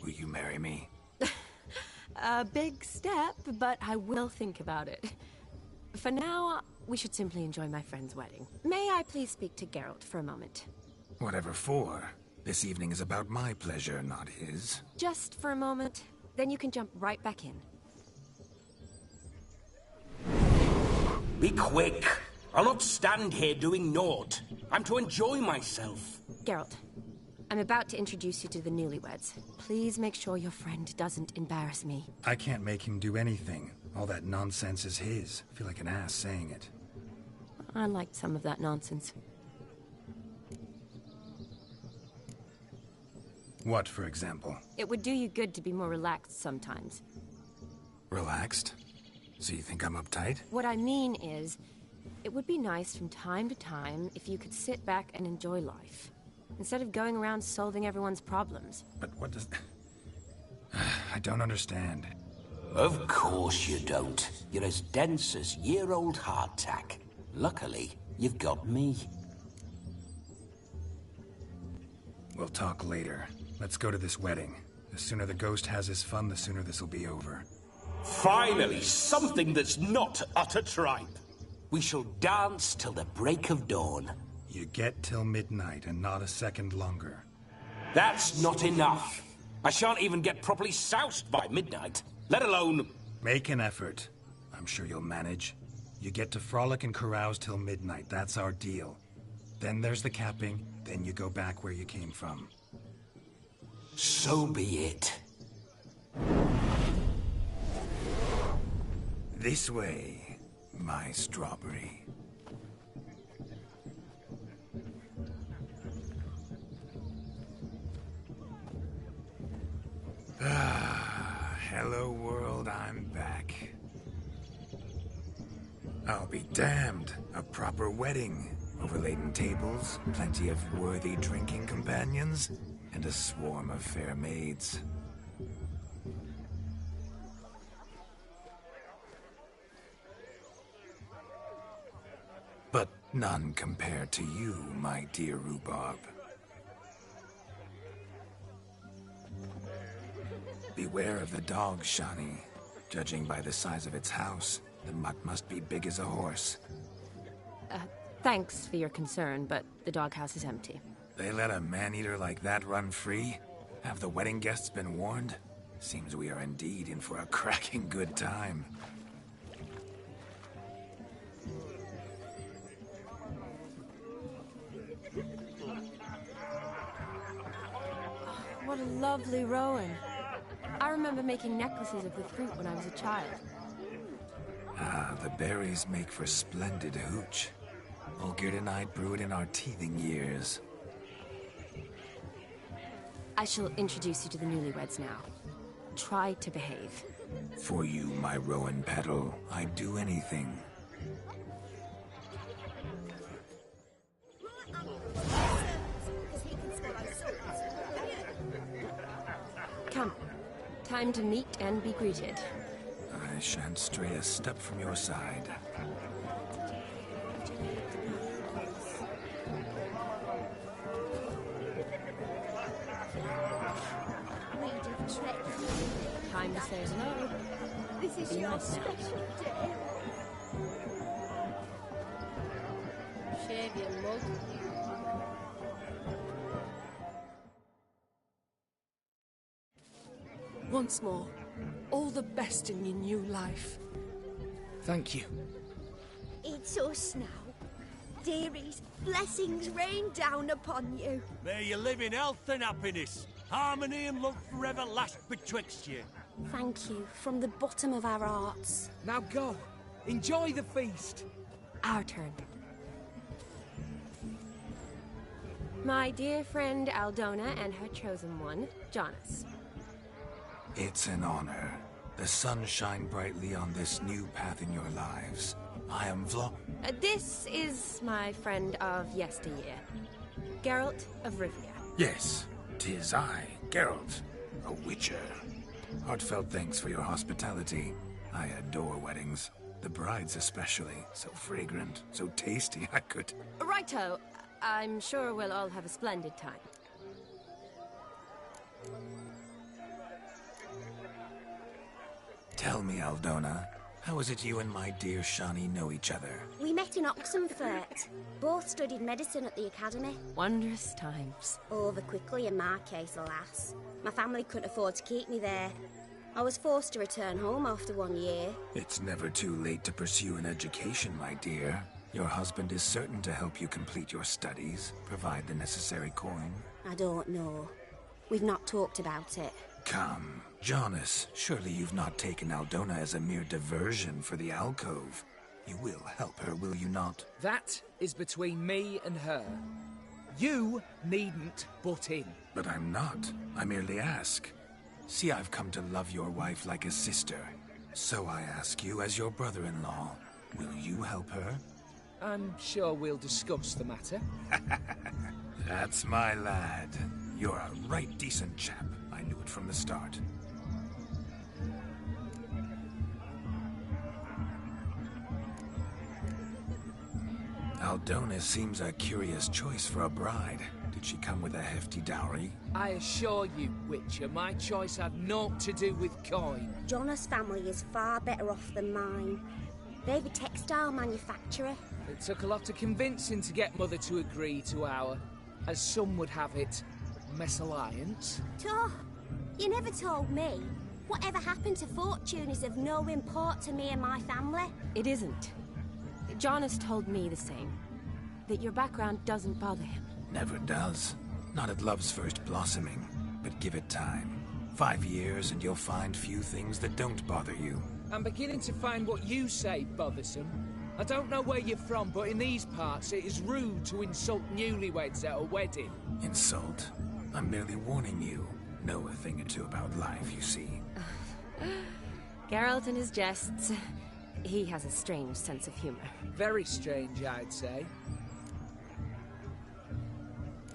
Will you marry me? A big step, but I will think about it. For now, we should simply enjoy my friend's wedding. May I please speak to Geralt for a moment? Whatever for. This evening is about my pleasure, not his. Just for a moment, then you can jump right back in. Be quick. I'll not stand here doing naught. I'm to enjoy myself. Geralt, I'm about to introduce you to the newlyweds. Please make sure your friend doesn't embarrass me. I can't make him do anything. All that nonsense is his. I feel like an ass saying it. I liked some of that nonsense. What, for example? It would do you good to be more relaxed sometimes. Relaxed? So you think I'm uptight? What I mean is, it would be nice from time to time if you could sit back and enjoy life, instead of going around solving everyone's problems. But what does... I don't understand. Of course you don't. You're as dense as year-old hardtack. Luckily, you've got me. We'll talk later. Let's go to this wedding. The sooner the ghost has his fun, the sooner this'll be over. Finally, something that's not utter tripe. We shall dance till the break of dawn. You get till midnight and not a second longer. That's not enough. I shan't even get properly soused by midnight, let alone... Make an effort. I'm sure you'll manage. You get to frolic and carouse till midnight. That's our deal. Then there's the capping, then you go back where you came from. So be it. This way, my strawberry. Hello world, I'm back. I'll be damned. A proper wedding. Overladen tables, plenty of worthy drinking companions, and a swarm of fair maids. But none compared to you, my dear rhubarb. Beware of the dog, Shani. Judging by the size of its house, the mutt must be big as a horse. Thanks for your concern, but the doghouse is empty. They let a man-eater like that run free? Have the wedding guests been warned? Seems we are indeed in for a cracking good time. What a lovely rowan. I remember making necklaces of the fruit when I was a child. Ah, the berries make for splendid hooch. Olgierd and I brewed in our teething years. I shall introduce you to the newlyweds now. Try to behave. For you, my rowan petal, I'd do anything. Come. Time to meet and be greeted. I shan't stray a step from your side. Time to say hello. This is your special day. Shave your mug. Once more, all the best in your new life. Thank you. It's us now. Dearies, blessings rain down upon you. May you live in health and happiness. Harmony and love forever last betwixt you. Thank you from the bottom of our hearts. Now go. Enjoy the feast. Our turn. My dear friend Aldona and her chosen one, Jonas. It's an honor. The sun shine brightly on this new path in your lives. I am This is my friend of yesteryear, Geralt of Rivia. Yes, 'tis I, Geralt, a witcher. Heartfelt thanks for your hospitality. I adore weddings. The brides especially. So fragrant, so tasty, I could... Righto. I'm sure we'll all have a splendid time. Tell me, Aldona, how is it you and my dear Shani know each other? We met in Oxenfurt. Both studied medicine at the academy. Wondrous times. Over quickly in my case, alas. My family couldn't afford to keep me there. I was forced to return home after 1 year. It's never too late to pursue an education, my dear. Your husband is certain to help you complete your studies, provide the necessary coin. I don't know. We've not talked about it. Come, Jonas, surely you've not taken Aldona as a mere diversion for the alcove. You will help her, will you not? That is between me and her. You needn't butt in. But I'm not. I merely ask. See, I've come to love your wife like a sister. So I ask you as your brother-in-law, will you help her? I'm sure we'll discuss the matter. That's my lad. You're a right decent chap. I knew it from the start. Aldona seems a curious choice for a bride. Did she come with a hefty dowry? I assure you, Witcher, my choice had naught to do with coin. Jonas' family is far better off than mine. They've a textile manufacturer. It took a lot of convincing to get Mother to agree to our, as some would have it, mesalliance. Toh, you never told me. Whatever happened to fortune is of no import to me and my family. It isn't. Jonas told me the same. That your background doesn't bother him. Never does. Not at love's first blossoming. But give it time. 5 years and you'll find few things that don't bother you. I'm beginning to find what you say bothersome. I don't know where you're from, but in these parts it is rude to insult newlyweds at a wedding. Insult? I'm merely warning you. Know a thing or two about life, you see. Geralt and his jests. He has a strange sense of humor. Very strange, I'd say.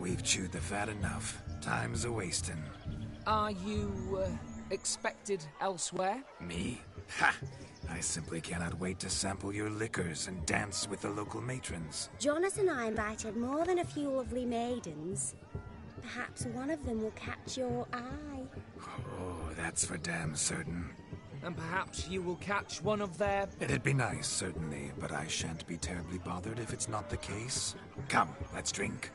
We've chewed the fat enough. Time's a-wasting. Are you, expected elsewhere? Me? Ha! I simply cannot wait to sample your liquors and dance with the local matrons. Jonas and I invited more than a few lovely maidens. Perhaps one of them will catch your eye. Oh, that's for damn certain. And perhaps you will catch one of their... It'd be nice, certainly, but I shan't be terribly bothered if it's not the case. Come, let's drink.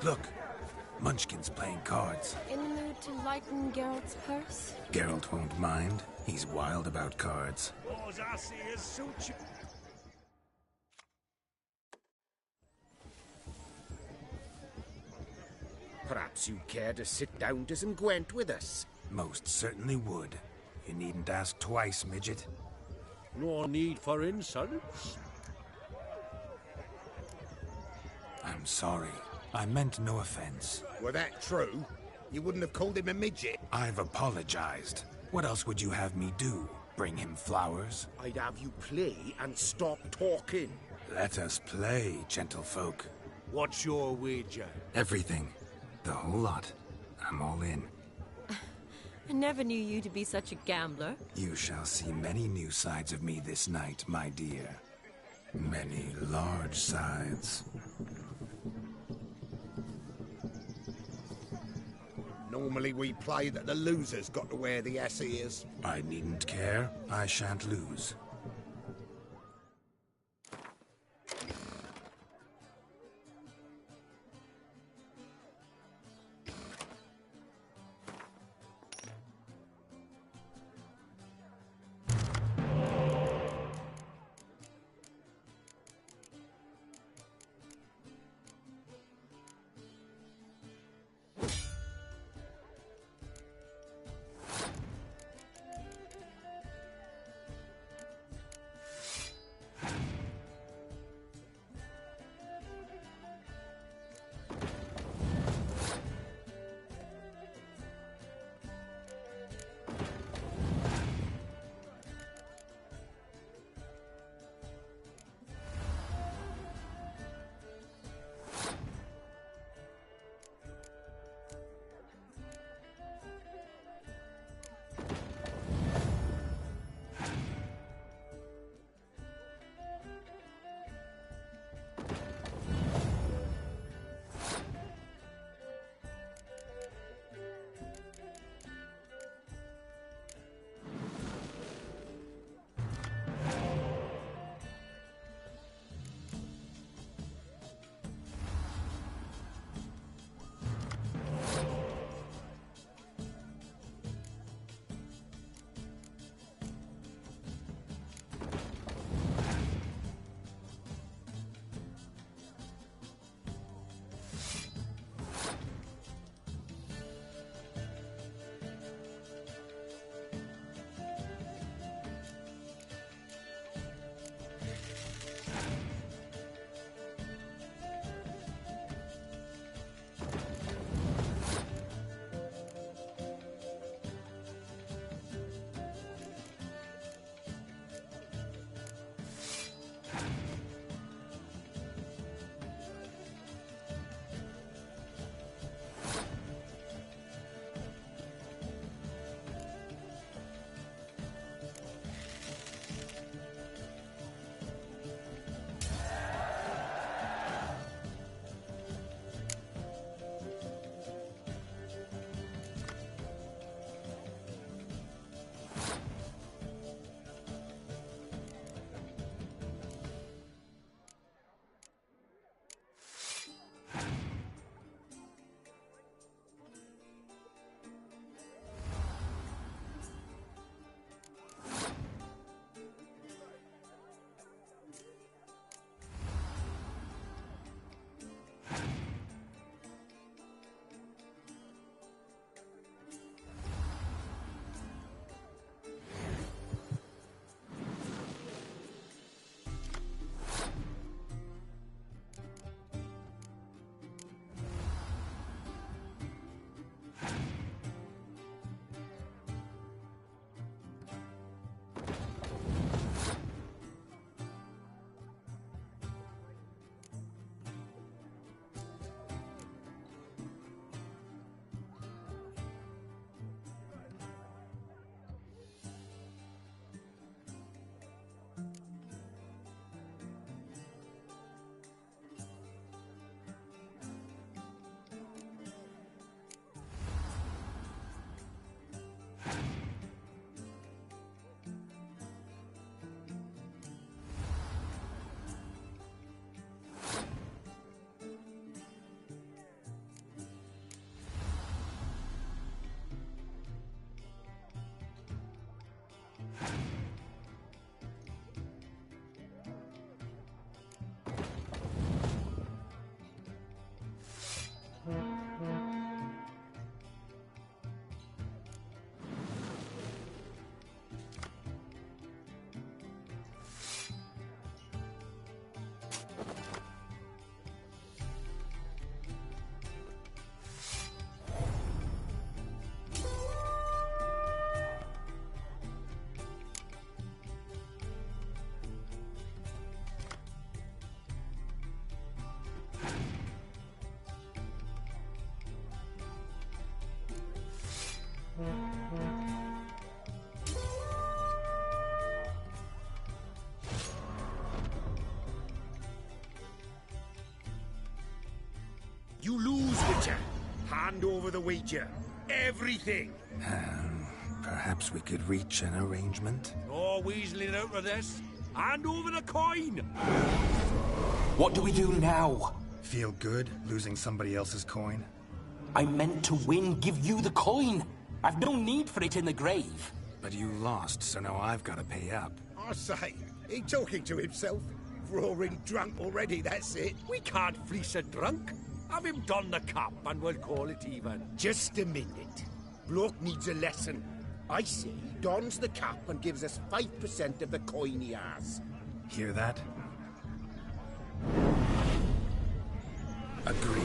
Look. Munchkin's playing cards. In the mood to lighten Geralt's purse? Geralt won't mind. He's wild about cards. Perhaps you'd care to sit down to some Gwent with us? Most certainly would. You needn't ask twice, midget. No need for insults. I'm sorry. I meant no offense. Were that true, you wouldn't have called him a midget. I've apologized. What else would you have me do? Bring him flowers? I'd have you play and stop talking. Let us play, gentlefolk. What's your wager? Everything. The whole lot. I'm all in. I never knew you to be such a gambler. You shall see many new sides of me this night, my dear. Many large sides. Normally we play that the loser's got to wear the ass ears. I needn't care. I shan't lose. Hand over the wager. Everything. Perhaps we could reach an arrangement? No weaseling out of this. Hand over the coin. What do we do now? Feel good losing somebody else's coin? I meant to win, give you the coin. I've no need for it in the grave. But you lost, so now I've got to pay up. I say, he talking to himself? Roaring drunk already, that's it. We can't fleece a drunk. Have him don the cap and we'll call it even. Just a minute. Bloke needs a lesson. I say he dons the cap and gives us 5% of the coin he has. Hear that? Agreed.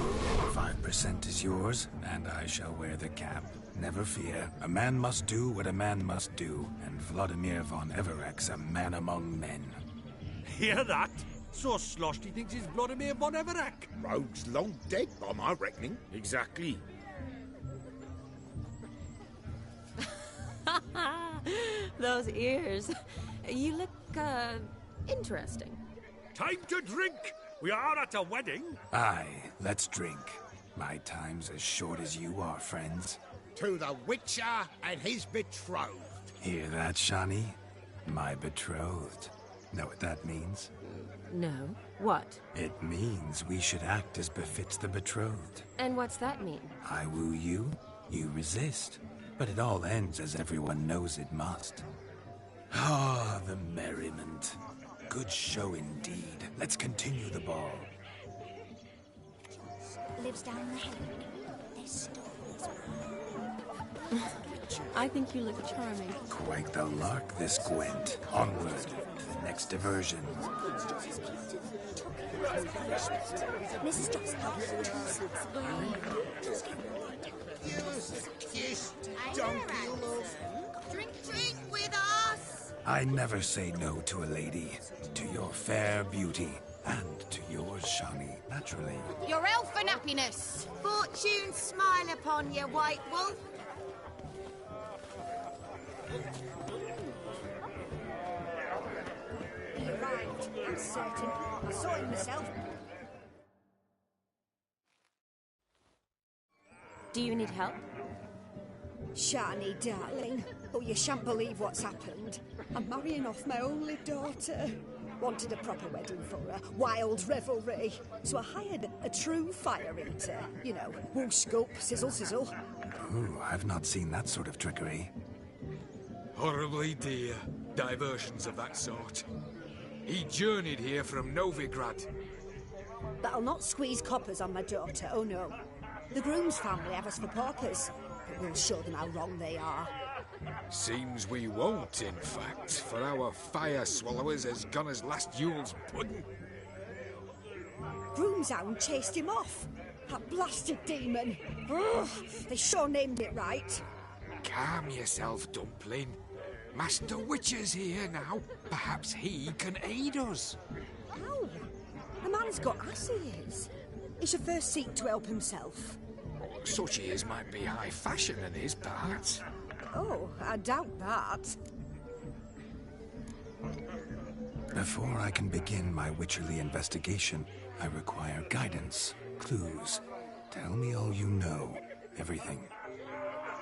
5% is yours, and I shall wear the cap. Never fear. A man must do what a man must do, and Vladimir von Everek's a man among men. Hear that? So sloshed he thinks he's Vladimir von Everek. Rogue's long dead, by my reckoning. Exactly. Those ears. You look, interesting. Time to drink! We are at a wedding. Aye, let's drink. My time's as short as you are, friends. To the Witcher and his betrothed. Hear that, Shani? My betrothed. Know what that means? No. What? It means we should act as befits the betrothed. And what's that mean? I woo you, you resist. But it all ends as everyone knows it must. Ah, the merriment. Good show indeed. Let's continue the ball. Lives down the hill. There's stories. I think you look charming. Quite the lark, this Gwent. Onward to the next diversion. Mrs. Doss, Drink with us! I never say no to a lady. To your fair beauty. And to yours, Shani, naturally. Your elfin happiness! Fortune smile upon you, White Wolf. He arrived, I'm certain. I saw him myself. Do you need help? Shani, darling. Oh, you shan't believe what's happened. I'm marrying off my only daughter. Wanted a proper wedding for her. Wild revelry. So I hired a true fire eater. You know, whoosh, scoop, sizzle, sizzle. Ooh, I've not seen that sort of trickery. Horribly dear diversions of that sort. He journeyed here from Novigrad. But I'll not squeeze coppers on my daughter, oh no. The groom's family have us for paupers, but we'll show them how wrong they are. Seems we won't, in fact, for our fire swallowers has gone as last Yule's pudding. Groom's hound chased him off. That blasted demon. Ugh, they sure named it right. Calm yourself, Dumpling. Master Witcher's here now. Perhaps he can aid us. Ow! The man's got ass ears. He should first seek to help himself. Such ears might be high fashion in his parts. Oh, I doubt that. Before I can begin my witcherly investigation, I require guidance, clues. Tell me all you know. Everything.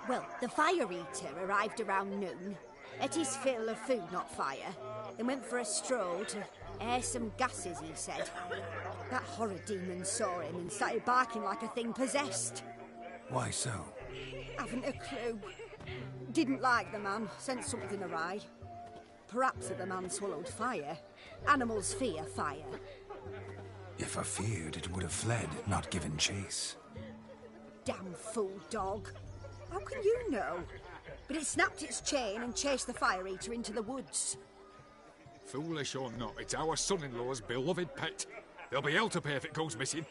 Well, the fire eater arrived around noon. Ate his fill of food, not fire. Then went for a stroll to air some gases, he said. That horror demon saw him and started barking like a thing possessed. Why so? Haven't a clue. Didn't like the man, sent something awry. Perhaps if the man swallowed fire. Animals fear fire. If I feared, it would have fled, not given chase. Damn fool dog. How can you know? But it snapped its chain and chased the fire eater into the woods. Foolish or not, it's our son-in-law's beloved pet. There'll be hell to pay if it goes missing.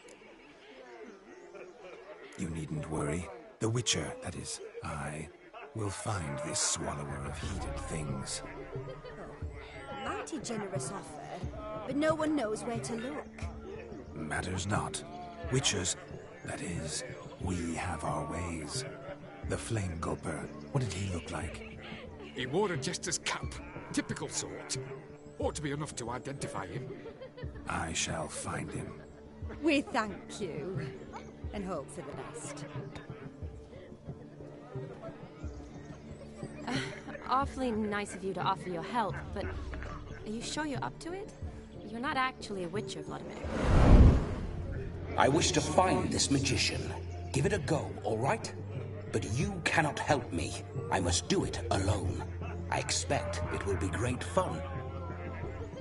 You needn't worry. The Witcher, that is, I, will find this swallower of heated things. Oh, mighty generous offer, but no one knows where to look. Matters not. Witchers, that is, we have our ways. The Flame Gulper, what did he look like? He wore a jester's cap. Typical sort. Ought to be enough to identify him. I shall find him. We thank you, and hope for the best. awfully nice of you to offer your help, but are you sure you're up to it? You're not actually a witcher, Vladimir. I wish to find this magician. Give it a go, all right? But you cannot help me. I must do it alone. I expect it will be great fun.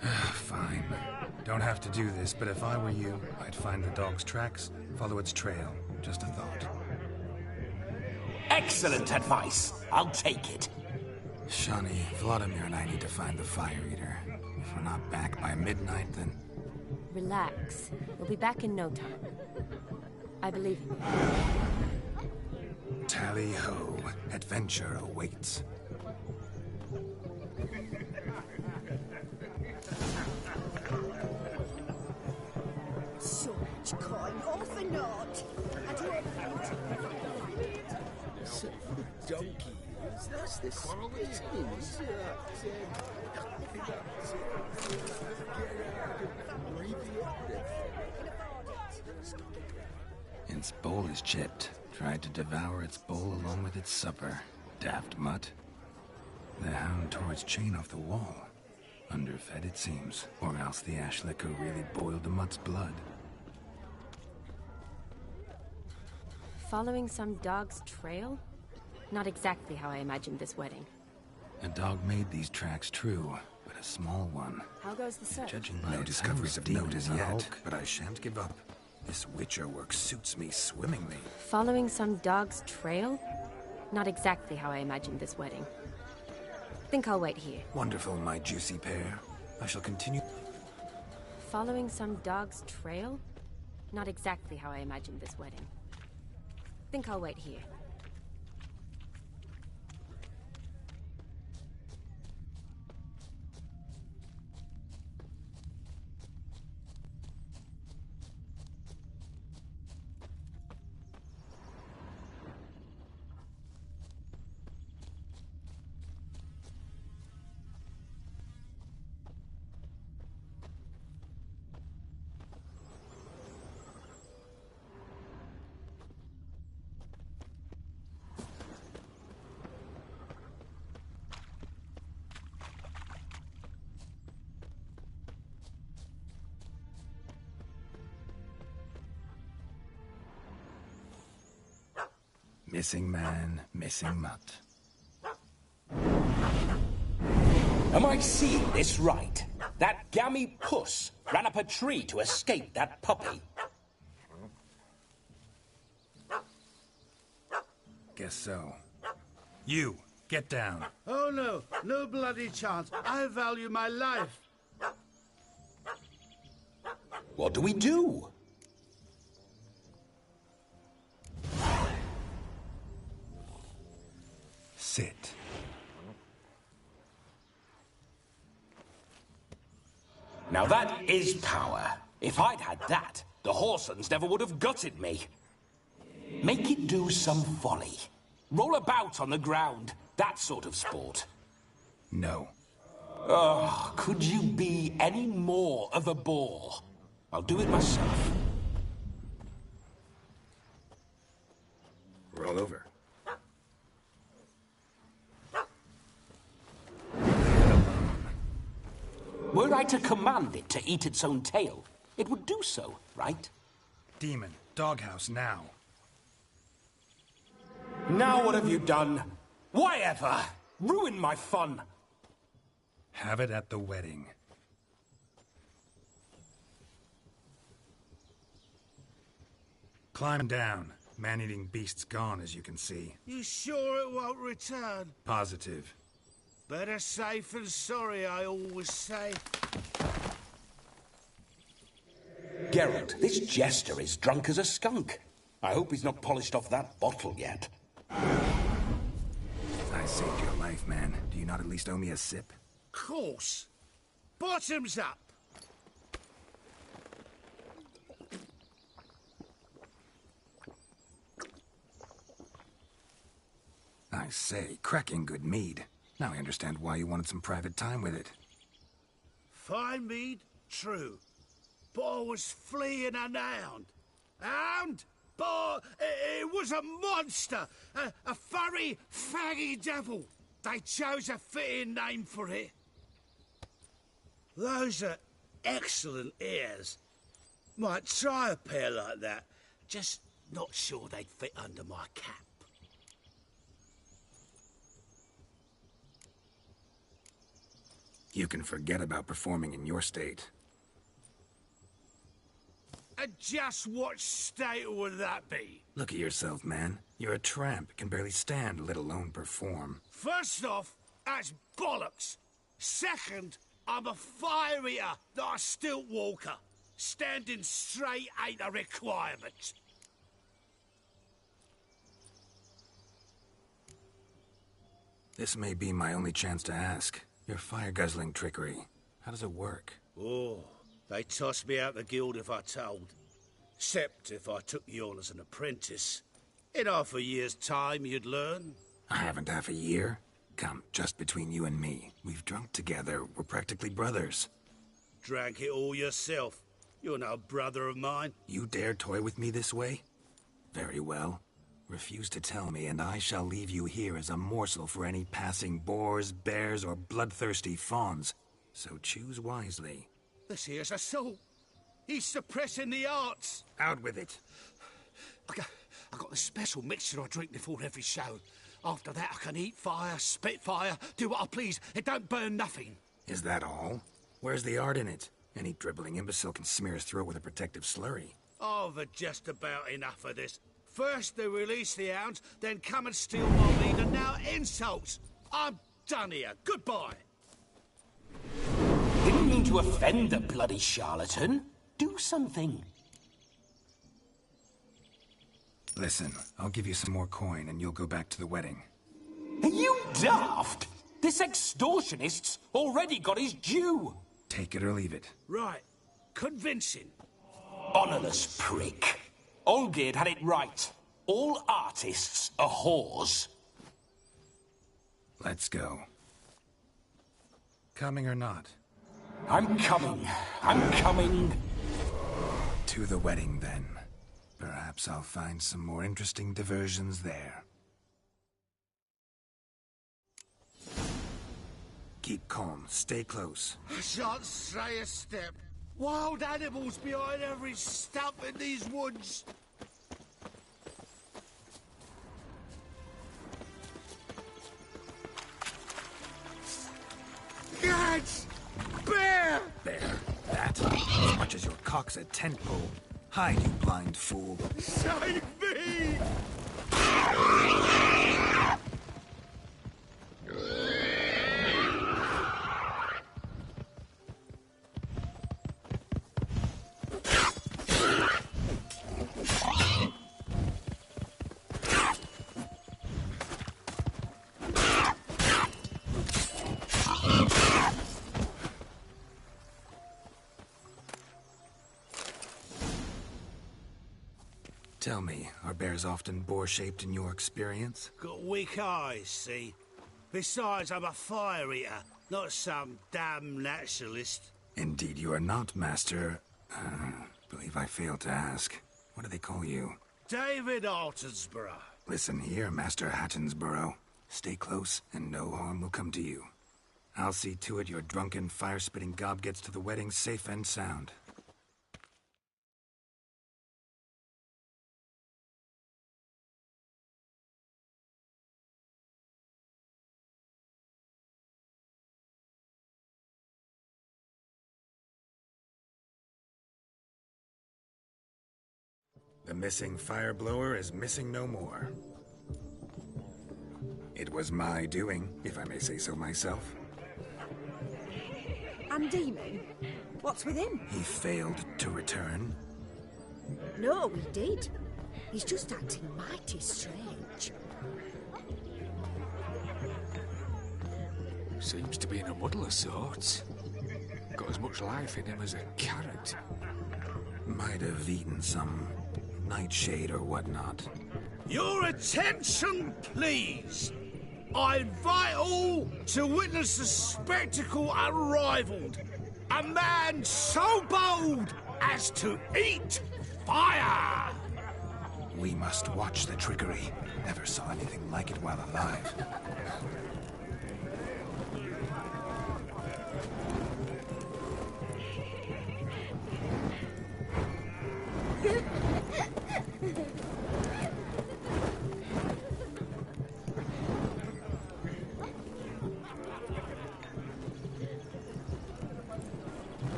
Fine. Don't have to do this, but if I were you, I'd find the dog's tracks, follow its trail. Just a thought. Excellent advice. I'll take it. Shani, Vladimir and I need to find the Fire Eater. If we're not back by midnight, then... Relax. We'll be back in no time. I believe in you. Tally-ho. Adventure awaits. So much coin, all for naught. I do hope So, donkeys, that's the spittings. Its bowl is chipped. Tried to devour its bowl along with its supper. Daft mutt. The hound tore its chain off the wall. Underfed, it seems. Or else the ash liquor really boiled the mutt's blood. Following some dog's trail? Not exactly how I imagined this wedding. A dog made these tracks true, but a small one. How goes the search? Judging by no discoveries of note as yet, but I shan't give up. This witcher work suits me swimmingly. Following some dog's trail? Not exactly how I imagined this wedding. Think I'll wait here. Wonderful, my juicy pear. I shall continue. Following some dog's trail? Not exactly how I imagined this wedding. Think I'll wait here. Missing man, missing mutt. Am I seeing this right? That gammy puss ran up a tree to escape that puppy. Guess so. You, get down. Oh no, no bloody chance. I value my life. What do we do? Sit. Now that is power. If I'd had that, the Horsons never would have gutted me. Make it do some folly. Roll about on the ground. That sort of sport. No. Oh, could you be any more of a bore? I'll do it myself. Roll over. Were I to command it to eat its own tail, it would do so, right? Demon, doghouse now. Now what have you done? Why ever? Ruin my fun. Have it at the wedding. Climb down. Man-eating beast's gone, as you can see. You sure it won't return? Positive. Better safe than sorry, I always say. Geralt, this jester is drunk as a skunk. I hope he's not polished off that bottle yet. I saved your life, man. Do you not at least owe me a sip? Course. Bottoms up. I say, cracking good mead. Now I understand why you wanted some private time with it. Fine mead, true. But I was fleeing an hound. Hound? But it was a monster. A furry, faggy devil. They chose a fitting name for it. Those are excellent ears. Might try a pair like that. Just not sure they'd fit under my cap. You can forget about performing in your state. And just what state would that be? Look at yourself, man. You're a tramp, can barely stand, let alone perform. First off, that's bollocks. Second, I'm a fire eater, not a stilt walker. Standing straight ain't a requirement. This may be my only chance to ask. Your fire-guzzling trickery, how does it work? Oh, they tossed me out the guild if I told. Except if I took you on as an apprentice. In half a year's time, you'd learn. I haven't half a year. Come, just between you and me. We've drunk together. We're practically brothers. Drank it all yourself. You're no brother of mine. You dare toy with me this way? Very well. Refuse to tell me, and I shall leave you here as a morsel for any passing boars, bears, or bloodthirsty fawns. So choose wisely. This here's assault. He's suppressing the arts. Out with it. I got the special mixture I drink before every show. After that, I can eat fire, spit fire, do what I please. It don't burn nothing. Is that all? Where's the art in it? Any dribbling imbecile can smear his throat with a protective slurry. I've had just about enough of this. First they release the hounds, then come and steal my meat, and now insults. I'm done here. Goodbye. Didn't mean to offend the bloody charlatan. Do something. Listen, I'll give you some more coin and you'll go back to the wedding. Are you daft? This extortionist's already got his due. Take it or leave it. Right. Convincing. Honourless prick. Olgerd had it right. All artists are whores. Let's go. Coming or not? I'm coming. I'm coming. To the wedding, then. Perhaps I'll find some more interesting diversions there. Keep calm. Stay close. I shan't stray a step. Wild animals behind every stump in these woods. Gads! Bear! Bear? That? As much as your cock's a tent pole. Hide, you blind fool. Save me! Tell me, are bears often boar-shaped in your experience? Got weak eyes, see? Besides, I'm a fire eater, not some damn naturalist. Indeed you are not, Master. Believe I failed to ask. What do they call you? David Altonsborough. Listen here, Master Hattonsborough. Stay close, and no harm will come to you. I'll see to it your drunken, fire-spitting gob gets to the wedding safe and sound. The missing fire blower is missing no more. It was my doing, if I may say so myself. And Demon? What's with him? He failed to return. No, he did. He's just acting mighty strange. Seems to be in a muddle of sorts. Got as much life in him as a carrot. Might have eaten some nightshade or whatnot. Your attention, please. I invite all to witness a spectacle unrivaled. A man so bold as to eat fire! We must watch the trickery. Never saw anything like it while alive.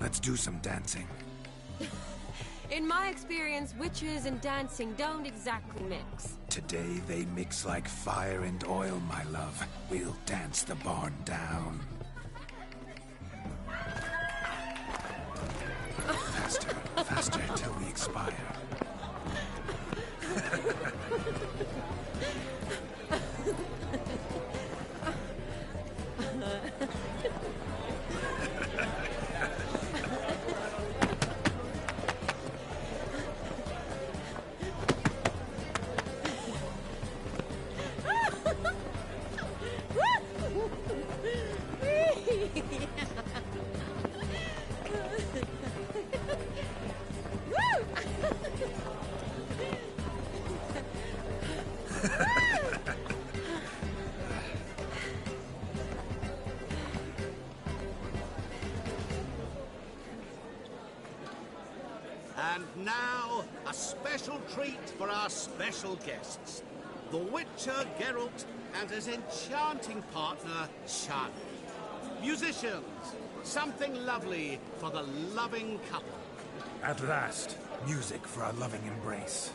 Let's do some dancing. In my experience, witches and dancing don't exactly mix. Today they mix like fire and oil, my love. We'll dance the barn down. Faster, faster, till we expire. And now, a special treat for our special guests. The Witcher Geralt and his enchanting partner, Shani. Musicians, something lovely for the loving couple. At last, music for our loving embrace.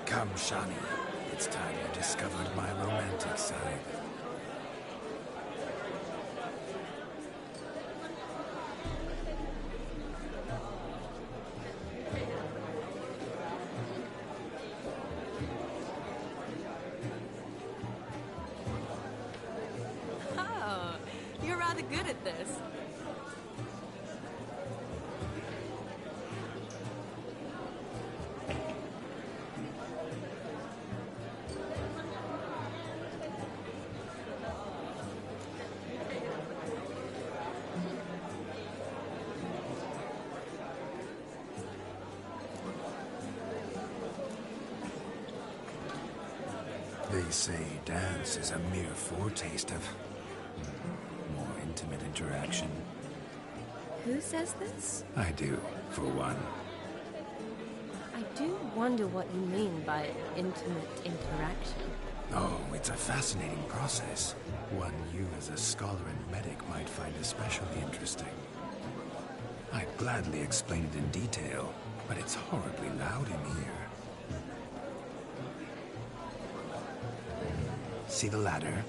Come, Shani. It's time you discovered my romantic side. Oh, you're rather good at this. They say dance is a mere foretaste of more intimate interaction. Who says this? I do, for one. I do wonder what you mean by intimate interaction. Oh, it's a fascinating process. One you as a scholar and medic might find especially interesting. I'd gladly explain it in detail, but it's horribly loud in here. See the ladder?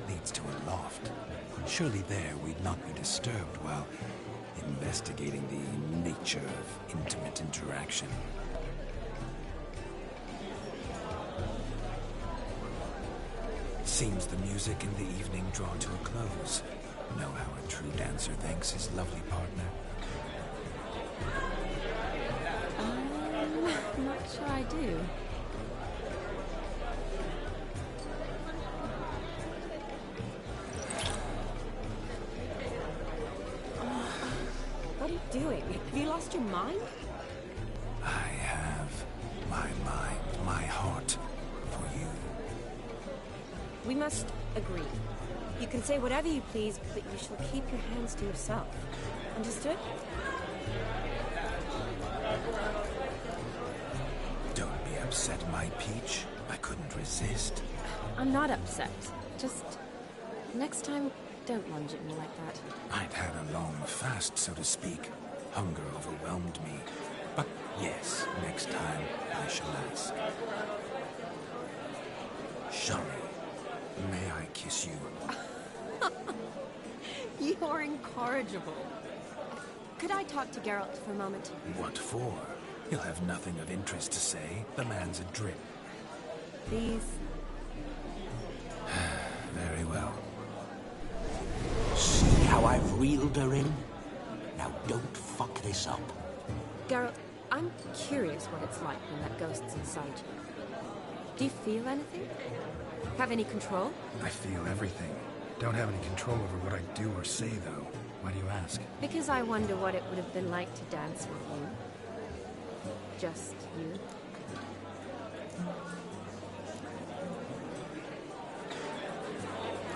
Leads to a loft. Surely there we'd not be disturbed while investigating the nature of intimate interaction. Seems the music in the evening drawn to a close. Know how a true dancer thanks his lovely partner? I'm not sure I do. What are you doing? Have you lost your mind? I have my mind, my heart for you. We must agree. You can say whatever you please, but you shall keep your hands to yourself. Understood? Don't be upset, my peach. I couldn't resist. I'm not upset. Just next time, don't lunge at me like that. I'd had a long fast, so to speak. Hunger overwhelmed me. But yes, next time I shall ask. Shani, may I kiss you? You're incorrigible. Could I talk to Geralt for a moment? What for? He'll have nothing of interest to say. The man's a drip. Please. Very well. See how I've reeled her in? Now don't fuck this up. Geralt, I'm curious what it's like when that ghost's inside you. Do you feel anything? Have any control? I feel everything. Don't have any control over what I do or say, though. Why do you ask? Because I wonder what it would have been like to dance with you. Just you.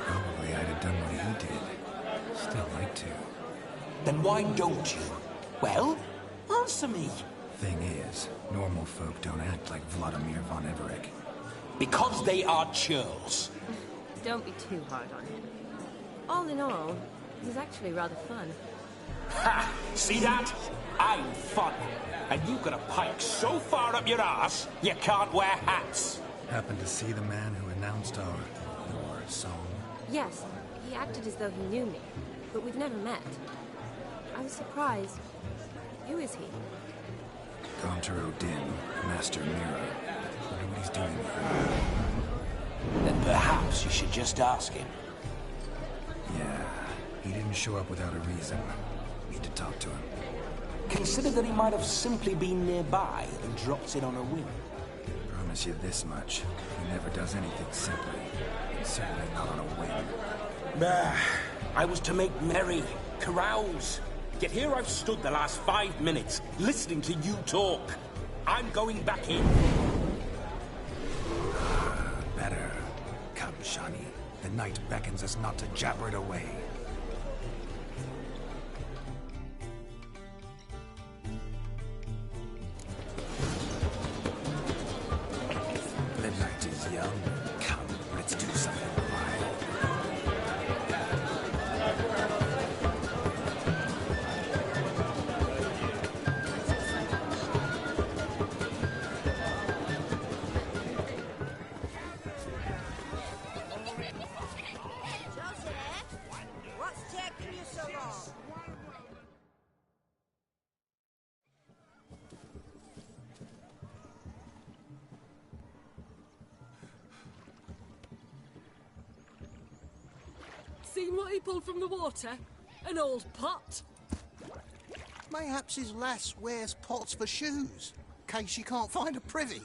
Probably I'd have done what he did. Still like to. Then why don't you? Well, answer me. Thing is, normal folk don't act like Vladimir von Everec. Because they are churls. Don't be too hard on him. All in all, he's actually rather fun. Ha! See that? I'm fun. And you've got a pike so far up your ass, you can't wear hats. Happened to see the man who announced your song? Yes, he acted as though he knew me, but we've never met. I was surprised. Who is he? Gonter O'Dim, Master Mirror. Wonder what he's doing here. Then perhaps you should just ask him. Yeah, he didn't show up without a reason. Need to talk to him. Consider that he might have simply been nearby and dropped in on a whim. Promise you this much. He never does anything simply. Certainly not on a whim. I was to make merry, carouse. Yet here I've stood the last 5 minutes, listening to you talk. I'm going back in. Better. Come, Shani. The night beckons us not to jabber it away. The night is young. Come, let's do something wild. Seen what he pulled from the water? An old pot. Mayhaps his lass wears pots for shoes, in case she can't find a privy.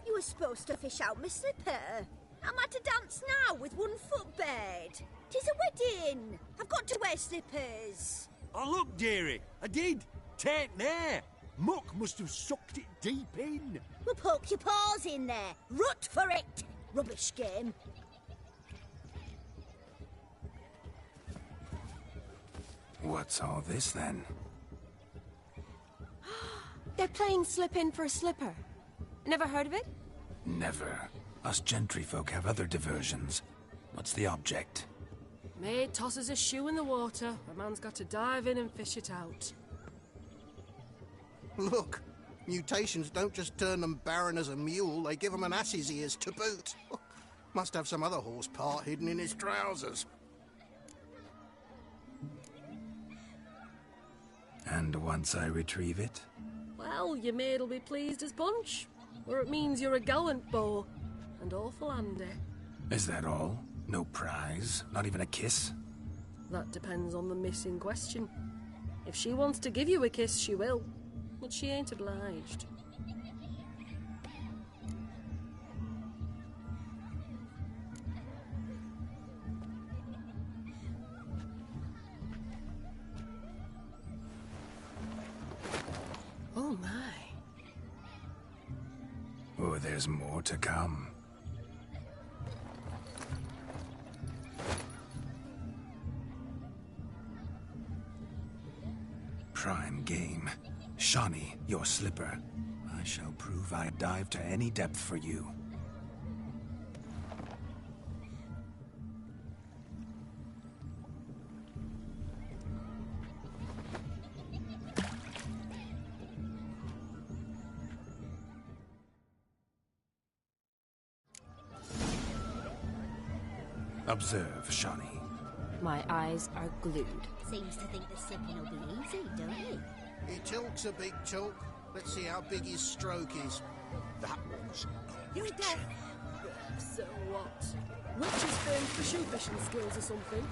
You were supposed to fish out my slipper. I'm at a dance now with 1 foot bed. 'Tis a wedding. I've got to wear slippers. Oh, look, dearie, I did. Tain't there. Muck must have sucked it deep in. Well, poke your paws in there. Rut for it. Rubbish game. What's all this, then? They're playing slip-in for a slipper. Never heard of it? Never. Us gentry folk have other diversions. What's the object? Maid tosses a shoe in the water. A man's got to dive in and fish it out. Look, mutations don't just turn them barren as a mule, they give them an ass's ears to boot. Must have some other horse part hidden in his trousers. And once I retrieve it? Well, your maid'll be pleased as punch. Or it means you're a gallant beau. And awful handy. Is that all? No prize? Not even a kiss? That depends on the miss in question. If she wants to give you a kiss, she will. But she ain't obliged. Oh my. Oh, there's more to come. Prime game. Shani, your slipper. I shall prove I dive to any depth for you. Observe, Shani. My eyes are glued. Seems to think the slipping will be easy, don't he? He talks a big talk. Let's see how big his stroke is. That one's You're deaf. So what? Witch is famed for shoe fishing skills or something.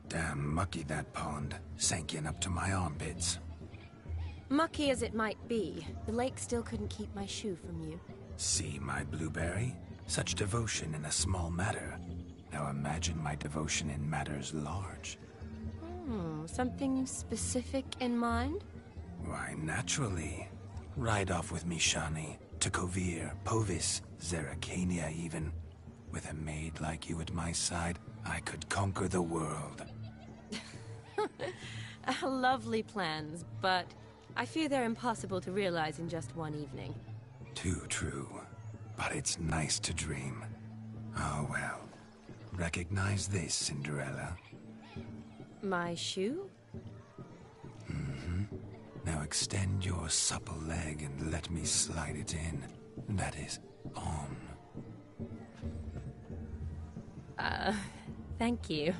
Damn mucky, that pond. Sank in up to my armpits. Mucky as it might be, the lake still couldn't keep my shoe from you. See, my blueberry? Such devotion in a small matter. Now imagine my devotion in matters large. Something specific in mind? Why, naturally. Ride off with me, Shani. To Kovir, Povis, Zeracania even. With a maid like you at my side, I could conquer the world. Lovely plans, but I fear they're impossible to realize in just one evening. Too true. But it's nice to dream. Oh well. Recognize this, Cinderella? My shoe? Now extend your supple leg and let me slide it in. That is, on. Thank you.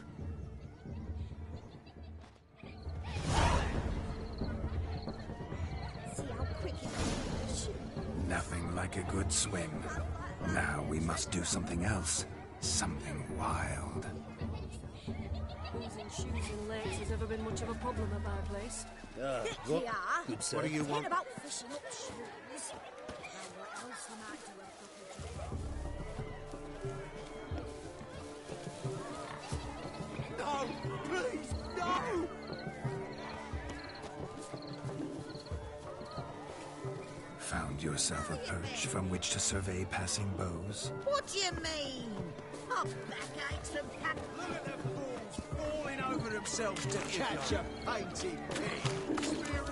See how quick he can. Nothing like a good swim. Now we must do something else. Something wild. Losing shoes in lakes has ever been much of a problem at my place. What? Yeah. Good sir. What do you want? About fishing up shoes. Now, what else we might do a proper job? No! Please, no! Found yourself a perch from which to survey passing bows? What do you mean? My backaches from cat. Look at the fools falling over themselves to catch a painted pig.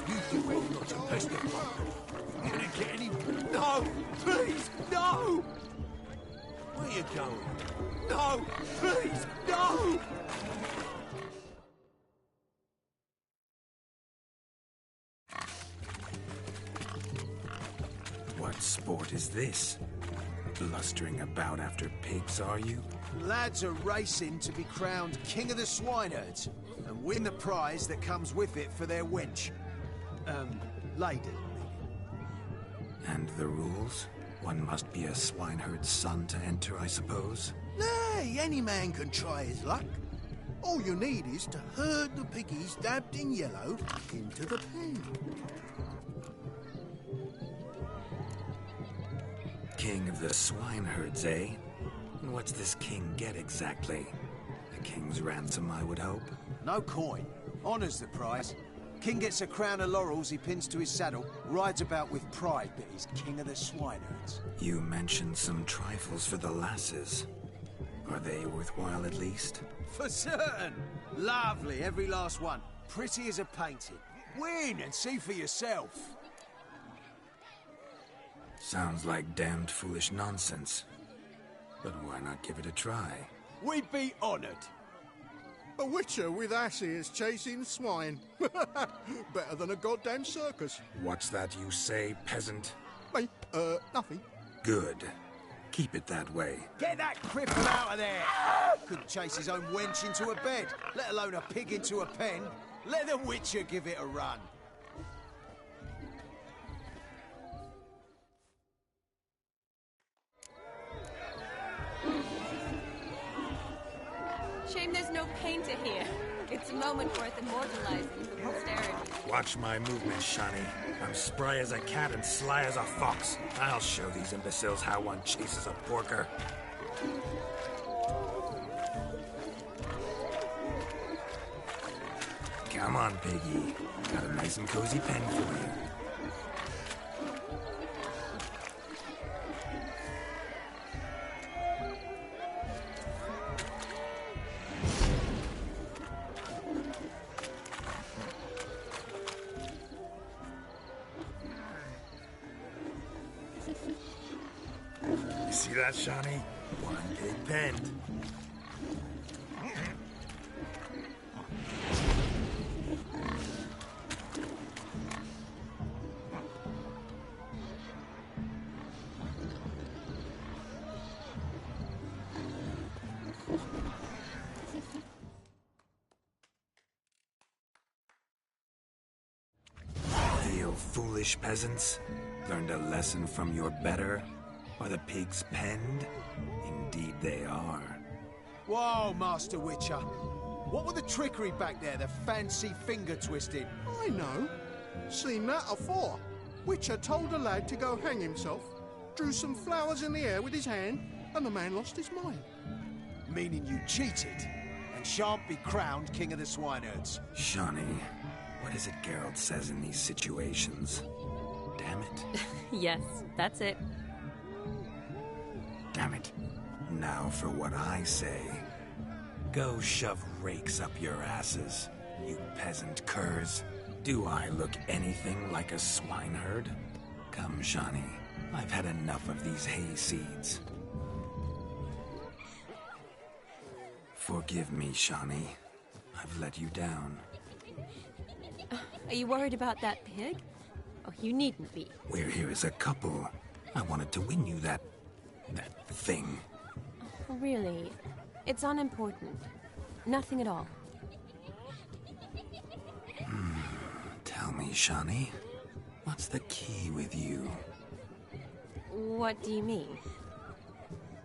You think we're not the best of luck? Gonna get any... No! Please, no! Where you going? No! Please, no! What sport is this? Blustering about after pigs, are you? Lads are racing to be crowned King of the Swineherds and win the prize that comes with it for their wench. Lady. And the rules? One must be a swineherd's son to enter, I suppose? Nay, any man can try his luck. All you need is to herd the piggies dabbed in yellow into the pen. King of the swineherds, eh? And what's this king get exactly? A king's ransom, I would hope. No coin. Honours the prize. King gets a crown of laurels he pins to his saddle, rides about with pride that he's King of the Swineherds. You mentioned some trifles for the lasses. Are they worthwhile at least? For certain! Lovely, every last one. Pretty as a painting. Win and see for yourself. Sounds like damned foolish nonsense. But why not give it a try? We'd be honoured. A witcher with asses chasing swine. Better than a goddamn circus. What's that you say, peasant? Me? Nothing. Good. Keep it that way. Get that cripple out of there! Couldn't chase his own wench into a bed, let alone a pig into a pen. Let the witcher give it a run. Shame there's no painter here. It's a moment worth immortalizing for posterity. Watch my movements, Shani. I'm spry as a cat and sly as a fox. I'll show these imbeciles how one chases a porker. Come on, piggy. Got a nice and cozy pen for you. See that, Shawnee? One big bend. You foolish peasants, learned a lesson from your better? Are the pigs penned? Indeed they are. Whoa, Master Witcher. What were the trickery back there, the fancy finger twisting? I know. Seen that afore. Witcher told the lad to go hang himself, drew some flowers in the air with his hand, and the man lost his mind. Meaning you cheated, and shan't be crowned King of the Swineherds. Shawnee, what is it Geralt says in these situations? Damn it. Yes, that's it. Damn it. Now for what I say. Go shove rakes up your asses, you peasant curs. Do I look anything like a swineherd? Come, Shawnee. I've had enough of these hayseeds. Forgive me, Shawnee. I've let you down. Are you worried about that pig? Oh, you needn't be. We're here as a couple. I wanted to win you that thing. Oh, really? It's unimportant. Nothing at all. Tell me, Shawnee, what's the key with you? What do you mean?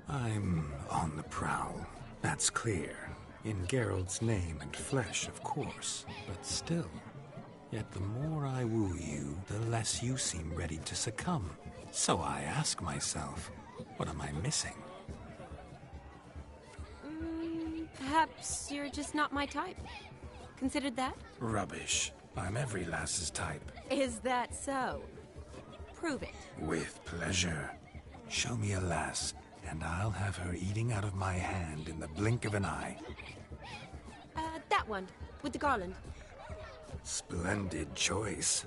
I'm on the prowl. That's clear. In Geralt's name and flesh, of course. But still. Yet the more I woo you, the less you seem ready to succumb. So I ask myself, what am I missing? Perhaps you're just not my type. Considered that? Rubbish. I'm every lass's type. Is that so? Prove it. With pleasure. Show me a lass, and I'll have her eating out of my hand in the blink of an eye. That one, with the garland. Splendid choice.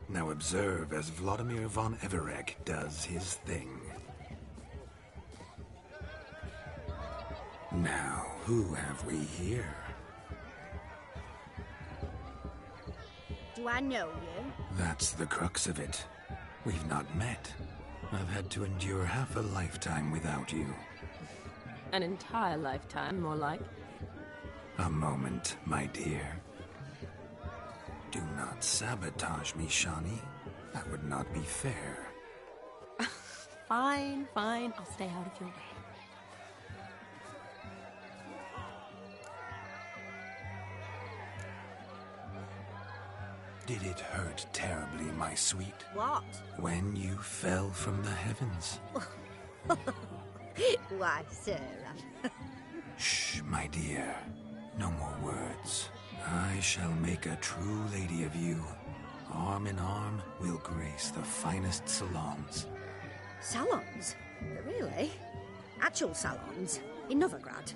Now observe as Vladimir von Everec does his thing. Now, who have we here? Do I know you? That's the crux of it. We've not met. I've had to endure half a lifetime without you. An entire lifetime, more like. A moment, my dear. Do not sabotage me, Shawnee. That would not be fair. Fine, fine. I'll stay out of your way. Did it hurt terribly, my sweet? What? When you fell from the heavens? Why, Sarah. Shh, my dear. No more words. I shall make a true lady of you. Arm in arm, we'll grace the finest salons. Salons? Really? Actual salons? In Novigrad?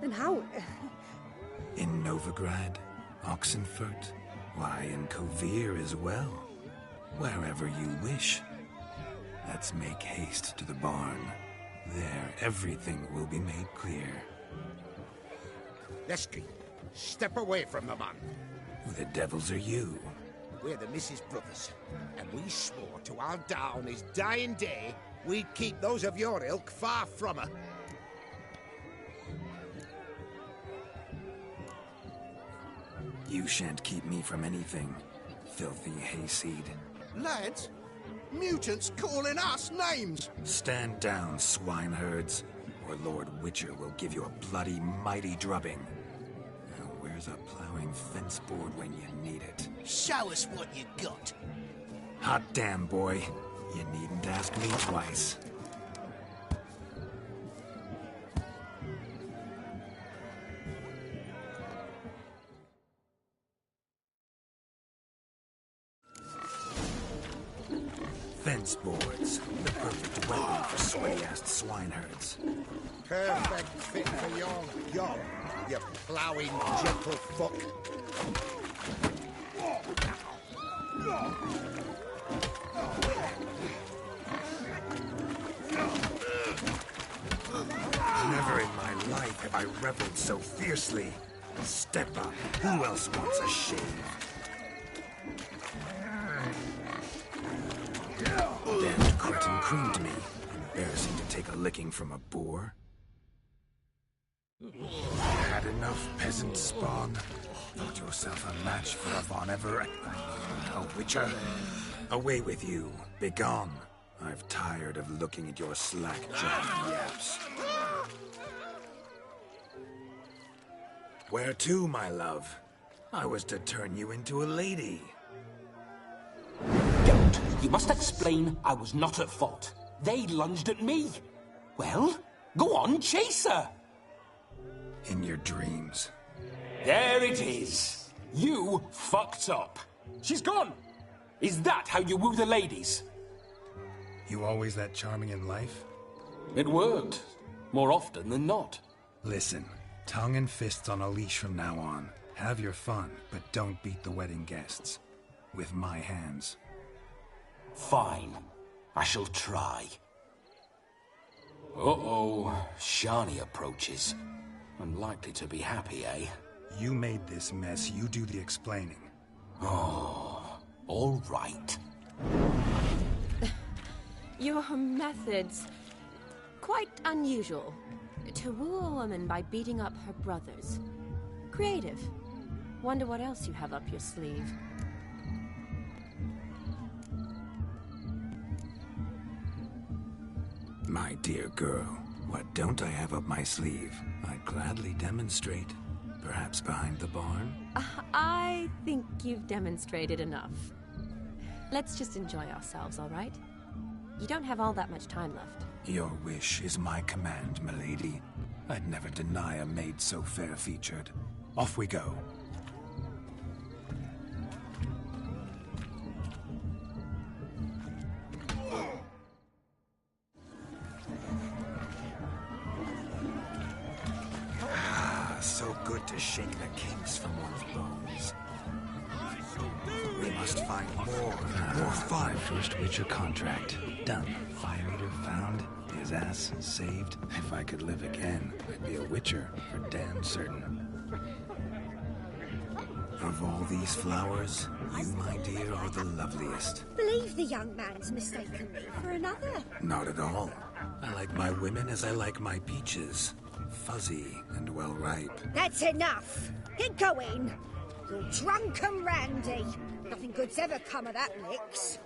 And how... In Novigrad, Oxenfurt, why, in Kovir as well. Wherever you wish. Let's make haste to the barn. There, everything will be made clear. Lesky, step away from the man. Who the devils are you? We're the Mrs. Brothers, and we swore to our da on his dying day we'd keep those of your ilk far from her. You shan't keep me from anything, filthy hayseed. Lads, mutants calling us names! Stand down, swineherds, or Lord Witcher will give you a bloody mighty drubbing. Now where's a plowing fence board when you need it? Show us what you got. Hot damn, boy. You needn't ask me twice. Fence boards. The perfect weapon for sweaty-assed swineherds. Perfect fit for your job, you ploughing gentlefolk. I reveled so fiercely. Step up. Who else wants a shave? Damned cretin creamed me. Embarrassing to take a licking from a boar. Had enough, peasant spawn. Thought yourself a match for a Von Everett. A witcher. Away with you. Begone. I've tired of looking at your slack-jawed yaps. Where to, my love? I was to turn you into a lady. Don't. You must explain I was not at fault. They lunged at me. Well, go on, chase her. In your dreams. There it is. You fucked up. She's gone. Is that how you woo the ladies? You always that charming in life? It worked. More often than not. Listen, tongue and fists on a leash from now on. Have your fun, but don't beat the wedding guests. With my hands. Fine. I shall try. Uh-oh. Shani approaches. Unlikely to be happy, eh? You made this mess. You do the explaining. Oh, all right. Your methods... quite unusual. To woo a woman by beating up her brothers. Creative. Wonder what else you have up your sleeve. My dear girl, what don't I have up my sleeve? I'd gladly demonstrate. Perhaps behind the barn? I think you've demonstrated enough. Let's just enjoy ourselves, all right? You don't have all that much time left. Your wish is my command, milady. I'd never deny a maid so fair-featured. Off we go. So good to shake the kinks from one's bones. We must find more fun. First Witcher contract. Done. Fire eater found. His ass saved. If I could live again, I'd be a Witcher for damn certain. Of all these flowers, you, my dear, are the loveliest. Believe the young man's mistaken me for another. Not at all. I like my women as I like my peaches. Fuzzy and well ripe. That's enough. Get going. You're drunk and randy. Nothing good's ever come of that mix.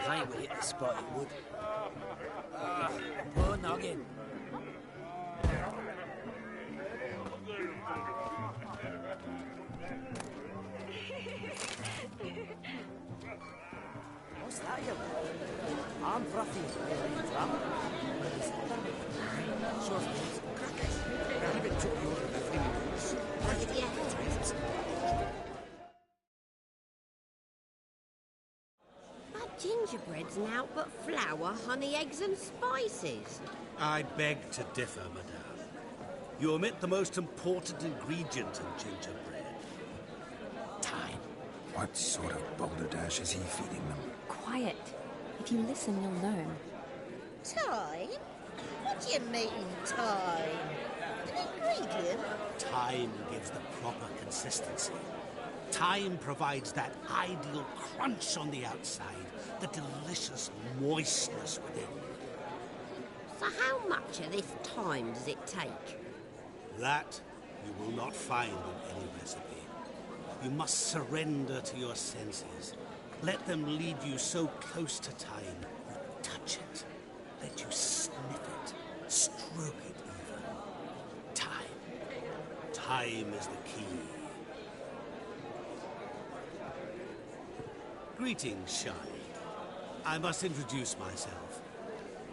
I will hit the spot, it would. Poor noggin. What's that, you? I'm frothy. Sure, crackers. I even took you over the 3 minutes. What did you have? That gingerbread's now but flour, honey, eggs and spices. I beg to differ, madame. You omit the most important ingredient in gingerbread. Time. What sort of balderdash is he feeding them? Quiet. If you listen, you'll learn. Time? What do you mean, time? An ingredient? Time gives the proper consistency. Time provides that ideal crunch on the outside, the delicious moistness within. So how much of this time does it take? That you will not find in any recipe. You must surrender to your senses. Let them lead you so close to time, you touch it. Let you sniff it, stroke it even. Time. Time is the key. Greetings, Shani. I must introduce myself.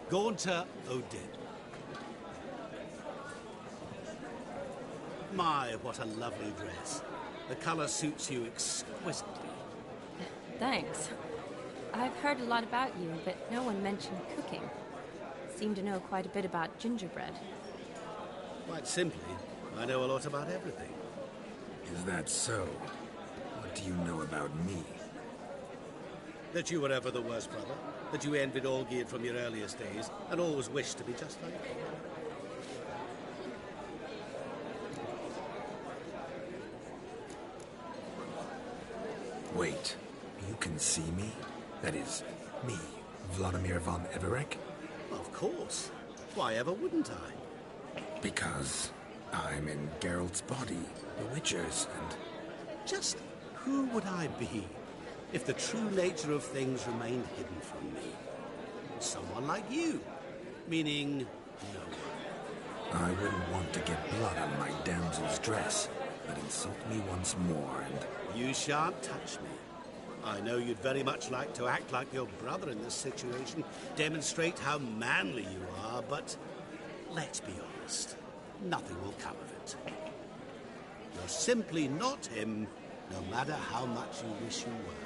Gaunter Odin. My, what a lovely dress. The color suits you exquisitely. Thanks. I've heard a lot about you, but no one mentioned cooking. Seem to know quite a bit about gingerbread. Quite simply, I know a lot about everything. Is that so? What do you know about me? That you were ever the worst brother, that you envied Olgierd from your earliest days, and always wished to be just like him. Wait, you can see me? That is, me, Vladimir von Everec? Of course. Why ever wouldn't I? Because I'm in Geralt's body, the Witcher's, and... Just who would I be if the true nature of things remained hidden from me? Someone like you. Meaning, no one. I wouldn't want to get blood on my damsel's dress, but insult me once more and... You shan't touch me. I know you'd very much like to act like your brother in this situation, demonstrate how manly you are, but let's be honest, nothing will come of it. You're simply not him, no matter how much you wish you were.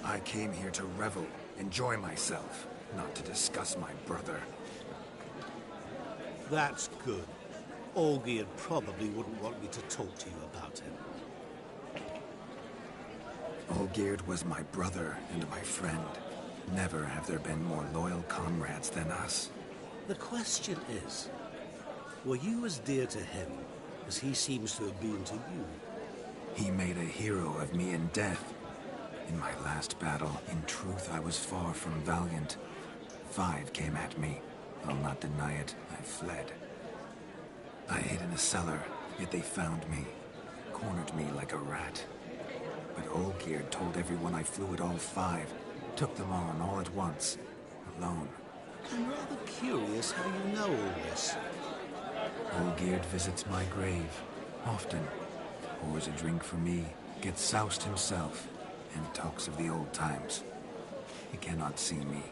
I came here to revel, enjoy myself, not to discuss my brother. That's good. Olgierd probably wouldn't want me to talk to you about him. Olgierd was my brother and my friend. Never have there been more loyal comrades than us. The question is, were you as dear to him as he seems to have been to you? He made a hero of me in death. In my last battle, in truth, I was far from valiant. 5 came at me. I'll not deny it, I fled. I hid in a cellar, yet they found me, cornered me like a rat. But Olgierd told everyone I flew at all 5, took them on all at once, alone. I'm rather curious how you know all this. Olgierd visits my grave, often. Pours a drink for me, gets soused himself, and talks of the old times. He cannot see me,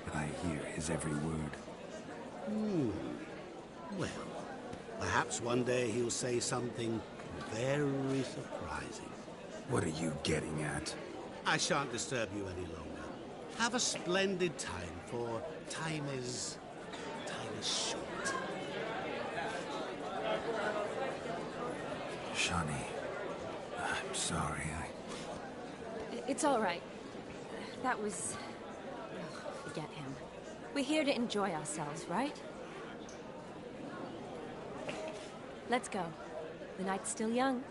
but I hear his every word. Well, perhaps one day he'll say something very surprising. What are you getting at? I shan't disturb you any longer. Have a splendid time, for time is short. Shani, I'm sorry, It's all right. That was... Oh, forget him. We're here to enjoy ourselves, right? Let's go. The night's still young.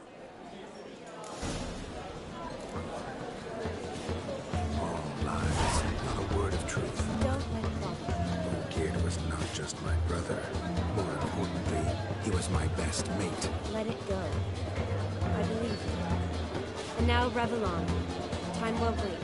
All lies, not a word of truth. Don't let it bother you. Olgierd was not just my brother. More importantly, he was my best mate. Let it go. I believe you. And now revel on. Time won't wait.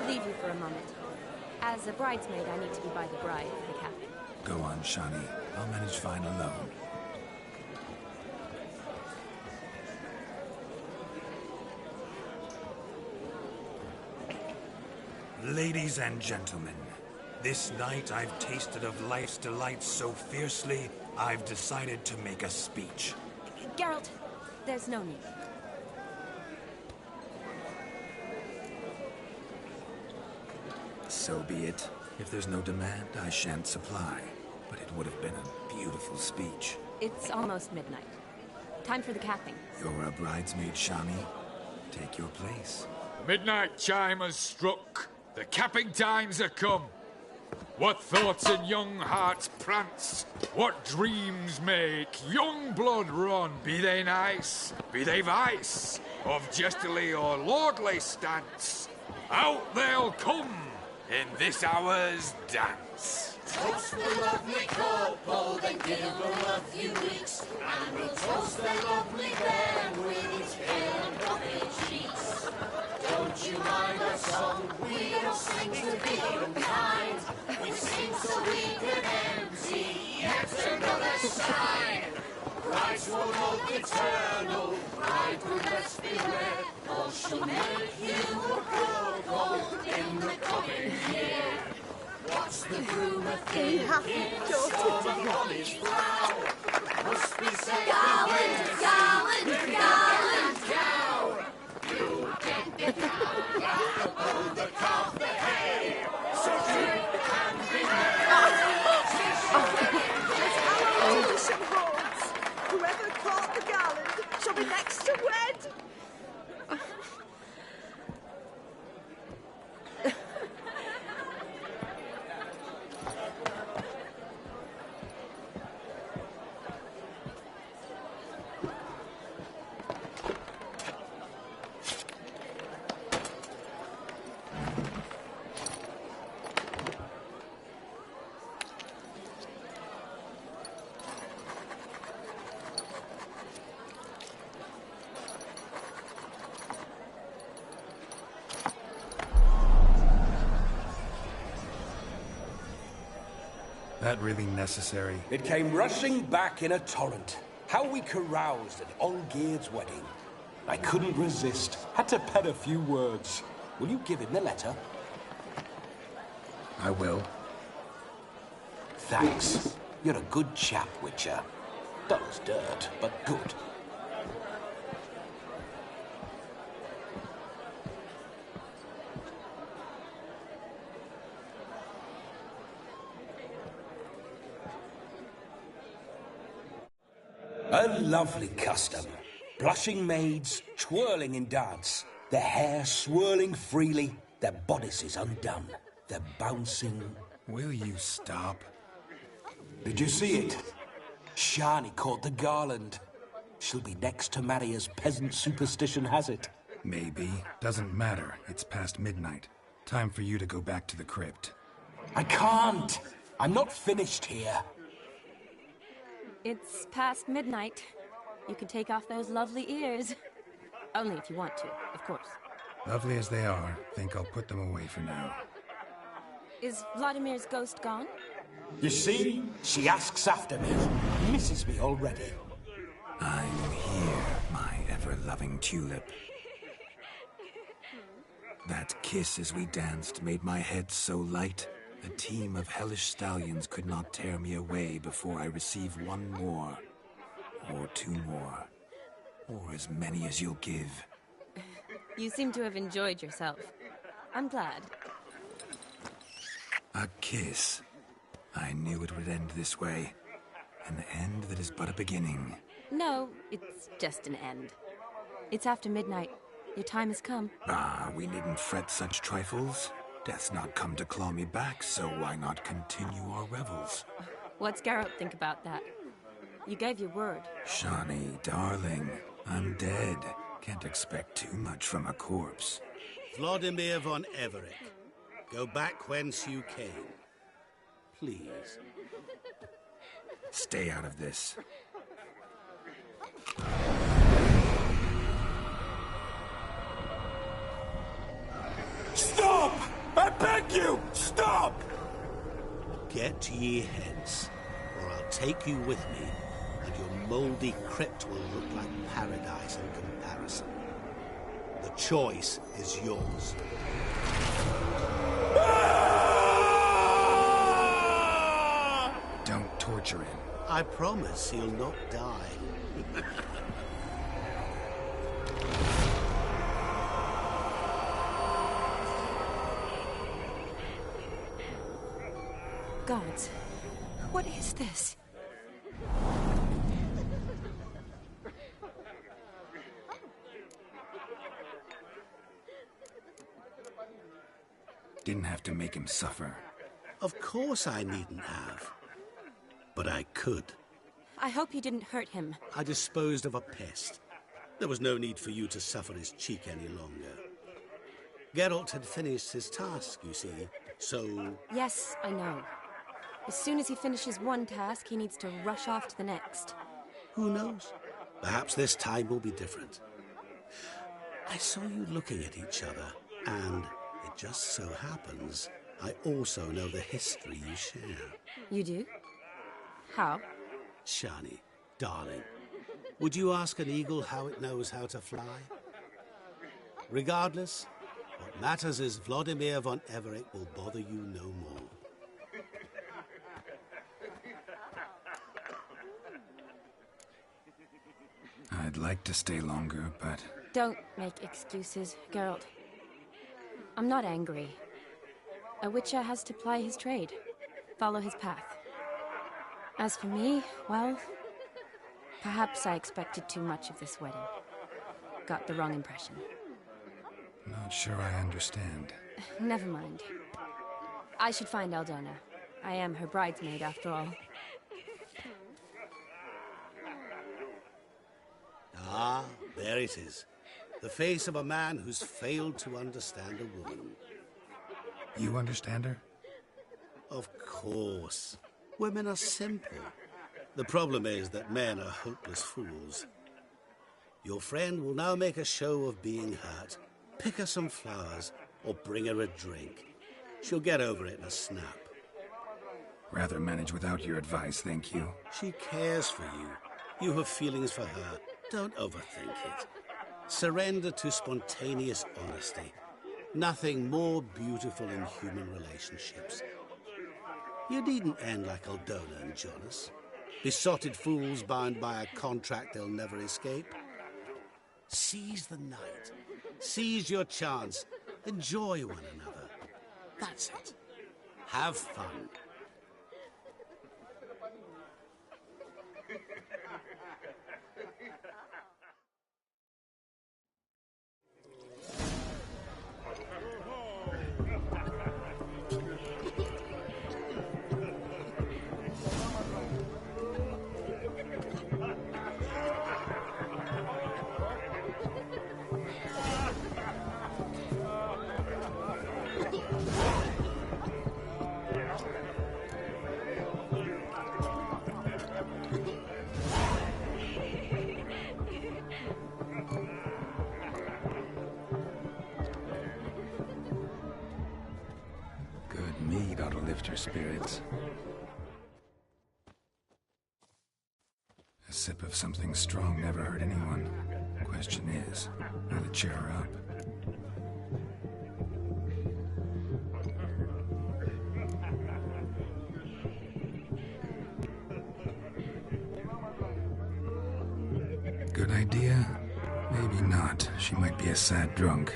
Leave you for a moment. As a bridesmaid, I need to be by the bride for the captain. Go on, Shani. I'll manage fine alone. Ladies and gentlemen, this night I've tasted of life's delights so fiercely, I've decided to make a speech. Geralt, there's no need. So be it. If there's no demand, I shan't supply. But it would have been a beautiful speech. It's almost midnight. Time for the capping. You're a bridesmaid, Shani. Take your place. Midnight chime has struck. The capping times are come. What thoughts in young hearts prance? What dreams make young blood run? Be they nice, be they vice, of jestily or lordly stance, out they'll come in this hour's dance. Toast the lovely couple, then give them a few weeks, and we'll toast the lovely band with its pale and puffy cheeks. Don't you mind our song? We don't sing to be unkind. We sing so we can empty yet another sign. Christ will look eternal, right will best beware, or she'll make you a cuckold in the coming year. What's the groomer thinking? Storm on his brow. Must be said Garland, Garland, Garland! cow. You get the cow back above the calf the hay. So drink and be Tradition holds. Whoever caught the garland shall be next to wed. That really necessary? It came rushing back in a torrent. How we caroused at Olgierd's wedding. I couldn't resist. Had to pen a few words. Will you give him the letter? I will. Thanks. You're a good chap, Witcher. Dull as dirt, but good. A lovely custom. Blushing maids, twirling in dance, their hair swirling freely, their bodices undone, their bouncing... Will you stop? Did you see it? Shani caught the garland. She'll be next to marry as peasant superstition has it. Maybe. Doesn't matter. It's past midnight. Time for you to go back to the crypt. I can't. I'm not finished here. It's past midnight. You can take off those lovely ears. Only if you want to, of course. Lovely as they are, think I'll put them away for now. Is Vladimir's ghost gone? You see? She asks after me. Misses me already. I'm here, my ever-loving tulip. That kiss as we danced made my head so light. A team of hellish stallions could not tear me away before I receive one more. Or two more. Or as many as you'll give. You seem to have enjoyed yourself. I'm glad. A kiss. I knew it would end this way. An end that is but a beginning. No, it's just an end. It's after midnight. Your time has come. Ah, we needn't fret such trifles. Death's not come to claw me back, so why not continue our revels? What's Geralt think about that? You gave your word. Shani, darling, I'm dead. Can't expect too much from a corpse. Vladimir von Everett, go back whence you came. Please. Stay out of this. Stop! I beg you! Stop! Get ye hence, or I'll take you with me, and your mouldy crypt will look like paradise in comparison. The choice is yours. Don't torture him. I promise he'll not die. Gods, what is this? Didn't have to make him suffer. Of course I needn't have. But I could. I hope you didn't hurt him. I disposed of a pest. There was no need for you to suffer his cheek any longer. Geralt had finished his task, you see, so... Yes, I know. As soon as he finishes one task, he needs to rush off to the next. Who knows? Perhaps this time will be different. I saw you looking at each other, and it just so happens I also know the history you share. You do? How? Shani, darling, would you ask an eagle how it knows how to fly? Regardless, what matters is Vladimir von Everett will bother you no more. I'd like to stay longer, but... Don't make excuses, Geralt. I'm not angry. A witcher has to ply his trade, follow his path. As for me, well, perhaps I expected too much of this wedding. Got the wrong impression. Not sure I understand. Never mind. I should find Aldona. I am her bridesmaid, after all. Ah, there it is. The face of a man who's failed to understand a woman. You understand her? Of course. Women are simple. The problem is that men are hopeless fools. Your friend will now make a show of being hurt, pick her some flowers, or bring her a drink. She'll get over it in a snap. Rather manage without your advice, thank you. She cares for you. You have feelings for her. Don't overthink it. Surrender to spontaneous honesty. Nothing more beautiful in human relationships. You needn't end like Aldona and Jonas. Besotted fools bound by a contract they'll never escape. Seize the night. Seize your chance. Enjoy one another. That's it. Have fun. Mead ought to lift her spirits. A sip of something strong never hurt anyone. Question is, will it cheer her up? Good idea? Maybe not. She might be a sad drunk.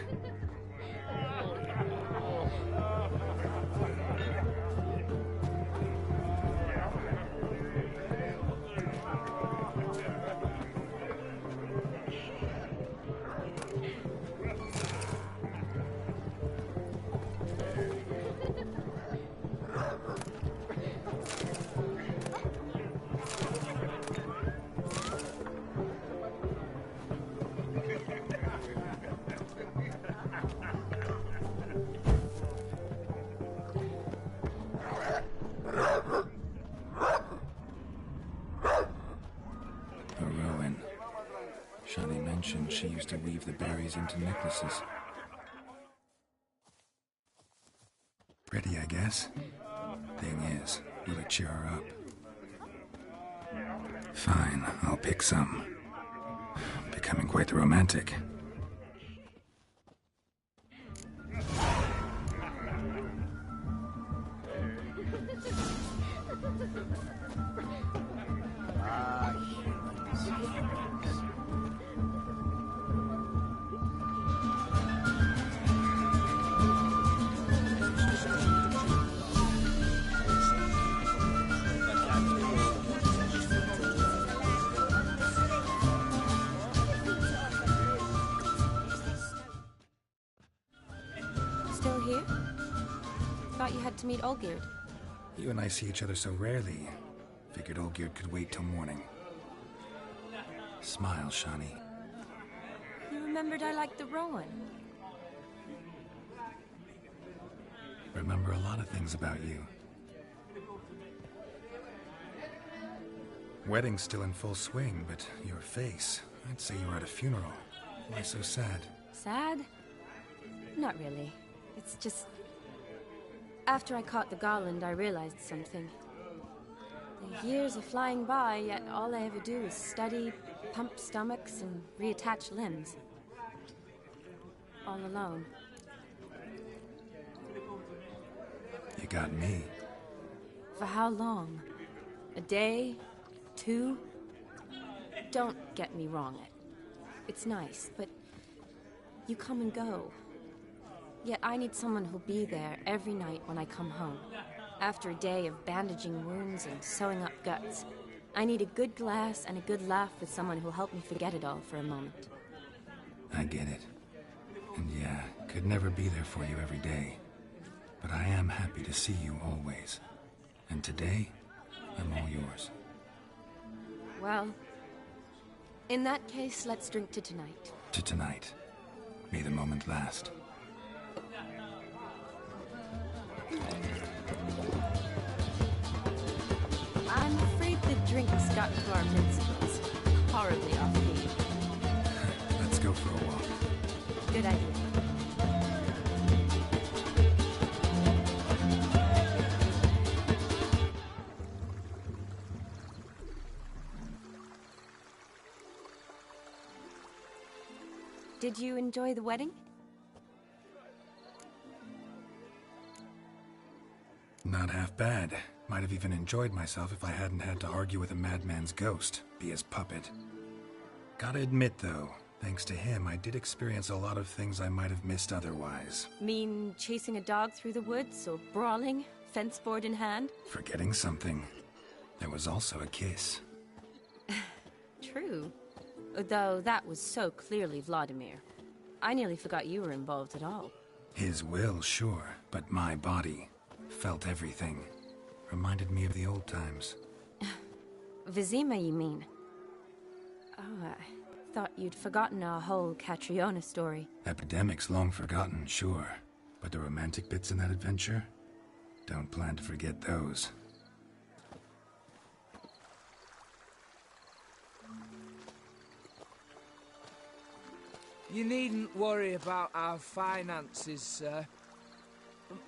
Shani mentioned she used to weave the berries into necklaces. Pretty, I guess. Thing is, will it cheer her up? Fine, I'll pick some. Becoming quite the romantic. Still here? Thought you had to meet Olgierd. You and I see each other so rarely. Figured Olgierd could wait till morning. Smile, Shani. You remembered I liked the Rowan. Remember a lot of things about you. Wedding's still in full swing, but your face, I'd say you were at a funeral. Why so sad? Sad? Not really. It's just... After I caught the garland, I realized something. The years are flying by, yet all I ever do is study, pump stomachs, and reattach limbs. All alone. You got me. For how long? A day? 2? Don't get me wrong. It's nice, but you come and go. Yet I need someone who'll be there every night when I come home. After a day of bandaging wounds and sewing up guts, I need a good glass and a good laugh with someone who'll help me forget it all for a moment. I get it. And yeah, could never be there for you every day. But I am happy to see you always. And today, I'm all yours. Well, in that case, let's drink to tonight. To tonight. May the moment last. I'm afraid the drinks got to our principles. Horribly off-beat. Let's go for a walk. Good idea. Did you enjoy the wedding? Not half bad. Might have even enjoyed myself if I hadn't had to argue with a madman's ghost, be his puppet. Gotta admit, though, thanks to him, I did experience a lot of things I might have missed otherwise. Mean chasing a dog through the woods, or brawling, fence board in hand? Forgetting something. There was also a kiss. True. Though that was so clearly Vladimir. I nearly forgot you were involved at all. His will, sure, but my body felt everything. Reminded me of the old times. Vizima, you mean? Oh, I thought you'd forgotten our whole Catriona story. Epidemics long forgotten, sure. But the romantic bits in that adventure? Don't plan to forget those. You needn't worry about our finances, sir.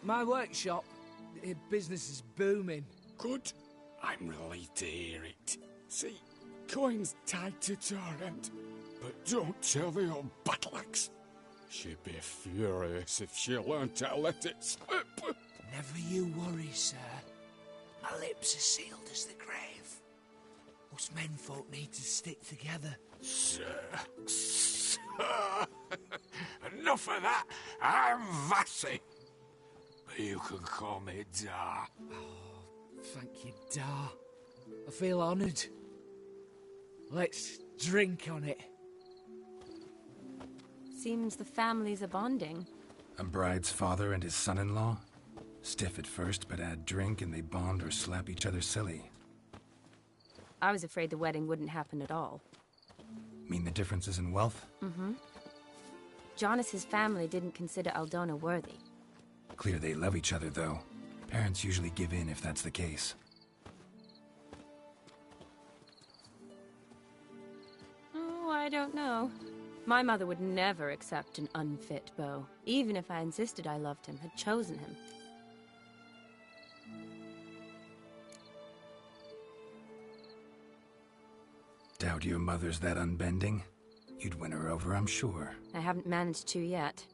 My workshop, business is booming. Good. I'm relieved to hear it. See, coin's tied to Torrent, but don't tell the old battle-axe. She'd be furious if she learned to let it slip. Never you worry, sir. My lips are sealed as the grave. Us menfolk need to stick together. Sir. Enough of that. I'm Vassy. But you can call me Dar. Oh, thank you, Dar. I feel honoured. Let's drink on it. Seems the families are bonding. A bride's father and his son-in-law? Stiff at first, but add drink and they bond or slap each other silly. I was afraid the wedding wouldn't happen at all. Mean the differences in wealth? Mm-hmm. Jonas's family didn't consider Aldona worthy. Clear they love each other, though. Parents usually give in if that's the case. Oh, I don't know. My mother would never accept an unfit beau, even if I insisted I loved him, had chosen him. Doubt your mother's that unbending? You'd win her over, I'm sure. I haven't managed to yet.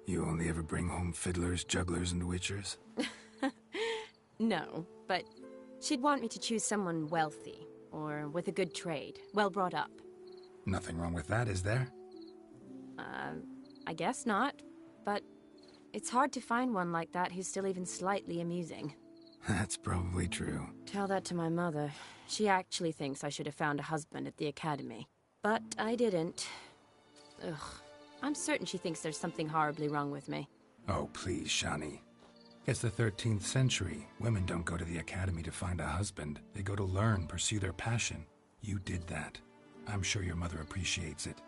You only ever bring home fiddlers, jugglers, and witchers? No, but she'd want me to choose someone wealthy, or with a good trade, well brought up. Nothing wrong with that, is there? I guess not, but it's hard to find one like that who's still even slightly amusing. That's probably true. Tell that to my mother. She actually thinks I should have found a husband at the academy. But I didn't. Ugh. I'm certain she thinks there's something horribly wrong with me. Oh, please, Shani. It's the 13th century. Women don't go to the academy to find a husband. They go to learn, pursue their passion. You did that. I'm sure your mother appreciates it.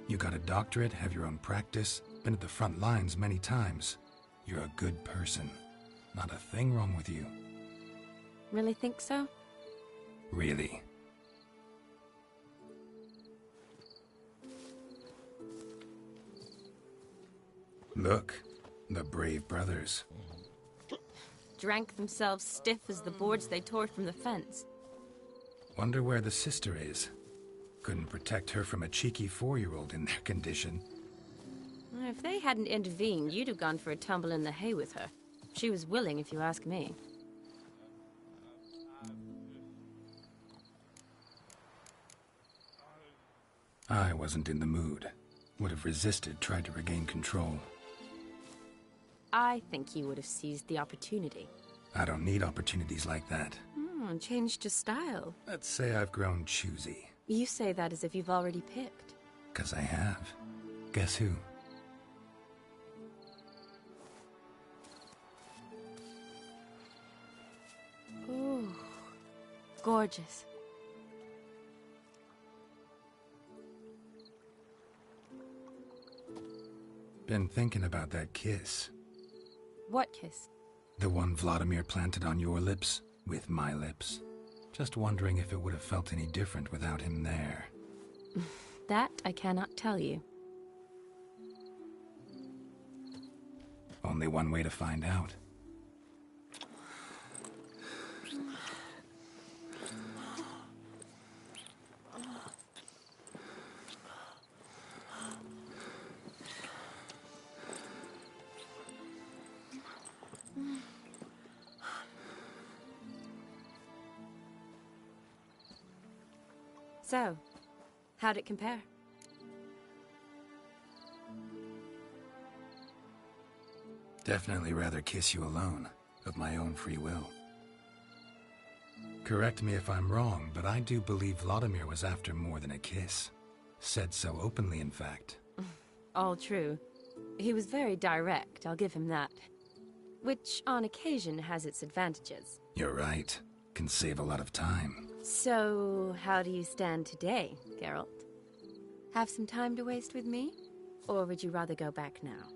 You got a doctorate, have your own practice, been at the front lines many times. You're a good person. Not a thing wrong with you. Really think so? Really. Look, the brave brothers. drank themselves stiff as the boards they tore from the fence. Wonder where the sister is. Couldn't protect her from a cheeky 4-year-old in their condition. If they hadn't intervened, you'd have gone for a tumble in the hay with her. She was willing, if you ask me. I wasn't in the mood. Would have resisted, tried to regain control. I think you would have seized the opportunity. I don't need opportunities like that. Changed your style. Let's say I've grown choosy. You say that as if you've already picked. 'Cause I have. Guess who? Ooh, gorgeous. Been thinking about that kiss. What kiss? The one Vladimir planted on your lips, with my lips. Just wondering if it would have felt any different without him there. That I cannot tell you. Only one way to find out. So, how'd it compare? Definitely rather kiss you alone, of my own free will. Correct me if I'm wrong, but I do believe Vladimir was after more than a kiss. Said so openly, in fact. All true. He was very direct, I'll give him that. Which, on occasion, has its advantages. You're right. Can save a lot of time. So, how do you stand today, Geralt? Have some time to waste with me? Or would you rather go back now?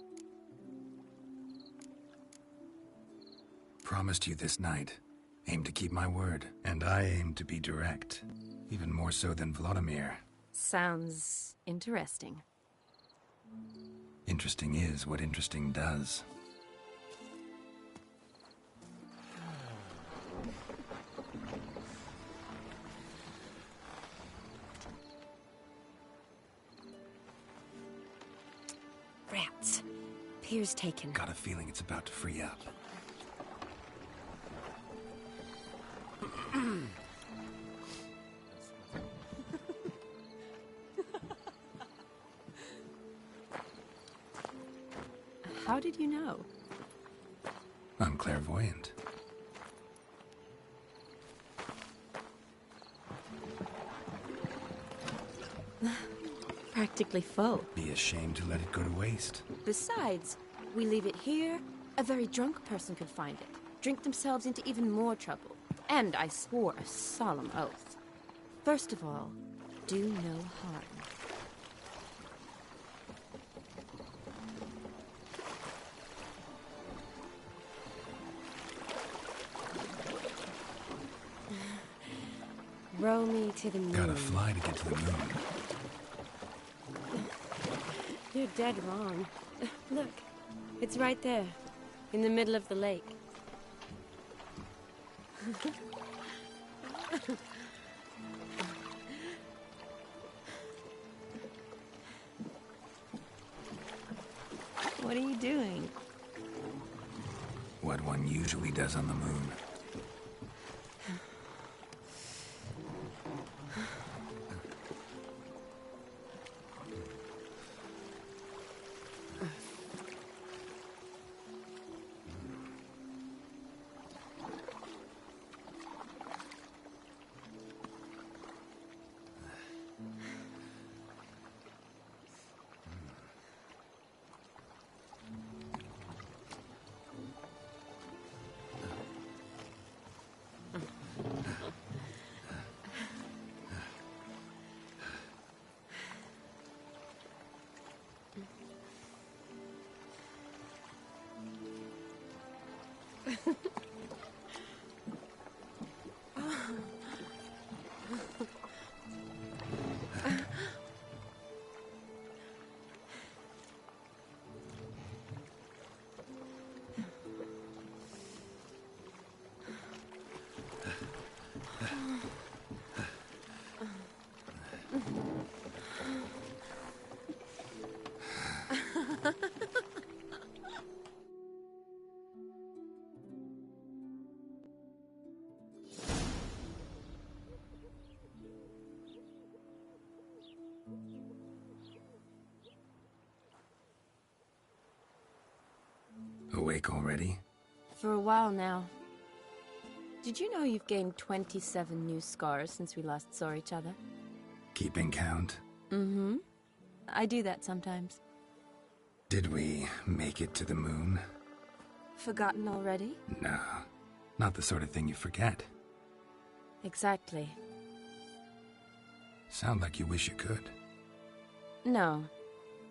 Promised you this night. Aim to keep my word. And I aim to be direct. Even more so than Vladimir. Sounds interesting. Interesting is what interesting does. Rats. Pier's taken. Got a feeling it's about to free up. How did you know? I'm clairvoyant. Practically full. Be ashamed to let it go to waste. Besides, we leave it here, a very drunk person could find it, drink themselves into even more trouble. And I swore a solemn oath. First of all, do no harm. Row me to the moon. Gotta fly to get to the moon. You're dead wrong. Look, it's right there, in the middle of the lake. What are you doing? What one usually does on the moon. already? For a while now. Did you know you've gained 27 new scars since we last saw each other? Keeping count? Mm-hmm. I do that sometimes. Did we make it to the moon? Forgotten already? No, not the sort of thing you forget. Exactly. Sound like you wish you could. No,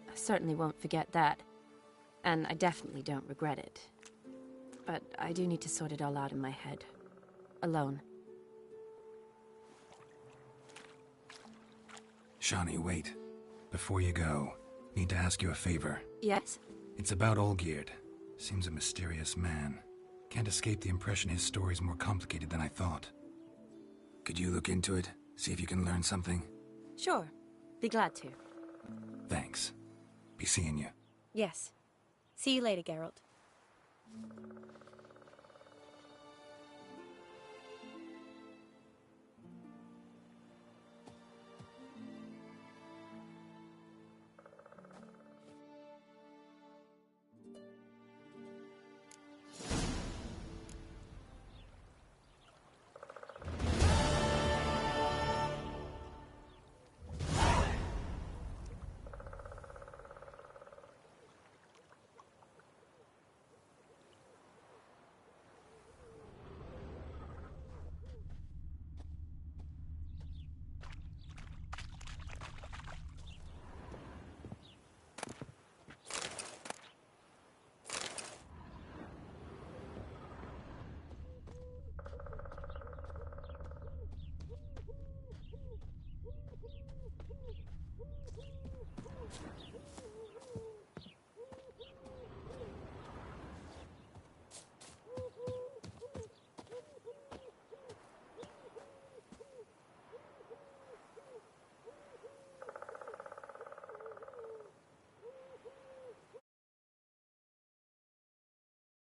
I certainly won't forget that. And I definitely don't regret it. But I do need to sort it all out in my head. Alone. Shawnee, wait. Before you go, need to ask you a favor. Yes? It's about Olgierd. Seems a mysterious man. Can't escape the impression his story's more complicated than I thought. Could you look into it? See if you can learn something? Sure. Be glad to. Thanks. Be seeing you. Yes. See you later, Geralt.